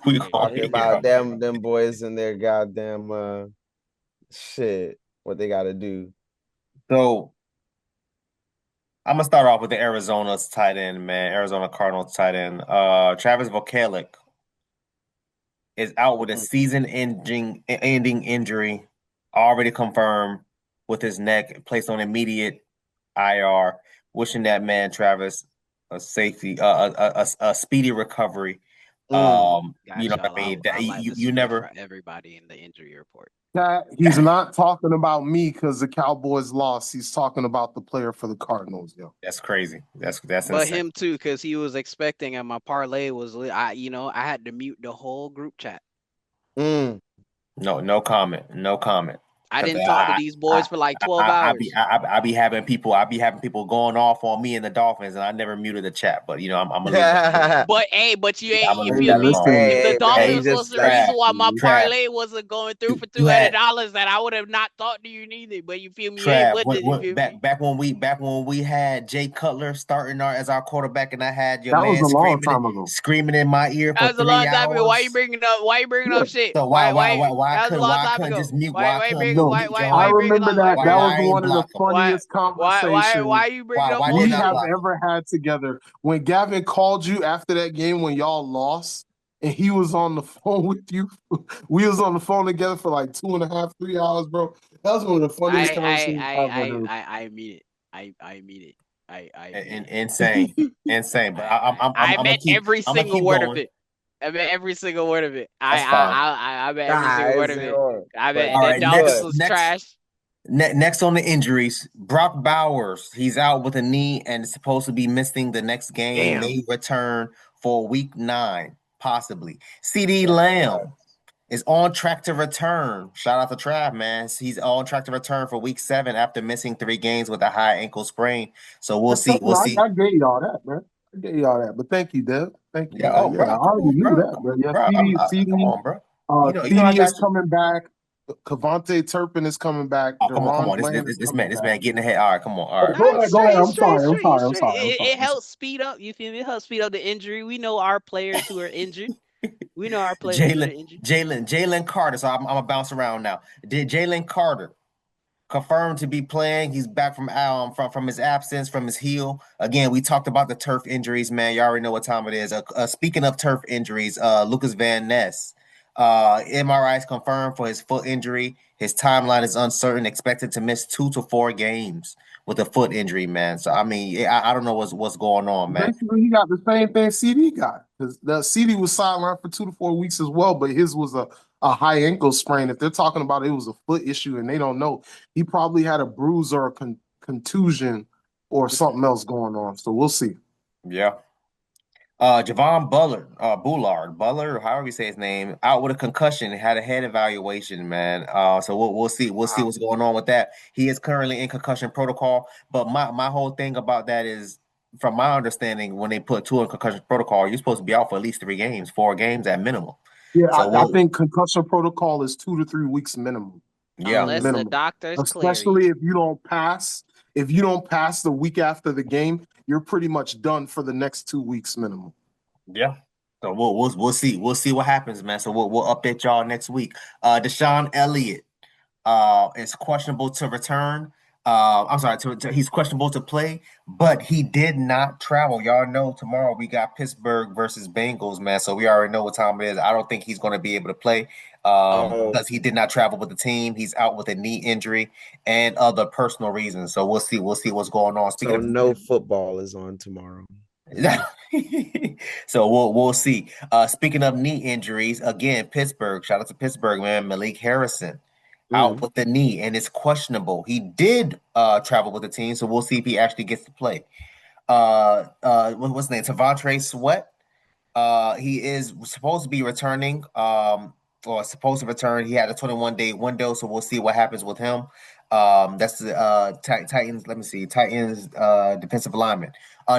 we talking about them boys and their goddamn shit. What they got to do. So I'm gonna start off with the Arizona's tight end, man. Arizona Cardinals tight end. Travis Vocalic is out with a season-ending injury, already confirmed with his neck, placed on immediate IR. Wishing that man Travis a speedy recovery. You know what I mean? You never everybody in the injury report. He's not talking about me because the Cowboys lost. He's talking about the player for the Cardinals, yo. That's crazy. That's but insane. Him too, because he was expecting, and my parlay was I had to mute the whole group chat. No comment. I didn't talk to these boys for like 12 hours. I be having people going off on me and the Dolphins, and I never muted the chat. But I'm gonna leave but you ain't. You feel me? If the Dolphins was the reason why my parlay wasn't going through for $200, that I would have not talked to you neither. But you feel me? Back when we had Jay Cutler starting as our quarterback, and I had your man screaming in my ear for 3 hours. That was a long time ago. Why you bringing up shit? So why couldn't just mute? I remember that. That was one of the funniest conversations why you bring up we have ever had together. When Gavin called you after that game when y'all lost, and he was on the phone with you. We was on the phone together for like 2.5, 3 hours, bro. That was one of the funniest conversations I've ever heard. I mean it. Insane. But I meant every single word of it. I bet every single word of it. I bet every single word of it. I bet the Dolphins was trash. Next on the injuries, Brock Bowers. He's out with a knee and is supposed to be missing the next game. May return for week 9, possibly. CeeDee Lamb is on track to return. Shout out to Trav, man. He's on track to return for week 7 after missing 3 games with a high ankle sprain. So we'll see. I gave y'all that, man. I gave y'all that, but thank you, Dev. Thank you. I already knew that, bro. Yeah, CD come on, bro. CD is coming back. Cavante Turpin is coming back. Oh, come Deron on. Bland is This coming man back. getting ahead. All right, come on. All Oh, right. go Nah, ahead, go ahead. straight, I'm straight, sorry. I'm straight, sorry. I'm straight. sorry. I'm sorry. It helps speed up. You feel me? It helps speed up the injury. We know our players who are injured. We know our players who are injured. Jalen Carter. So I'm gonna bounce around now. Did Jalen Carter confirmed to be playing? He's back from his absence, from his heel. Again, we talked about the turf injuries, man. You already know what time it is. Speaking of turf injuries, Lucas Van Ness, MRI is confirmed for his foot injury. His timeline is uncertain. Expected to miss 2 to 4 games with a foot injury, man. So I mean, I don't know what's going on, man. Basically, he got the same thing CD got. Because the CD was sidelined for 2 to 4 weeks as well, but his was a high ankle sprain. If they're talking about it was a foot issue and they don't know, he probably had a bruise or a contusion or something else going on. So we'll see. Yeah. Javon Bullard, however you say his name, out with a concussion, had a head evaluation, man. So we'll see what's going on with that. He is currently in concussion protocol, but my whole thing about that is, from my understanding, when they put two in concussion protocol, you're supposed to be out for at least 3 games, 4 games at minimum. Yeah, So I think concussion protocol is 2 to 3 weeks minimum. Yeah, Unless the doctors clear Especially you. if you don't pass the week after the game, you're pretty much done for the next 2 weeks minimum. Yeah. So we'll see. We'll see what happens, man. So we'll update y'all next week. Deshaun Elliott is questionable to return. I'm sorry, he's questionable to play, but he did not travel. Y'all know tomorrow we got Pittsburgh versus Bengals, man. So we already know what time it is. I don't think he's going to be able to play because he did not travel with the team. He's out with a knee injury and other personal reasons. So we'll see. We'll see what's going on. So no football is on tomorrow. So we'll see. Speaking of knee injuries, again, Pittsburgh. Shout out to Pittsburgh, man. Malik Harrison out with the knee and it's questionable. He did travel with the team, so we'll see if he actually gets to play. What's his name? Tavontre Sweat. He is supposed to be returning. Or supposed to return. He had a 21-day window, so we'll see what happens with him. That's the Titans. Let me see. Titans defensive lineman.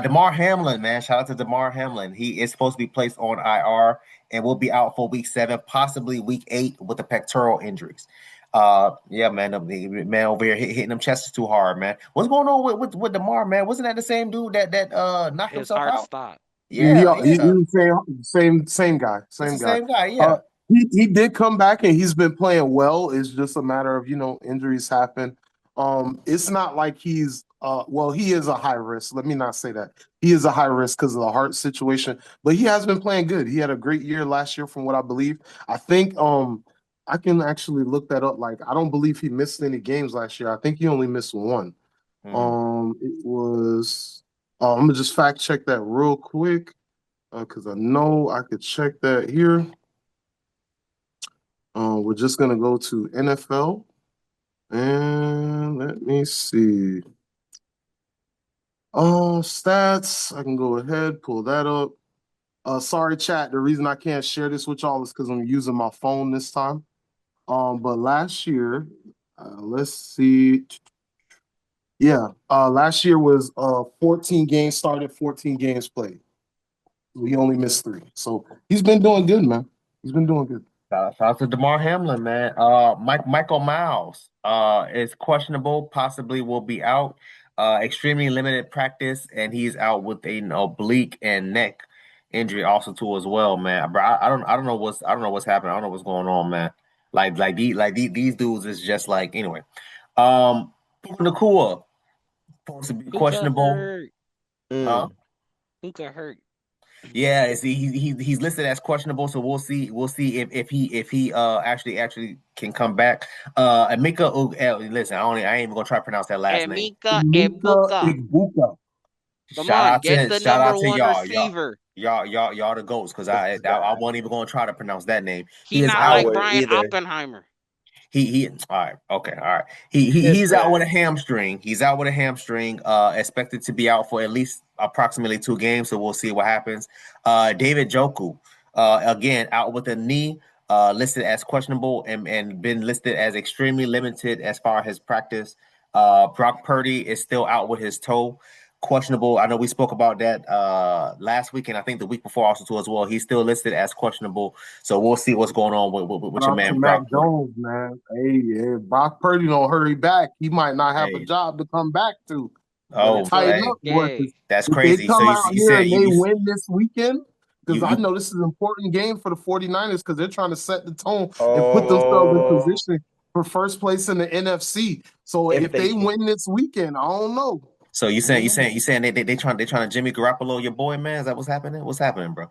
DeMar Hamlin, man. Shout out to DeMar Hamlin. He is supposed to be placed on IR and will be out for week 7, possibly week 8 with the pectoral injuries. Yeah, man. The man over here hitting them chests too hard, man. What's going on with DeMar, man? Wasn't that the same dude that knocked His himself heart out? stopped. Yeah. He was same guy. It's the same guy, yeah. He did come back and he's been playing well. It's just a matter of, injuries happen. It's not like he's he is a high risk. Let me not say that. He is a high risk because of the heart situation, but he has been playing good. He had a great year last year from what I believe. I think I can actually look that up. Like, I don't believe he missed any games last year. I think he only missed one. It was I'm gonna just fact check that real quick because I know I could check that here. We're just gonna go to NFL and let me see. Stats. I can go ahead, pull that up. Sorry, chat. The reason I can't share this with y'all is because I'm using my phone this time. But last year, let's see. Yeah, last year was 14 games started, 14 games played. We only missed 3. So he's been doing good, man. He's been doing good. Shout out to DeMar Hamlin, man. Michael Miles is questionable, possibly will be out. Extremely limited practice, and he's out with an oblique and neck injury also too as well, man. Bro, I don't know what's happening. I don't know what's going on, man. These dudes is just like, anyway. Nakua supposed to be Who got questionable. hurt? Huh? Who got hurt? Yeah, he's listed as questionable, so we'll see if he actually can come back. Emeka, listen, I ain't even gonna try to pronounce that last name. Emeka Egbuka. Come on, get the Shout out number to 1 y'all, receiver. y'all the goats, because I wasn't even gonna try to pronounce that name. He is not out. like Brian Oppenheimer. He all right, okay, all right. He's out with a hamstring. He's out with a hamstring. Expected to be out for at least approximately 2 games. So we'll see what happens. David Joku, again out with a knee, listed as questionable and been listed as extremely limited as far as his practice. Brock Purdy is still out with his toe. questionable. I know we spoke about that last week, and I think the week before also too as well. He's still listed as questionable, so we'll see what's going on with your Shout out to man Mac Brock Purdy. Jones, man. Hey, if Brock Purdy don't hurry back, he might not have a Hey. job to come back to. Oh, Tighten hey, up, boy. 'Cause that's if they crazy. So come out you here said and they win this weekend, because I you know this is an important game for the 49ers because they're trying to set the tone and put themselves in Oh, position for first place in the NFC. So if they win this weekend, I don't know. so you saying they trying to Jimmy Garoppolo your boy, man? Is that what's happening? What's happening, bro?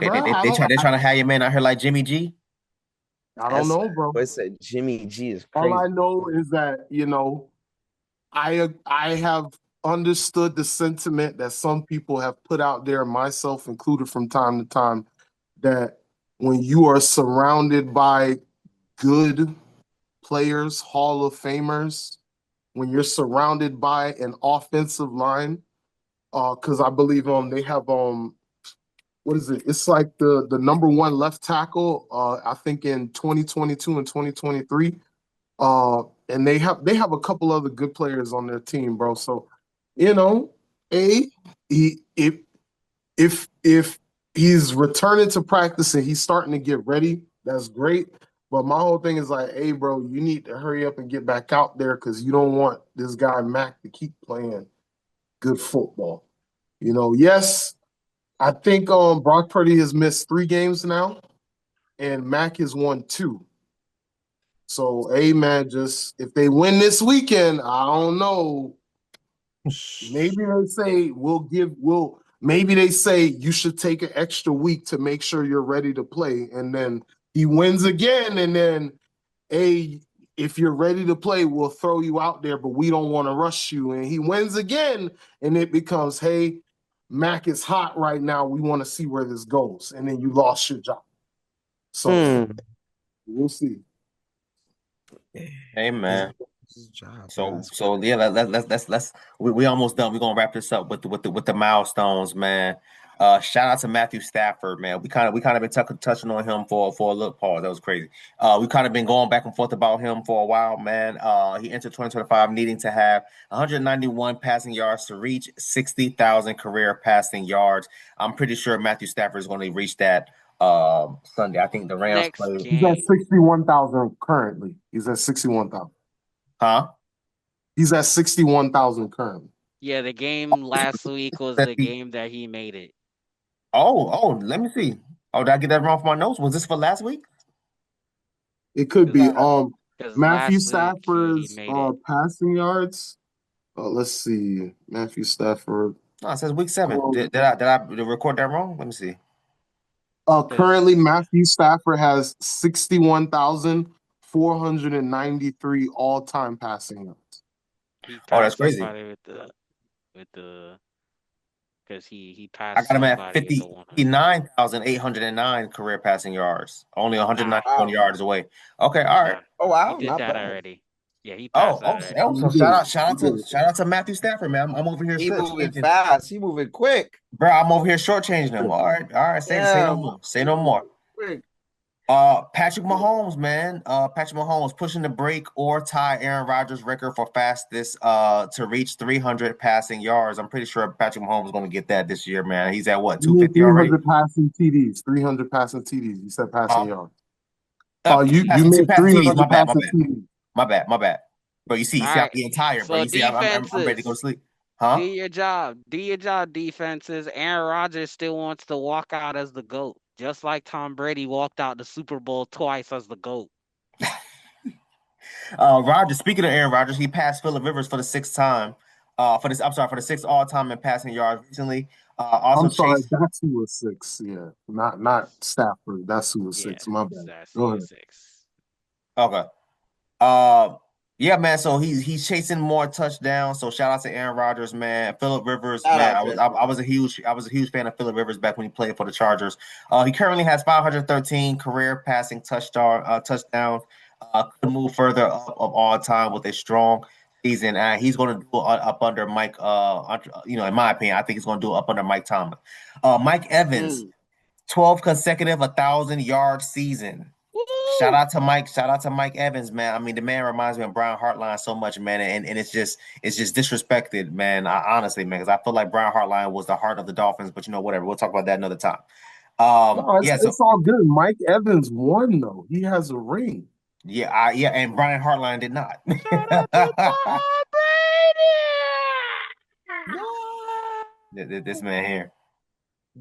They Bro, trying to have your man out here like Jimmy G. I don't know, bro. What's that? Jimmy G is All crazy. I know is that, I have understood the sentiment that some people have put out there, myself included from time to time, that when you are surrounded by good players, Hall of Famers, when you're surrounded by an offensive line, because I believe they have what is it? It's like the number one left tackle, I think in 2022 and 2023. And they have a couple other good players on their team, bro. So, if he's returning to practice and he's starting to get ready, that's great. But my whole thing is like, hey, bro, you need to hurry up and get back out there because you don't want this guy Mac to keep playing good football. Yes, I think Brock Purdy has missed 3 games now, and Mac has won 2. So, hey, man, just if they win this weekend, I don't know. Maybe they say maybe they say you should take an extra week to make sure you're ready to play. And then he wins again. And then, hey, if you're ready to play, we'll throw you out there, but we don't want to rush you. And he wins again. And it becomes, hey, Mac is hot right now. We want to see where this goes. And then you lost your job. So we'll see. Hey, man. Job, So yeah, let's we almost done. We're gonna wrap this up with the milestones, man. Shout out to Matthew Stafford, man. We kind of been touching on him for a little pause. That was crazy. We kind of been going back and forth about him for a while, man. He entered 2025 needing to have 191 passing yards to reach 60,000 career passing yards. I'm pretty sure Matthew Stafford is going to reach that Sunday. I think the Rams play. He's at 61,000 currently. He's at 61,000. Huh? He's at 61,000 currently. Yeah, the game last week was the game that he made it. Oh, let me see. Oh, did I get that wrong for my notes? Was this for last week? It could be. Matthew Stafford's passing yards. Let's see. Matthew Stafford. No, it says week 7. Did I record that wrong? Let me see. Currently, Matthew Stafford has 61,493 all-time passing yards. That's crazy. Because he passed. I got him at 59,809 career passing yards. Only 191 yards away. Okay, all right. Oh wow, he did not that bad. already. Yeah, he passed that already. So shout out to Matthew Stafford, man. I'm over here. He moving fast. He moving quick, bro. I'm over here shortchanging him. All right. Say no more. Say no more. Quick. Patrick Mahomes, man. Patrick Mahomes pushing to break or tie Aaron Rodgers' record for fastest to reach 300 passing yards. I'm pretty sure Patrick Mahomes is going to get that this year, man. He's at what, 250 already? 300 passing TDs. 300 passing TDs. You said passing yards. You made 300 passing TDs. My bad. But you see, I'm getting tired, bro. You see, I'm ready to go to sleep. Huh? Do your job, defenses. Aaron Rodgers still wants to walk out as the GOAT. Just like Tom Brady walked out the Super Bowl twice as the GOAT. Rodgers. Speaking of Aaron Rodgers, he passed Phillip Rivers for the 6th time. For the 6th all-time in passing yards recently. Also, I'm sorry, that's who was 6. Yeah, not Stafford. That's who was 6. My bad. That's Go ahead. 6. Okay. Yeah, man. So he's chasing more touchdowns. So shout out to Aaron Rodgers, man. Phillip Rivers, man. I was a huge fan of Phillip Rivers back when he played for the Chargers. He currently has 513 career passing touchdowns. Could move further up of all time with a strong season. He's going to do up under Mike. In my opinion, I think he's going to do up under Mike Tomlin. Mike Evans, 12 consecutive 1,000-yard season. shout out to Mike. Shout out to Mike Evans, man. I mean, the man reminds me of Brian Hartline so much, man. And it's just disrespected, man. Honestly, man, because I feel like Brian Hartline was the heart of the Dolphins. But whatever. We'll talk about that another time. No, Yeah. So it's all good. Mike Evans won though. He has a ring. yeah, and Brian Hartline did not. Shout out to Tom Brady. This man here.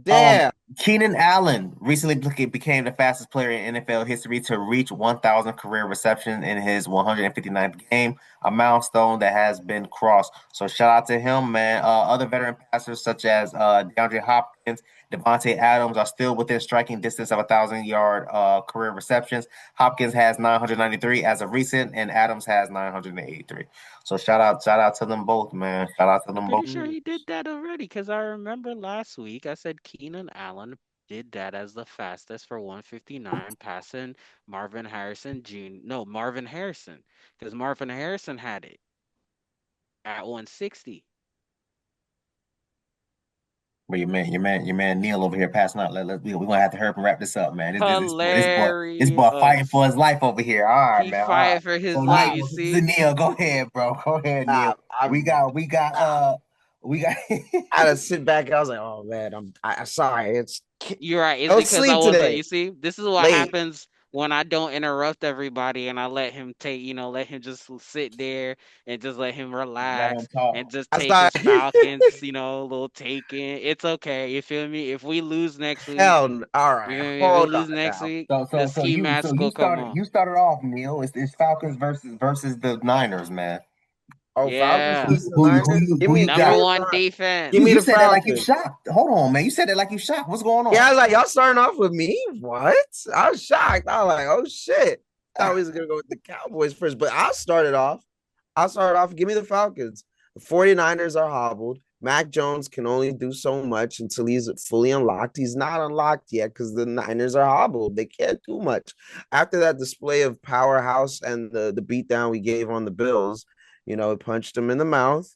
Damn. Keenan Allen recently became the fastest player in NFL history to reach 1,000 career receptions in his 159th game, a milestone that has been crossed. So shout out to him, man. Other veteran passers such as DeAndre Hopkins, Devontae Adams are still within striking distance of 1,000-yard career receptions. Hopkins has 993 as of recent, and Adams has 983. So shout out to them both, man. Shout out to them both. Pretty sure he did that already because I remember last week I said Keenan Allen did that as the fastest for 159, passing Marvin Harrison Jr. No, Marvin Harrison, because Marvin Harrison had it at 160. But your man Neil over here passing out. We're gonna have to hurry up and wrap this up, man. This boy fighting for his life over here. All right, He man. fighting for his So life, you see? Neil, go ahead, bro. Go ahead, Neil. We got I had to sit back and I was like, oh man, I'm sorry. You're right. It's Don't because sleep I wasn't. today. You see, this is what Late. happens when I don't interrupt everybody and I let him let him just sit there and just let him relax and just take his Falcons, little take in. It's okay. You feel me? If we lose next week, All right. if we Hold lose on next now. week, so the ski mask will come on. you started off, Neil. It's Falcons versus the Niners, man. Oh, Yeah. Falcons versus the Niners? Give me Number the one defense. Give me You the said that like you Falcons. shocked. Hold on, man. You said that like you shocked. What's going on? Yeah, I was like, y'all starting off with me? What? I was shocked. I was like, oh shit. I thought we was gonna go with the Cowboys first, but I'll start it off. Give me the Falcons. The 49ers are hobbled. Mac Jones can only do so much until he's fully unlocked. He's not unlocked yet because the Niners are hobbled. They can't do much. After that display of powerhouse and the beatdown we gave on the Bills, it punched them in the mouth.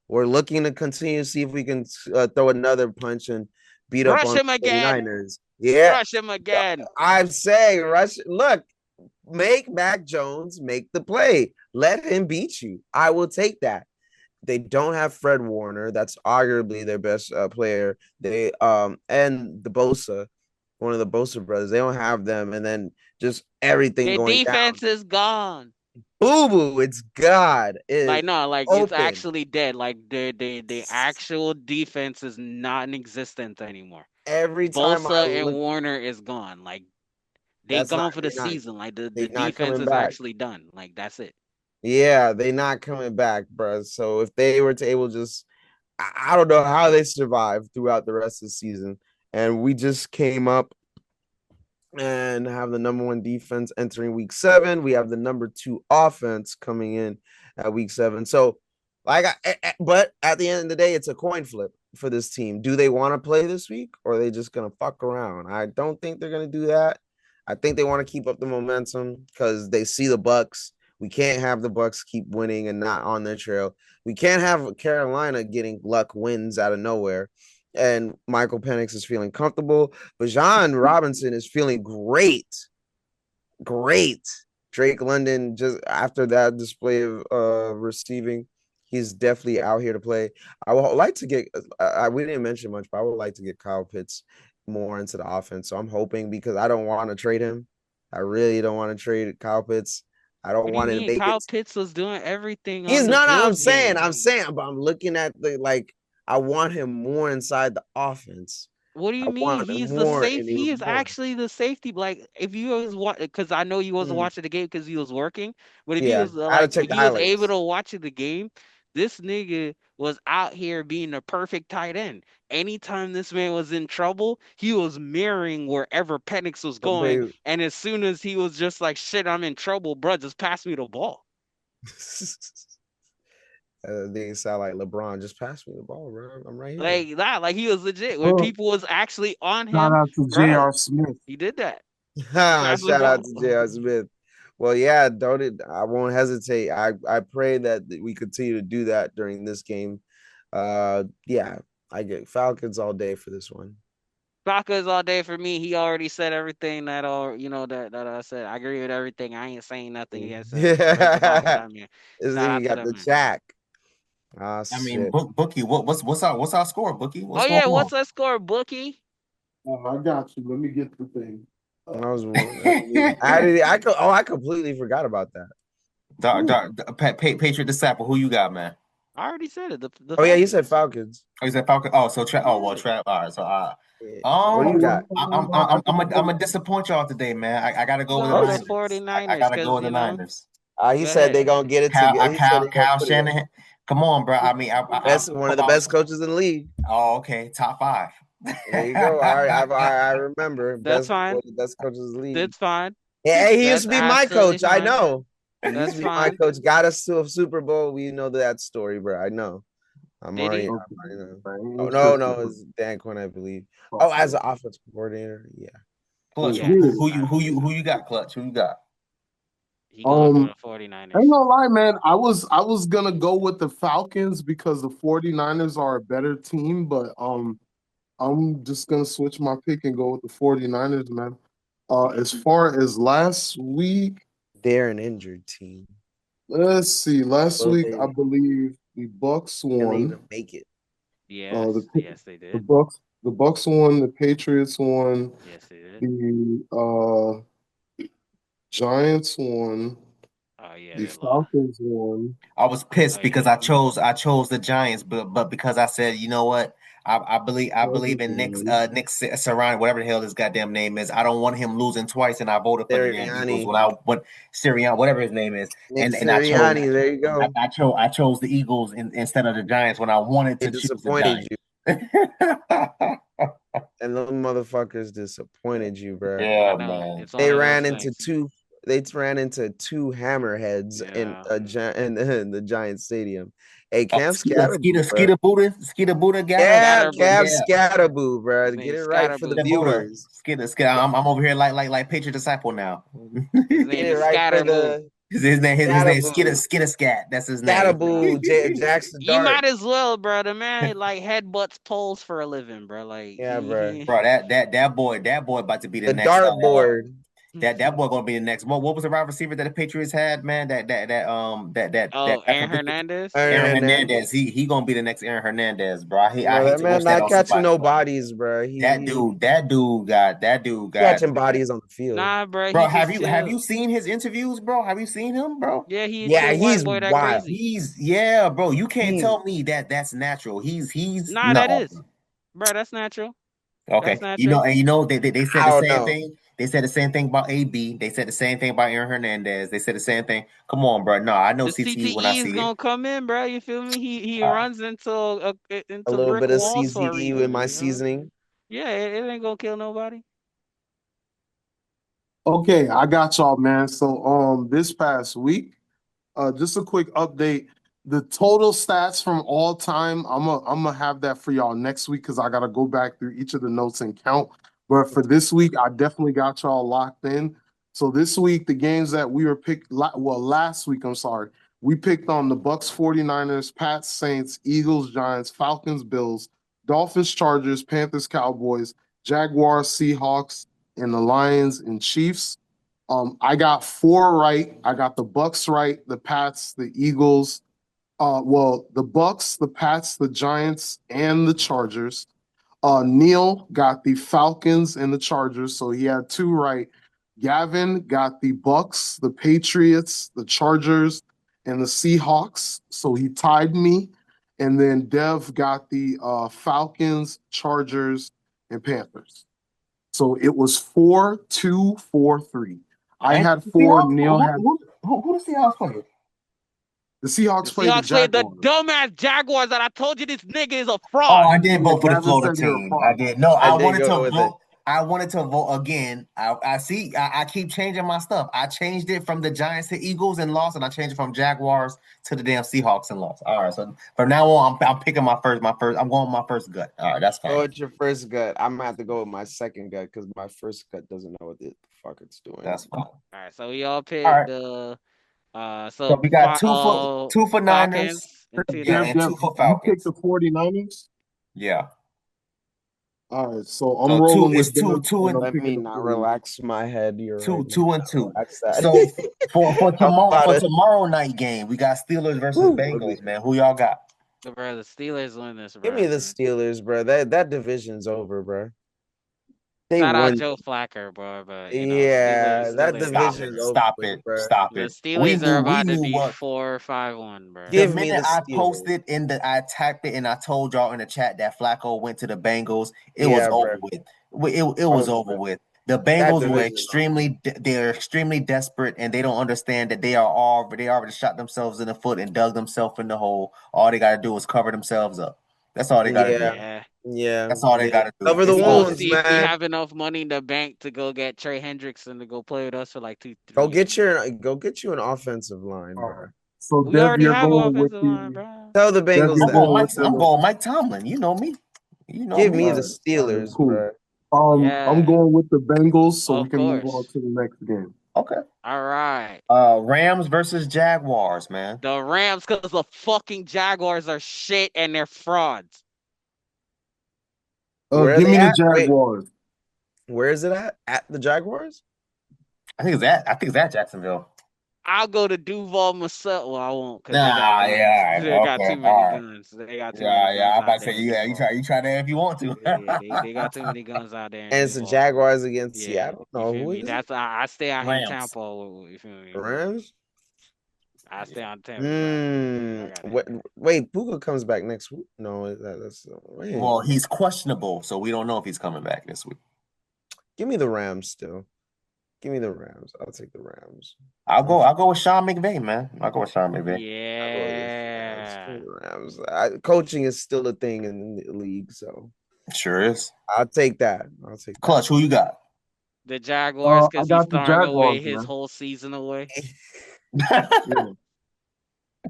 We're looking to continue to see if we can throw another punch and beat up on him again. 49ers. Yeah. Rush him again. I'm saying, look, make Mac Jones make the play. Let him beat you. I will take that. They don't have Fred Warner. That's arguably their best player. They and the Bosa, one of the Bosa brothers. They don't have them, and then just everything Their going defense down. is gone. Boo boo, it's God. It's actually dead. Like the actual defense is non-existent anymore. Every time Bosa and Warner is gone. Like they gone for the season. Like the defense is actually done. Like that's it. Yeah, they not coming back, bro. So if they were to able just, I don't know how they survived throughout the rest of the season. And we just came up and have the number one defense entering week 7. We have the number 2 offense coming in at week 7. So, but at the end of the day, it's a coin flip for this team. Do they want to play this week, or are they just gonna fuck around? I don't think they're gonna do that. I think they want to keep up the momentum because they see the Bucks. We can't have the Bucks keep winning and not on their trail. We can't have Carolina getting luck wins out of nowhere. And Michael Penix is feeling comfortable. Bijan Robinson is feeling great. Great. Drake London, just after that display of receiving, he's definitely out here to play. I would like to get, we didn't mention much, but I would like to get Kyle Pitts more into the offense. So I'm hoping, because I don't want to trade him. I really don't want to trade Kyle Pitts. I don't want to make Kyle Pitts was doing everything. He's not. I'm saying, but I'm looking at I want him more inside the offense. What do you mean? He's the safety. He is actually the safety. Like if you was watch, because I know you wasn't watching the game because he was working. But if he was able to watch the game, this nigga was out here being a perfect tight end. Anytime this man was in trouble, he was mirroring wherever Penix was going. And as soon as he was just like, shit, I'm in trouble, bro, just pass me the ball. They sound like LeBron, just pass me the ball, bro. I'm right here. Like that, like he was legit. When people was actually on him. Shout out to J.R. Smith. He did that. Shout out to J.R. Smith. Well, yeah, I won't hesitate. I pray that we continue to do that during this game. Yeah, I get Falcons all day for this one. Falcons all day for me. He already said everything that that I said. I agree with everything. I ain't saying nothing he has said. Bring the Falcons Yeah. out, man. This Shout nigga out to got them, the man. jack. Ah, I mean, shit. Bookie, what's our score, Bookie? Oh What's going yeah, on? what's that score, Bookie? I got you. Let me get the thing. I was I completely forgot about that. Patriot Disciple, who you got, man? I already said it. The Oh yeah, you said Falcons. Falcons. Oh, you said Falcon. Oh, so Trap. Oh, well, Trap. All right, so Yeah. What do you got? I'm gonna disappoint y'all today, man. I gotta You go with going the with the Niners. I 49ers gotta go because, with the Niners. He go said ahead. they gonna get it together. He said they gonna Kyle put it Shanahan. Come on, bro. I mean, I best one of the best coaches in the league. Oh, okay, top 5. There you go. I remember That's best one fine. of the best coaches in the league. That's fine. Yeah, he used That's to be my absolutely coach. I fine. know. He That's used to be my fine. coach. Got us to a Super Bowl. We know that story, bro. I know. Did he? I already know. Oh no, it's Dan Quinn, I believe. Oh, as an offensive coordinator, yeah. Clutch. Yes. Who you got, Clutch? Who you got? He going for the I 49ers. ain't gonna lie, man. I was gonna go with the Falcons because the 49ers are a better team, but I'm just gonna switch my pick and go with the 49ers, man. As far as last week, They're an injured team. let's see. Last Will week, they I believe the Bucks can they won. even make it? Yes. Yes, they The did. Bucks won. The Patriots won. Yes, they did. The Giants won. Oh yeah, The they lost. Falcons won. I was pissed Oh because yeah. I chose the Giants, but because I said, you know what? I believe in Nick Sirianni, whatever the hell his goddamn name is. I don't want him losing twice, and I voted for the damn Eagles when I went Sirianni, whatever his name is, Nick and I chose Sirianni, there you go. I chose the Eagles instead of the Giants when I wanted They to choose the disappointed Giants. you. And those motherfuckers disappointed you, bro. Yeah, I know. man. It's one of those things. They ran into two hammerheads in the Giant Stadium. Hey, Cam Scatterboo, bro. Skeeter Buddha got us. Yeah, Cam Scatterboo. Scatterboo, bro. His Get name's it right for the Scatterboo. viewers. Skeeter. I'm over here like Patriot Disciple now. His Get name it is right for Scatterboo. the His name is Scatterboo. Skeeter Scat. That's his name. Scatterboo, Jackson You Dart. might as well, bro. The man like headbutts poles for a living, bro. Like Yeah, bro. Bro, that boy about to be the The next dartboard. that boy gonna be the next. What was the wide receiver that the Patriots had, man? Oh, that's Aaron addicted. Hernandez. Aaron And then, Hernandez. He gonna be the next Aaron Hernandez, bro. I bro, hate that to man wish that not on catching somebody, no but bodies, bro. that dude got Catching bodies on the field. Nah, bro. bro. He just Have chill. you seen his interviews, bro? Have you seen him, bro? Yeah, he a Yeah, chill white he's boy that wild. crazy. Bro. You can't He's tell me that's natural. He's Nah, that no. is, bro. That's natural. Okay, That's natural. they said I the don't same know. thing. They said the same thing about AB. They said the same thing about Aaron Hernandez. They said the same thing. Come on, bro. No, I know The CTE when I CTE is see it. gonna come in, bro. You feel me? He Uh, runs A into little brick bit of walls for a CCE with reason. my You know? seasoning. Yeah, it ain't gonna kill nobody. Okay, I got y'all, man. So this past week, just a quick update. The total stats from all time, I'm gonna have that for y'all next week because I gotta go back through each of the notes and count. But for this week, I definitely got y'all locked in. So this week, the games that we were picked, well, last week, I'm sorry, we picked on the Bucks, 49ers, Pats, Saints, Eagles, Giants, Falcons, Bills, Dolphins, Chargers, Panthers, Cowboys, Jaguars, Seahawks, and the Lions and Chiefs. I got 4 right. I got the Bucks right, the Pats, the Eagles. The Bucks, the Pats, the Giants, and the Chargers. Neil got the Falcons and the Chargers, so he had 2 right. Gavin got the Bucks, the Patriots, the Chargers, and the Seahawks, so he tied me. And then Dev got the Falcons, Chargers, and Panthers. So it was 4-2-4-3. I had 4. Neil had. Who the Seahawks play? The Seahawks The played the Seahawks played the Jaguars. dumbass Jaguars that I told you this nigga is a Oh, fraud. I did vote for the Gavin Florida said you're a team. I fraud. did. No, I did go with it. I wanted to vote again. I see. I keep changing my stuff. I changed it from the Giants to Eagles and lost, and I changed it from Jaguars to the damn Seahawks and lost. All right. So from now on, I'm picking my first. I'm going with my first gut. All right, that's fine. Go with your first gut. I'm gonna have to go with my second gut because my first gut doesn't know what the fuck it's doing. That's fine. All right, so we all picked All right. So we got two for Niners, Falcons and two yeah, Niners. and 2 for You picked Falcons. the 49ers? Yeah. All right, so I'm So rolling it's with Dev, two and and I'm Let me picking the not Phillies. relax my head. You're right. Let me two and not two. relax that. So for I'm about to. tomorrow night game, we got Steelers versus Woo. Bengals, man. Who y'all got? Bro, the Steelers win this, bro. Give me the Steelers, bro. That division's over, bro. They Shout out won. Joe Flacco, bro. But Yeah, that Steelers. division's over, with, bro. The We Steelers are knew about to be what 4-5-1, bro. the Give me minute the I Steelers. posted I typed it and I told y'all in the chat that Flacco went to the Bengals, it was Yeah, over bro. with. It was over Bro. with. The That Bengals were division. they're extremely desperate and they don't understand that they already shot themselves in the foot and dug themselves in the hole. All they gotta do is cover themselves up. That's all they gotta do. Yeah, yeah. That's all they gotta do. Cover the It's We gonna over. wounds, see if we man. have enough money in the bank to go get Trey Hendrickson to go play with us for like 2-3 Go years. get you an offensive line, All bro. right. So We Dev, already you're have an going with offensive line, the bro. Tell the Dev, Bengals you're that. going with I'm the going Mike Tomlin. You know me. You know Give me. me the all right, Steelers, cool. bro. I'm Yeah, going with the Bengals, so we of can move on course. to the next game. Okay. All right. Rams versus Jaguars, man. The Rams, because the fucking Jaguars are shit and they're frauds. Where are Give they me the at? Wait, Jaguars. where is it at? At the Jaguars? I think it's at Jacksonville. I'll go to Duval myself. Well, I won't because they got Nah, guns. yeah, They all right. got Okay, too many all right. guns. They got too many Yeah, guns I'm about out to say, there in yeah, Duval. you try that if you want to. Yeah, they got too many guns out there in And it's the Duval. Jaguars against Yeah, Seattle. you No, feel who me? is it? That's I stay out here in Rams. Tampa. You feel me? The Rams? I stay on Tampa, bro. I got Wait, it. wait, Puka comes back next week. No, that's wait. Well, he's questionable, so we don't know if he's coming back this week. Give me the Rams still. Give me the Rams. I'll take the Rams. I'll go with Sean McVay, man. I'll go with Sean McVay. I'll go with the Rams. Give Yeah. me the Rams. Coaching is still a thing in the league, so Sure is. I'll take that. I'll take that. Clutch, who you got? The Jaguars, I because he's got the throwing away Jaguars, his man. whole season away.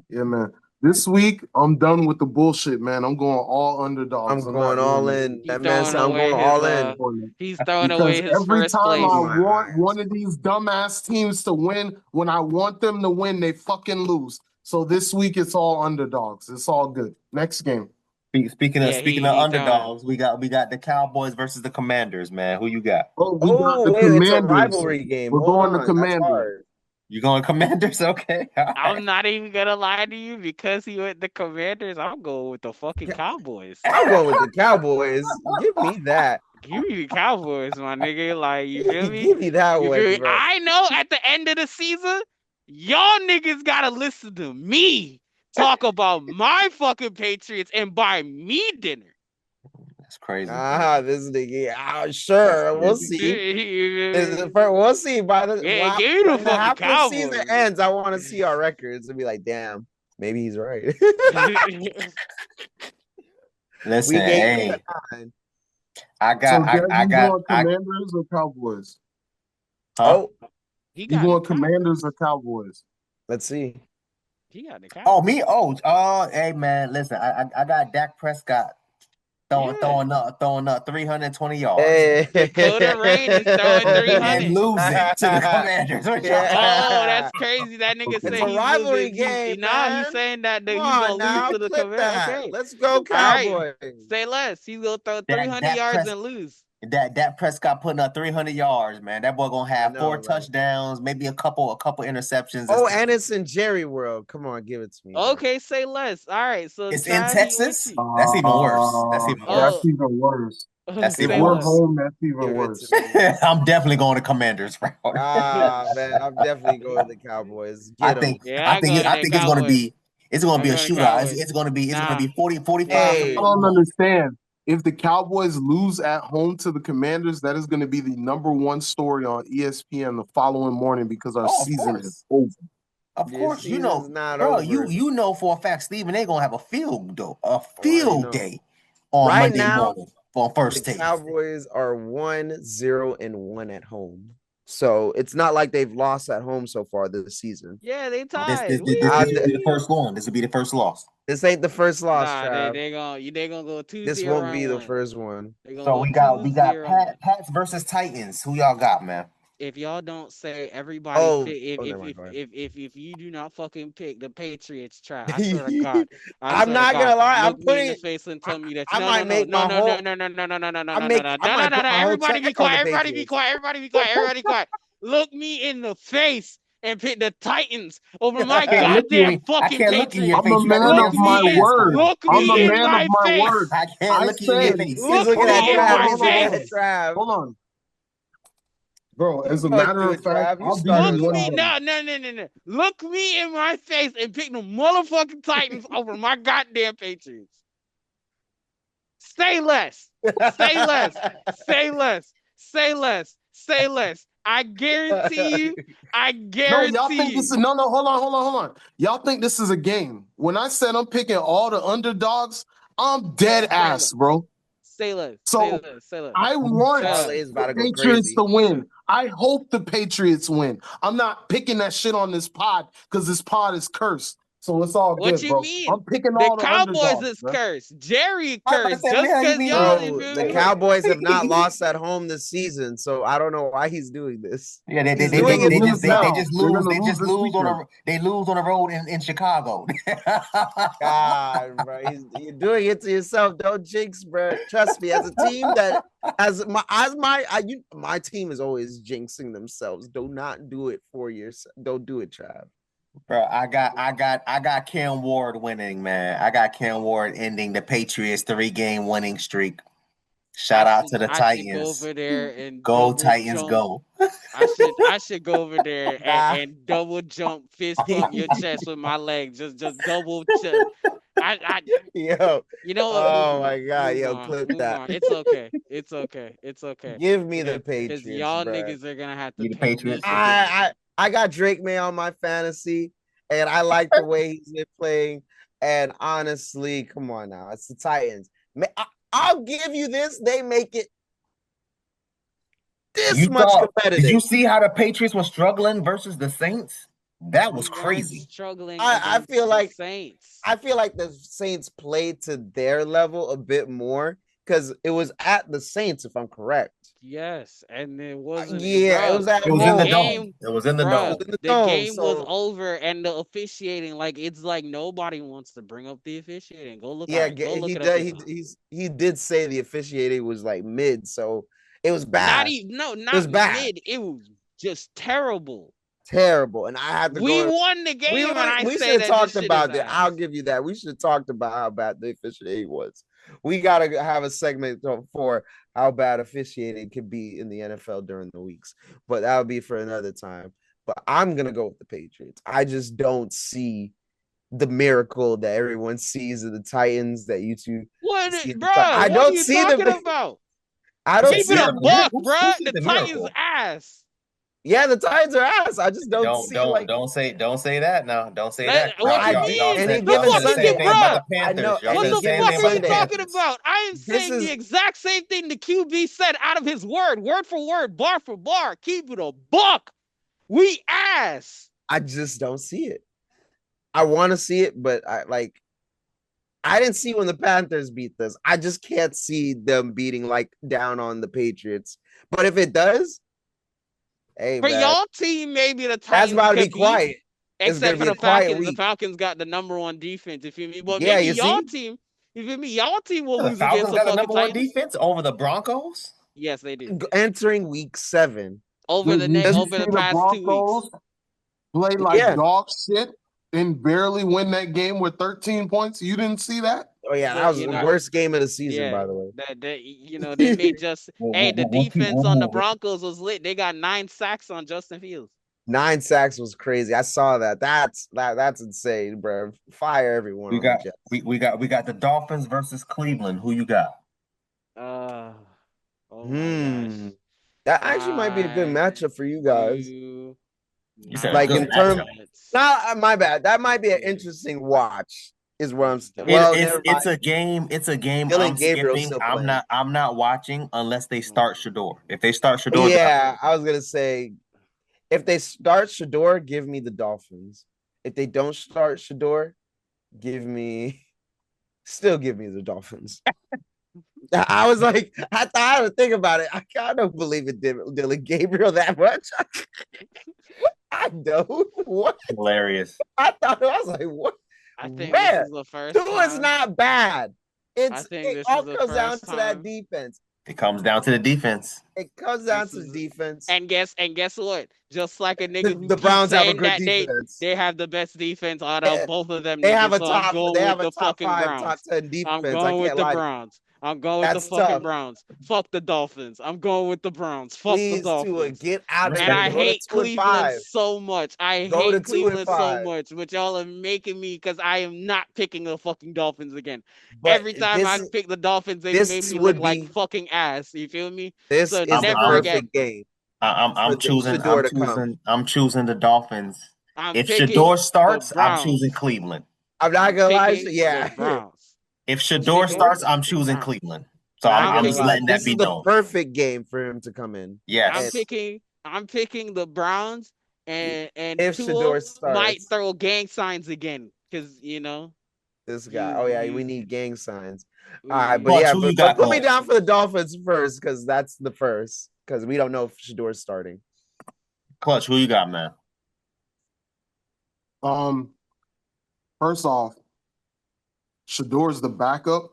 Yeah, man. This week, I'm done with the bullshit, man. I'm going all underdogs. I'm going all in. He's That man throwing said I'm away going his all in. he's throwing Because away his every first time place. I My want eyes. one of these dumbass teams to win, when I want them to win, they fucking lose. So this week, it's all underdogs. It's all good. Next game. Speaking of He underdogs, we got the Cowboys versus the Commanders, man. Who you got? Oh, we got the Wait, it's a Commanders. rivalry game. We're Hold going to on. That's Commanders. hard. You going Commanders? Okay. All right. I'm not even gonna lie to you because he went the Commanders. I'm going with the fucking Cowboys. I'm going with the Cowboys. Give me that. Give me the Cowboys, my nigga. Like, you feel me? Give me that You one, feel me? bro. I know at the end of the season, y'all niggas gotta listen to me talk about my fucking Patriots and buy me dinner. That's crazy. This nigga. Sure, we'll see. We'll see. By the Yeah, give me the when fucking half the Cowboys. season ends, I want to see our records and be like, damn, maybe he's right. Listen, Week 8 hey, to 9. I you going Commanders or Cowboys? Oh, He You got going the Commanders or Cowboys? let's see. He got the Cowboys. Oh, me? Oh, hey man, listen, I got Dak Prescott throwing up 320 yards. Hey. Dakota Rain is throwing 300 and losing to the Commanders. Oh, that's crazy. That nigga Okay. said It's a he's rivalry losing. game, man. He's saying that Come he's on gonna now, lose to the clip Commanders. that. Okay, Let's go, all right. Cowboys. Say less. He's gonna throw 300 Dak yards and lose. Dak Prescott putting up 300 yards, man. That boy gonna have 4 man. touchdowns, maybe a couple interceptions. Oh, and it's in Jerry World. Come on, give it to me. Okay, say less. All right, so It's in Trav, Texas. That's even worse. That's even worse. That's even worse. That's If even we're worse. home, that's even Give it worse. to me. I'm definitely going to Commanders, bro. Man, I'm definitely going with the Cowboys. I Get 'em. think Yeah, I it's gonna be a shootout. Cowboys. It's gonna be Nah. 40-45. Hey. I don't understand. If the Cowboys lose at home to the Commanders, that is going to be the #1 story on ESPN the following morning because our season is over. Of Your course, you know, season's not bro. over. You know for a fact, Stephen, they gonna have a field know. day on Right Monday now, morning on first The take. Cowboys are 1-0-1 at home. So it's not like they've lost at home so far this season. Yeah, they This tied. will be the first one. This will be the first loss. This ain't the first loss, Nah, Trav. they gonna go 2-0. This won't be the first one. So we got Pats versus Titans. Who y'all got, man? if y'all don't say everybody pick, never mind, go ahead. if you do not fucking pick the Patriots, try. I swear to God. I I'm swear to not God. gonna lie. Look me in the face and tell me that I no, no, might no, make no, my no, whole. no, no, no, no, no, no, no, no, I no, no, no, might no, put no. my whole Everybody be check on the quiet. Everybody be Patriots. quiet. Everybody be quiet. Everybody quiet. Look me in the face and pick the Titans over my can't look you goddamn in, I fucking can't look in your Patriots. I'm a face. You got them man Look of damn my me in, sunglasses word. on. look I'm a me in man of my my word. face. I can't I look you in your said, face. He's Look looking at me in Trav. my He's looking at face. Trav. Hold on. Bro, as a Go matter do of it, fact, Trav. You I'll give you started Look us one me off. better. no. Look me in my face and pick the motherfucking Titans over my goddamn Patriots. Say less. Say less. Say less. Say less. Say less. I guarantee you. I No, y'all guarantee think this you. is no, hold on. Y'all think this is a game. When I said I'm picking all the underdogs, I'm dead Say ass, less. bro. Say less. Say So less. Say less. I want Say Parlay less. is about the to go Patriots crazy. to win. I hope the Patriots win. I'm not picking that shit on this pod because this pod is cursed. So it's all What good, you bro. mean? I'm picking The all the Cowboys underdogs, is bro. cursed. Jerry I was about to cursed. say, what the Just hell you because mean? y'all, you Bro, feel the me? Cowboys have not lost at home this season, so I don't know why he's doing this. Yeah, they He's they They're they, doing gonna it they to lose just they, they himself. now. just They're lose gonna they lose just this lose weekend. they lose on the road in Chicago. God, bro, you're doing it to yourself. Don't jinx, bro. Trust me, as a team that my team is always jinxing themselves. Do not do it for yourself. Don't do it, Trav. Bro, I got Cam Ward winning, man. I got Cam Ward ending the Patriots 3-game winning streak. Shout out to the I should go Titans. over there and Go double Titans, jump. go. I should go over there Nah. and double jump, fist bump your chest with my legs. Just double chest. I Yo, you know what? Move oh on. my God, Move yo, on. clip Move that. on. It's okay. It's okay. It's okay. Give me the Because Patriots, y'all bro. niggas are gonna have to You the pay me Patriots? for doing it. I got Drake May on my fantasy, and I like the way he's been playing. And honestly, come on now, it's the Titans. I'll give you this. They make it this much Did you competitive. see how the Patriots were struggling versus the Saints? That was We weren't crazy. struggling I feel against the like Saints. the Saints played to their level a bit more because it was at the Saints, if I'm correct. Yes, and it wasn't, Yeah, it bro. was at It was The in the home. dome. game, It was in the It was bro. dome. in the The dome. game was So over, and the officiating, like it's like nobody wants to bring up the officiating. Go look yeah, at it. Go look he it up did. yourself. He did say the officiating was like mid, so it was Not bad. even no, It was not bad, mid. It was just terrible. terrible, and I had to We go. won the game, and I We should say have that this talked shit is about that. I'll ass. give you that. We should have talked about how bad the officiating was. We gotta have a segment for how bad officiating could be in the NFL during the weeks, but that would be for another time. But I'm gonna go with the Patriots. I just don't see the miracle that everyone sees of the Titans that you two What, see. bro? I What are don't you see talking the. about? I don't The Keep it see a the miracle. buck, miracle. bro. Who said The the Titans miracle? ass. Yeah, the Titans are ass. I just don't Don't see don't like don't say don't say that now. Don't say that. What you Y'all mean? any said The given the fuck is same you, Sunday. thing about bro? the I know Panthers. Y'all What said any the the same given fuck thing are about you the Sunday. talking Panthers. about? I am This saying the is exact same thing the QB said out of his word for word, bar for bar. Keep it a buck. We ass. I just don't see it. I want to see it, but I didn't see when the Panthers beat this. I just can't see them beating like down on the Patriots. But if it does, hey For man, y'all team, maybe the that's Titans about to be could beat, quiet. It's gonna except for be a the quiet Falcons. The week. Falcons got the #1 defense, you feel me? But Yeah, maybe you y'all see, team, you feel me? Y'all team will The lose against Falcons the got the fucking #1 Titans. defense over the Broncos. Yes, they do. entering week 7. Did you Just Over see the the past 2 weeks. Broncos play like yeah. dog shit and barely win that game with 13 points? You didn't see that? Oh yeah, that But was you the know, worst game of the season, yeah, by the way. that they may just hey, the defense on the Broncos was lit. They got 9 sacks on Justin Fields. 9 sacks was crazy. I saw that. That's insane, bro. Fire everyone We on the got Jets. we got the Dolphins versus Cleveland. Who you got? Oh my gosh. That actually might be a good 5, matchup for you guys. 2, You said a Like good in terms, matchup. not my bad. That might be an interesting watch. Is what I'm saying. It, Well, it's never it's mind. a game. It's a game Dylan I'm Gabriel's skipping. still playing. I'm not watching unless they start Shador. If they start Shador, then Yeah, I was gonna say if they start Shador, give me the Dolphins. If they don't start Shador, still give me the Dolphins. I was like, I thought I had to think about it. I kind of believe in Dylan Gabriel that much. I don't. What? Hilarious. I thought I was like, what? I think this is the first Tua is time. not bad. It all comes down to that defense. It comes down to the defense. It comes down to defense. And guess what? Just like a nigga the Browns have a good defense. They have the best defense out of both of them. They niggas, have a so top. They have a top 5, Browns. top 10 defense. I'm going with the Browns. I'm going with the fucking Browns. Fuck the Dolphins. I'm going with the Browns. Fuck the Dolphins. Tua, get out of and there. I hate Cleveland so much. I hate Cleveland so much, but y'all are making me because I am not picking the fucking Dolphins again. But every time I pick the Dolphins, they make me look like fucking ass. You feel me? This is the perfect game. I'm choosing the Dolphins. If Shador starts, I'm choosing Cleveland. I'm not gonna lie. Yeah. If Shador starts, I'm choosing Cleveland. So I'm just letting that be known. This is the perfect game for him to come in. Yes. I'm picking the Browns, and if Shador starts, might throw gang signs again because this guy. We need gang signs. All right, but put me down for the Dolphins first because that's the first because we don't know if Shador's starting. Clutch, who you got, man? First off, Shador's the backup,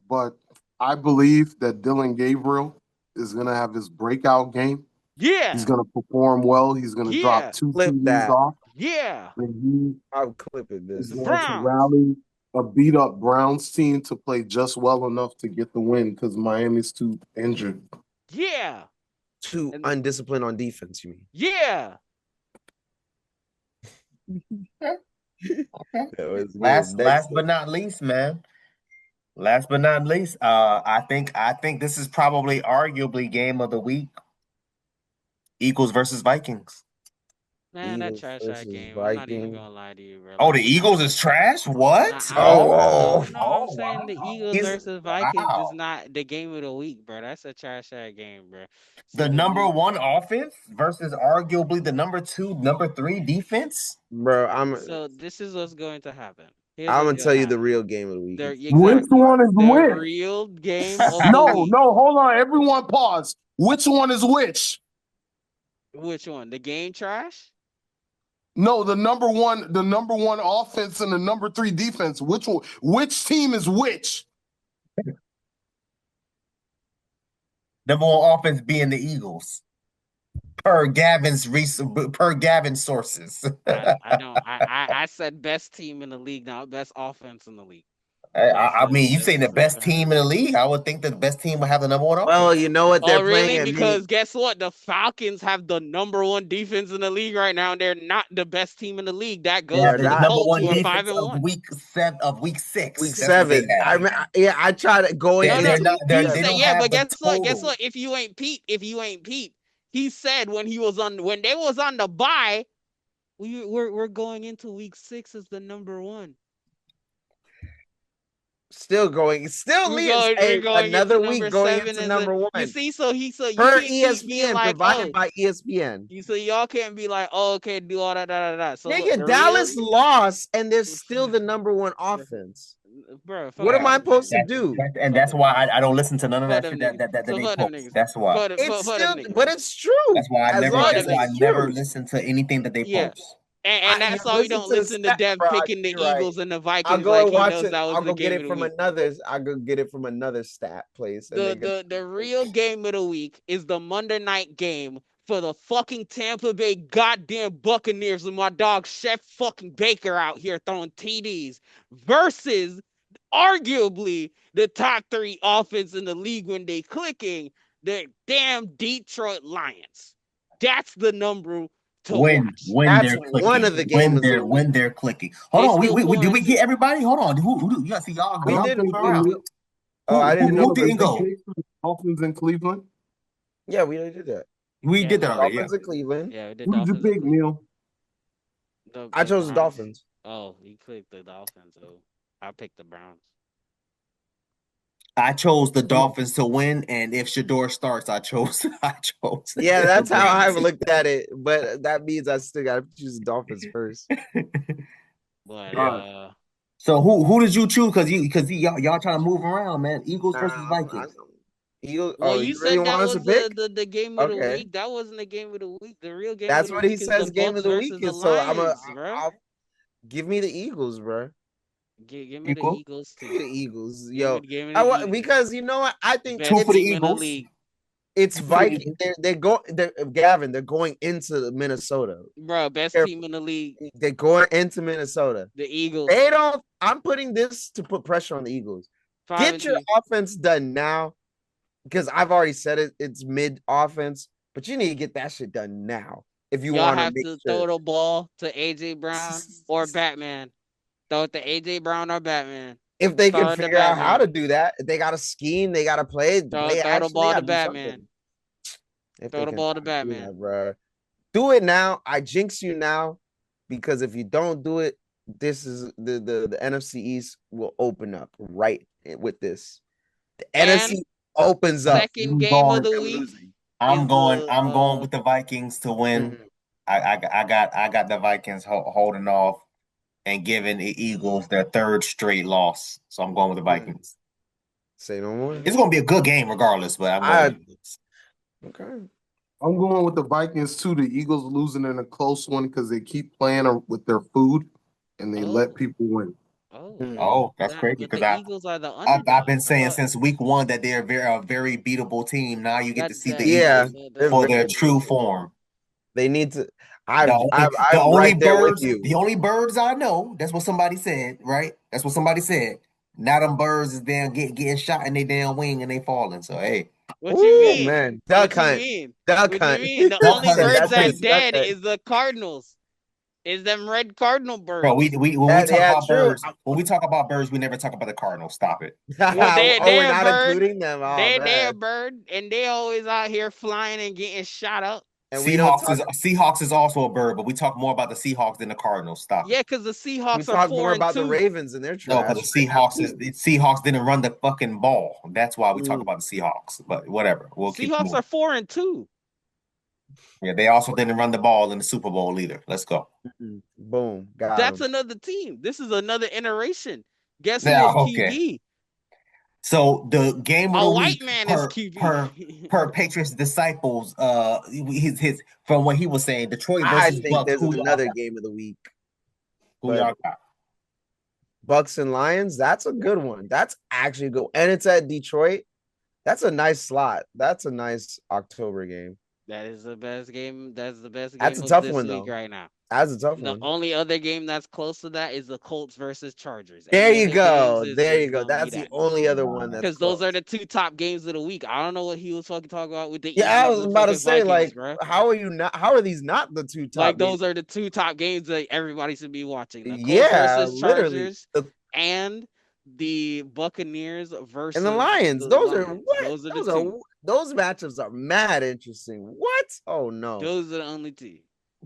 but I believe that Dylan Gabriel is going to have his breakout game. Yeah. He's going to perform well. He's going to drop 2 TDs off. Yeah. I'm clipping this. He's going to rally a beat-up Browns team to play just well enough to get the win because Miami's too injured. Yeah. Too undisciplined on defense, you mean? Yeah. Okay. Last but not least, man. Last but not least, I think this is probably arguably game of the week. Eagles versus Vikings. Man, that trash that game. I'm not even gonna lie to you, bro. Oh, the Eagles is trash? What? No, I'm saying the Eagles versus Vikings is not the game of the week, bro. That's a trash that game, bro. The number 1 offense versus arguably the number 2, number 3 defense? Bro, So this is what's going to happen. I'm gonna tell you the real game of the week. Which one is which? The real game of the week. No, hold on. Everyone pause. Which one is which? Which one? The game trash? No, the number one offense and the number 3 defense. Which one? Which team is which? Number 1 offense being the Eagles. Per Gavin's sources. I said best team in the league, not best offense in the league. I mean, you saying the best team in the league? I would think the best team would have the number 1 offense. Well, you know what they're playing. Because guess what? The Falcons have the number 1 defense in the league right now, and they're not the best team in the league. That goes to the number 1 defense of week 6. Week 7. I tried to go in. But guess what? If you ain't Pete, he said when they was on the bye, we're going into week 6 as the number 1. Still leads another week going into number 1. You see, so per ESPN, provided by ESPN. So y'all can't be like, okay, do all that. So nigga, Dallas lost, and they're still the number 1 offense. Bro, what am I supposed to do? And that's why I don't listen to none of that shit that they post. That's why. But it's true. That's why I never listen to anything that they post. And that's why we don't listen to Dev picking the Eagles and the Vikings. I'll go watch it. I'll go get it from another stat place. The real game of the week is the Monday night game for the fucking Tampa Bay goddamn Buccaneers with my dog Chef fucking Baker out here throwing TDs versus arguably the top 3 offense in the league when they clicking, the damn Detroit Lions. That's the number when they're clicking. One of the games when they're clicking. Hold on, did we get everybody? Hold on. Who you see y'all? I didn't know. Who didn't go? Dolphins in Cleveland. Yeah, we did that. We did that already. Dolphins in Cleveland. Yeah, we did. Who did you pick, Neil? I chose the Dolphins. Oh, you clicked the Dolphins. Oh, I picked the Browns. I chose the Dolphins to win, and if Shador starts, I chose. Yeah, that's how I looked at it, but that means I still got to choose the Dolphins first. But So who did you choose? Because y'all trying to move around, man. Eagles versus Nah, Vikings. Eagles. Well, Oh, you you really said that want us to was pick? the game of the Okay, week. That wasn't the game of the week. The real game of that's the what he week is the says. Game Bucks of the week versus the is so Lions, bro. I'll give me the Eagles, bro. Give me the Equal. Eagles Give too. me the Eagles, Give me, yo. give me the Eagles. Because you know what? I think Best Two for the team in the Eagles. league, it's Two for the Viking. Eagles. They're Gavin. They're going into Minnesota. bro. Best They're, team in the league, they're going into Minnesota. the Eagles. They don't. I'm putting this to put pressure on the Eagles. 5 and Get your 2. offense done now, because I've already said it. It's mid offense, but you need to get that shit done now if you Y'all want to have make to sure. throw the ball to AJ Brown or Batman. Throw it to AJ Brown or Batman. If they can Throw it to figure out how Batman. to do that, if they got a scheme, they got to play Throw the action. They ball got to to do Batman. something. If Throw they the can ball to do Batman. that, bro. Do it now. I jinx you now, because if you don't do it, this is the NFC East will open up right with this. The And NFC opens up. second game of the Them week losing. I'm going with the Vikings to win. Mhm. I got the Vikings holding off and giving the Eagles their third straight loss. So I'm going with the Vikings. Say no more. It's going to be a good game regardless, but I'm going with the Eagles. Okay. I'm going with the Vikings too. The Eagles losing in a close one because they keep playing with their food and they let people win. Oh, that's crazy But because the Eagles are the I've underdog. been saying since week one that they're a very beatable team. Now you get to see the Yeah, Eagles they're for their very true beatable. form. They need to. The I'm only right there with birds, you. the only birds I know. That's what somebody said, right? That's what somebody said. Now them birds is damn getting shot in their damn wing and they falling. So hey, What you mean? Man, duck What you hunt, mean? duck What you hunt. mean? The duck only hunting is birds That's that's his crazy, duck dead hunt. is the Cardinals. Is them red cardinal bro. birds. When we talk Yeah, about true. birds, when we talk about birds, we never talk about the Cardinals. Stop it. Well, Oh, we're they're a not bird. including them. Oh They're a man, bird, and they always out here flying and getting shot up. and we don't talk. Seahawks is also a bird, but we talk more about the Seahawks than the Cardinals. Stop Yeah, it. because the We Seahawks are talk more 4 and about the 2. Ravens and their No, trash. because the Seahawks didn't run the fucking ball. That's why we talk Mm. about the Seahawks. But whatever, we'll keep Seahawks moving. are 4 and 2. Yeah, they also didn't run the ball in the Super Bowl either. Let's go. Boom, got That's him. another team. This is another iteration. Guess who is Now, okay. QB? So the game of A the white week man is QB. per Patriots disciples, his from what he was saying, Detroit I versus think Bucks. there's Who y'all another got? game of the week, Who y'all got? Bucks and Lions. That's a good one. That's actually good, and it's at Detroit. That's a nice slot. That's a nice October game. That is the best game. That's the best That's game a of tough this one week though. right now. That's a tough The one. only other game that's close to that is the Colts versus Chargers. There Any you other go. games There you is go. gonna be That's the that. only other one that's Because those close. are the 2 top games of the week. I don't know what he was fucking talking about with the Yeah, I Eagles was and about to fucking say, Vikings, like, bro. how are these not the two top Like games? those are the 2 top games that everybody should be watching. The Colts Yeah, versus literally. Chargers and the Buccaneers versus And the Lions. the Those are Lions. what? Those are the Those are 2. those matchups are mad interesting. What? Oh no. Those are the only 2.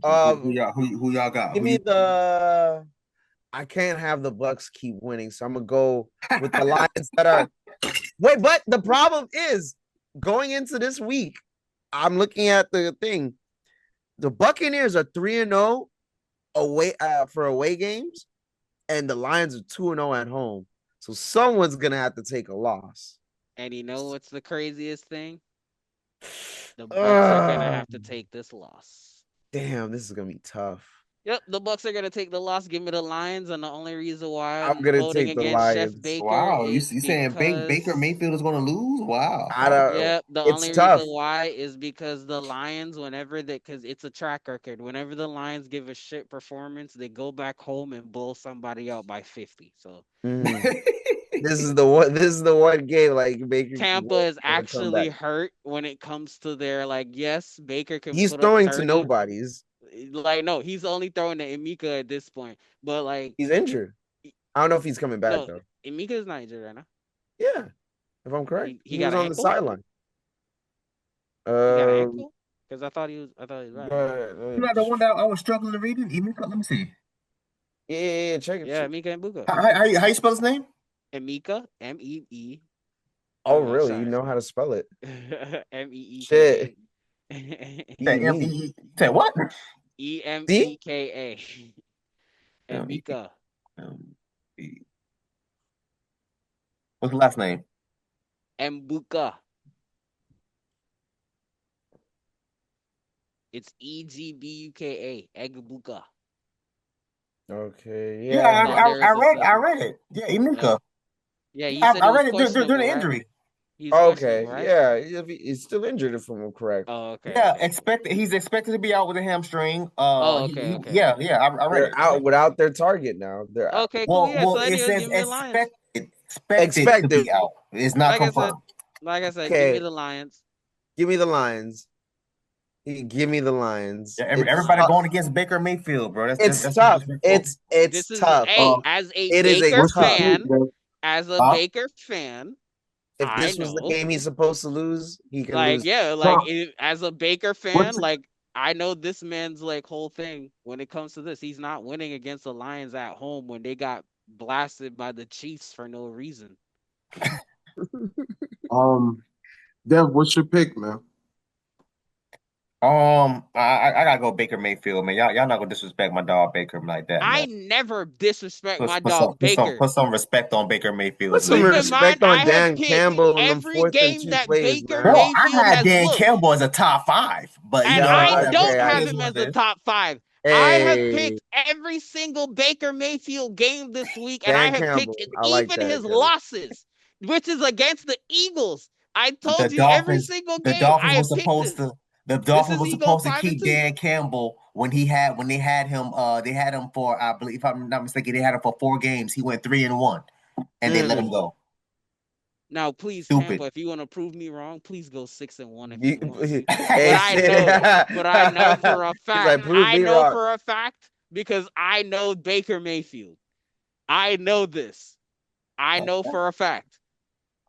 Who y'all got? Give me the. I can't have the Bucks keep winning, so I'm gonna go with the Lions that are. Wait, but the problem is going into this week. I'm looking at the thing. The Buccaneers are 3-0 away for away games, and the Lions are 2-0 at home. So someone's gonna have to take a loss. And you know what's the craziest thing? The Bucks are gonna have to take this loss. Damn, this is gonna be tough. Yep, the Bucks are gonna take the loss. Give me the Lions, and the only reason why I'm I'm gonna voting take the against Chef Lions. Baker Wow, you is saying Baker because Mayfield is going to lose? Wow. I don't. yep, the It's only tough. reason why is because the Lions, whenever they, because it's a track record, whenever the Lions give a shit performance, they go back home and blow somebody out by 50. So This is the one. This is the one game like Baker Tampa is gonna come back. actually hurt when it comes to their like. Yes, Baker can He's put up throwing to 30. nobody's. Like no, he's only throwing to Emeka at this point. But like He's injured. I don't know if he's coming back no, though. Emeka is not injured right now. Yeah, if I'm correct, He he got was an on the ankle. sideline. He got an ankle? Because I thought he was. I thought he was right. You know the one that I was struggling to read it? Let me see. Yeah, check it. Yeah, Emeka and Buka. How you spell his name? Emeka, M-E-E. Oh, really? You know how to spell it? M-E-E. Shit. Say what? E-M-E-K-A. Emeka. What's the last name? Mbuka. It's Egbuka. Egbuka. Okay, Yeah, yeah. I read it. Yeah, Imuka. Yeah, you Yeah, said I it was read it during questionable, the right? injury. He's questionable, Okay, right? yeah. He's still injured, if I'm correct. Oh, okay, Yeah, okay. he's expected to be out with a hamstring. Oh, okay, okay. Yeah, I read They're it. out without their target now. They're out. Okay, cool. Yeah, so It anyways, says give me the Lions. expected to Expected. be out. It's not Like I said, confirmed. give me Okay, the Lions. give me the Lions. Give me the Lions. Yeah, It's everybody tough. going against Baker Mayfield, bro. It's That's tough. disrespectful. It's This is tough. as a It is a Baker What's your tough. pick, fan, man? as a Huh? Baker fan, If I this was the know, game he's supposed to lose, he can like, lose. yeah, Huh. as a Baker fan, What's like, I know this man's like whole thing when it comes to this. He's not winning against the Lions at home when they got blasted by the Chiefs for no reason. Dev, what's your pick, man? I gotta go Baker Mayfield, man. Y'all not gonna disrespect my dog Baker like that, I man. never disrespect my dog Baker. Put some respect on Baker Put Mayfield, some Keep man. in mind, respect on I have Dan picked Campbell on them every 4th and game 2 that plays, Baker man. Bro, I Mayfield had has Dan looked. Campbell as a top 5, but you And know, I whatever. don't Okay, have It is him what as it a is. top 5. I have hey, picked every single Baker Mayfield game this week, and I Dan have picked Campbell. I like even that, his yo. losses, which is against the Eagles. I The told you every Dolphins, single the game Dolphins I was have picked supposed this. to the This Dolphins is was he go supposed to 5 and keep 2. Dan Campbell when they had him for, I believe, if I'm not mistaken, they had him for 4 games. He went 3-1 and they let him Mm. go. Now, please, Stupid. Tampa, if you want to prove me wrong, please go 6-1 if you want. But Hey, I shit. know, but I know for a He's like, fact, prove me wrong. because I know Baker Mayfield. I know this. I know for a fact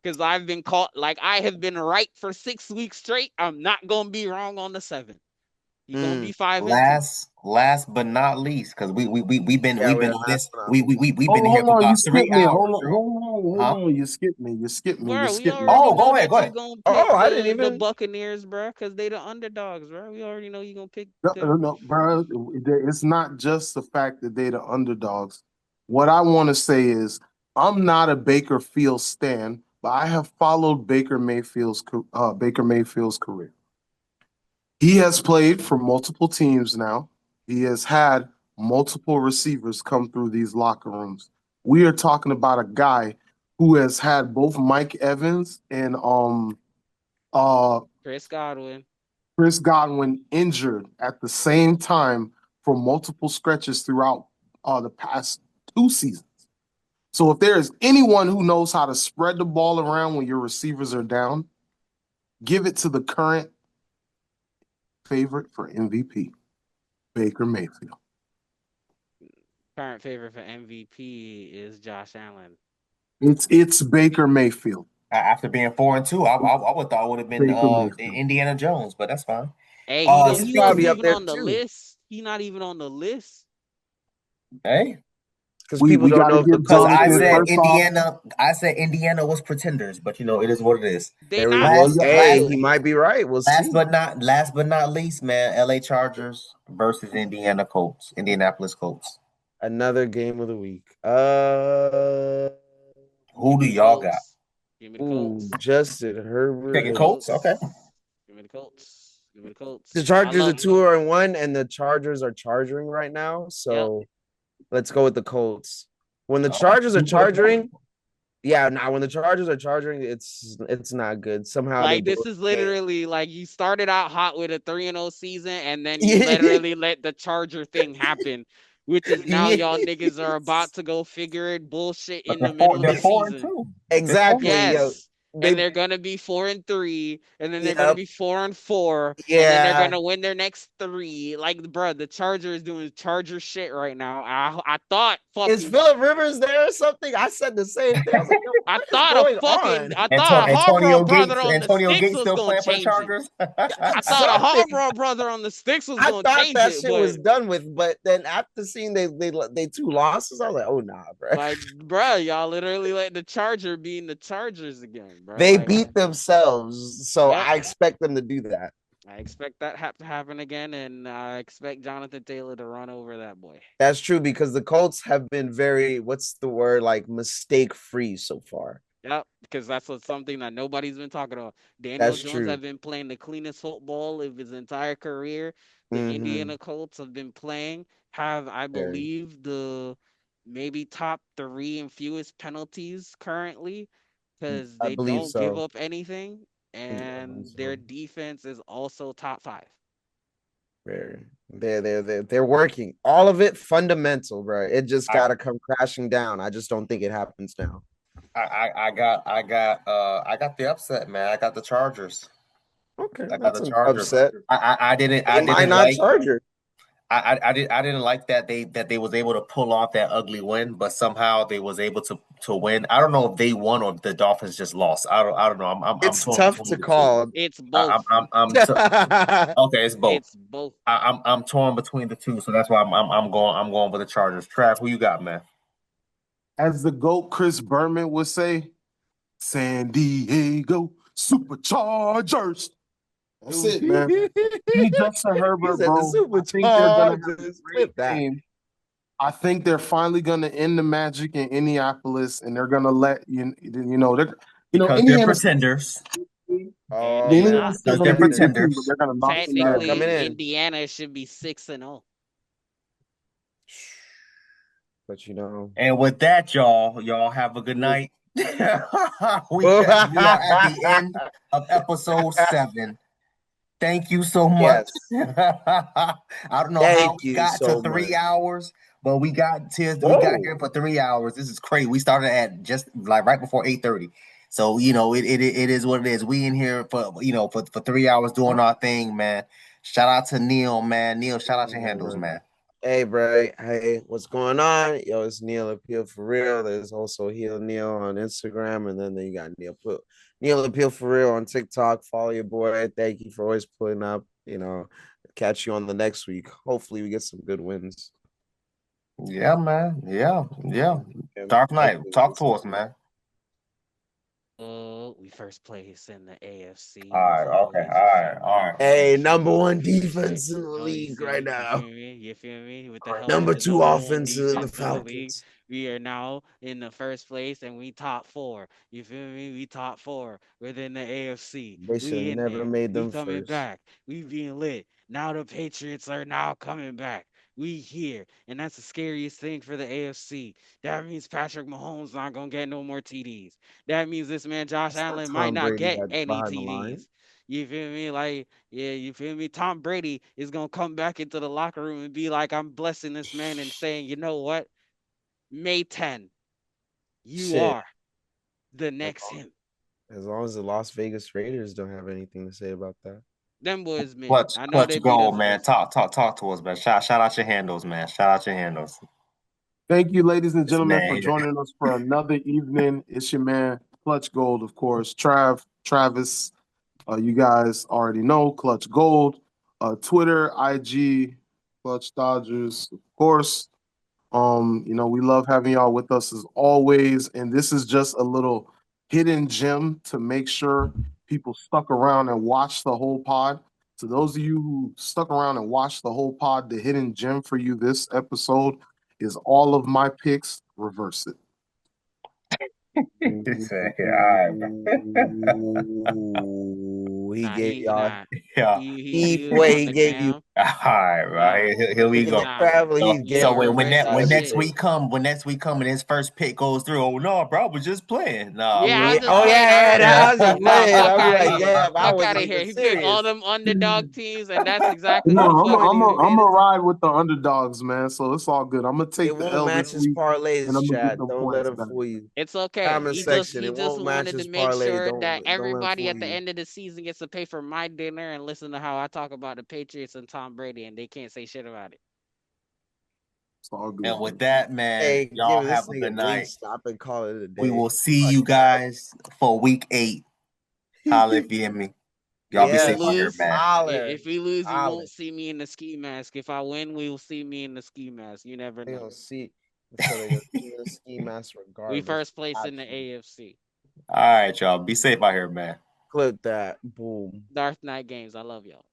because I've been caught, like I have been right for 6 weeks straight. I'm not gonna be wrong on the 7th. You're gonna Mm. be 5 and 2. Last but not least, because Yeah, we've we're been the on last this one. we've been here Hold for on, you about skipped three me. hours, bro. Hold Huh? on. You skipped me. You Bro, we skipped me. already Oh, know go that you're ahead. gonna pick Oh, I didn't the even. Buccaneers, bro, because they the underdogs, bro. We already know you're gonna pick No, them. no, bro. It's not just the fact that they're the underdogs. What I want to say is, I'm not a Baker Field stan, but I have followed Baker Mayfield's career. He has played for multiple teams now. He has had multiple receivers come through these locker rooms. We are talking about a guy who has had both Mike Evans and uh Chris Godwin. Chris Godwin injured at the same time for multiple stretches throughout the past 2 seasons. So if there is anyone who knows how to spread the ball around when your receivers are down, give it to the current favorite for MVP, Baker Mayfield. Current favorite for MVP is Josh Allen. It's Baker Mayfield. After being 4-2, I would thought it would have been Baker Mayfield. Indiana Jones, but that's fine. Hey, He's he probably wasn't up even there on the too, list. He not even on the list. Hey, because We people we don't got to know if the give because Colts Jonathan win. first off. I said Indiana was pretenders, but you know it is what it is. They There we not go. Well, for yeah, Hey, real. he might be right. We'll see. Last but not least, man, LA Chargers versus Indianapolis Colts. Another game of the week. Who Give do me the y'all got? Colts. Give me the Colts. Justin Give me Herbert the Taking and Colts? Okay. Colts. Give me the Colts. Give me the the Colts. I Chargers are love. 2-1, and the Chargers are charging right now. Yep. So let's go with the Colts. When the Oh, Chargers are charging, yeah, now when the Chargers are charging, it's not good. Somehow they Like blow this is the game. literally like you started out hot with a 3-0 season, and then you Yeah. literally let the Charger thing happen, which is now y'all niggas are about Yes. to go figure it bullshit but in the middle of they're the four and season. two. They're 4 Exactly, yo. Yes. And They they're gonna be 4-3, and then they're gonna Yep. be 4-4, and then they're Yeah. gonna win their next 3. Like, bro, the Charger is doing Charger shit right now. I thought Is fucking Philip Rivers there or something? I said the same thing. I was like, yo, what is going on? I thought a Harborough brother on the Antonio sticks Gates was still gonna playing for the change it. Chargers. I thought a Something. Harborough brother on the sticks was I gonna thought change that it, shit but was done with, but then after seeing they 2 losses, I was like, oh nah, bro. like, bruh, y'all literally let the Charger be in the Chargers again, bro. They Like, beat themselves, so yep. I expect them to do that. I expect that to happen again, and I expect Jonathan Taylor to run over that boy. That's true because the Colts have been very, what's the word, like mistake free so far. Yep, because that's something that nobody's been talking about. Daniel That's Jones true. have been playing the cleanest football of his entire career. The Mm-hmm. Indiana Colts have been playing, have, I Very. believe, the maybe top 3 and fewest penalties currently, because I they believe don't give so. up anything, Yeah, I believe and so. their defense is also top 5. Very. They're working. All of it fundamental, bro. It just I gotta come crashing down. I just don't think it happens now. I got the upset, man. I got the Chargers. Okay, I got that's the an Chargers. upset. I Why didn't not like Charger? I didn't like that they was able to pull off that ugly win, but somehow they was able to win. I don't know if they won or if the Dolphins just lost. I don't know. I'm It's torn tough to between the two. call. It's both. Okay, it's both. It's both. I'm torn between the two, so that's why I'm going with the Chargers. Trav, who you got, man? As the GOAT Chris Berman would say, San Diego Superchargers. That's it, man. Me, Justin He Herbert, said the bro. I think they're gonna have a Superchargers. great Clip that. game. I think they're finally gonna end the magic in Indianapolis, and they're gonna let Because they're Indiana's pretenders. Oh man, Indiana's still Because gonna they're be a good team, but pretenders. they're gonna knock them they're down. coming Technically, in. Indiana should be 6-0. But you know, And with that, y'all have a good night. we are at the end of episode 7. Thank you so much. yes. I don't know how Thank we you got to so 3 much. hours, but we got Whoa. here for 3 hours. This is crazy. We started at just like right before 8:30. So, it is what it is. We in here for for 3 hours doing our thing, man. Shout out to Neil, man. Neil, shout out your handles, man. Hey, bro. Hey, what's going on? Yo, it's Neil Appeal for real. There's also Heal Neil on Instagram, and then you got Neil Appeal for real on TikTok. Follow your boy. Thank you for always putting up. Catch you on the next week. Hopefully, we get some good wins. Yeah, man. Yeah. And Dark Knight, hopefully we talk get to some us, man. We first place in the AFC. All right, okay, all right. Hey, number 1 defense in the Oh, you league see right me? You feel now. me? You feel me? With the help of Number the 2 number one offense in the defense in the league, Falcons. we are now in the first place and we top 4. You feel me? We top 4 within the AFC. They should have We in never there. made We them coming first. back. We being lit. Now the Patriots are now coming back. We here. And that's the scariest thing for the AFC. That means Patrick Mahomes not gonna get no more TDs. That means this man Josh It's not Allen might Tom not Brady get that's any behind the line. TDs. You feel me? Like, yeah, you feel me? Tom Brady is gonna come back into the locker room and be like, I'm blessing this man and saying, you know what? May 10, you Shit. are the next him. As long as the Las Vegas Raiders don't have anything to say about that. Them boys, man. I know Clutch they beat goal, us man. once. Talk to us, man. Shout out your handles, man. Shout out your handles. Thank you, ladies and This gentlemen, for man. joining us for another evening. It's your man, Clutch Gold, of course. Travis, you guys already know Clutch Gold. Twitter, IG, Clutch Dodgers, of course. We love having y'all with us as always. And this is just a little hidden gem to make sure people stuck around and watched the whole pod. To those of you who stuck around and watched the whole pod, the hidden gem for you this episode is all of my picks. Reverse it. He Nah, gave he's y'all. not. Yeah. He was on He the gave you. cam. All right, Nah, right. Here we go. nah. He's Yeah, So giving when you reverse that next shit. week when next week and his first pick goes through, oh no, bro, I was just playing. Nah, Yeah, I Yeah. was just Oh playing. I yeah. remember That that was just shit. Nah, playing. fuck I'll be out of like, here. damn, I Fuck wasn't out of here. even He picked all serious. them underdog teams, and that's exactly No, what He fucking wasn't he even. I'm made a it. ride with the underdogs, man. So it's all good. I'm gonna It take the won't L match this his week, and parlays, I'm gonna get Chad. them Don't let points him back. fool you. It's okay. Comment section. He It just won't match wanted to his make parlay. sure that Don't let him everybody fool at the you. end of the season gets to pay for my dinner and listen to how I talk about the Patriots and Tom Brady, and they can't say shit about it. It's all good. and with that, man, Hey, y'all give this have a good nigga Wing night. stop and call it a We day. will see you guys for week 8. Holla if you hear me. Y'all be If we safe out here, lose, Yes, man. holler, if we lose, you holler. won't see me in the ski mask. If I win, we will see me in the ski mask. You never They know. gonna see. So they gonna see the ski mask We regardless. first place in the Absolutely. AFC. All right, y'all. Be safe out here, man. Clip that. Boom. Dark Knight Games. I love y'all.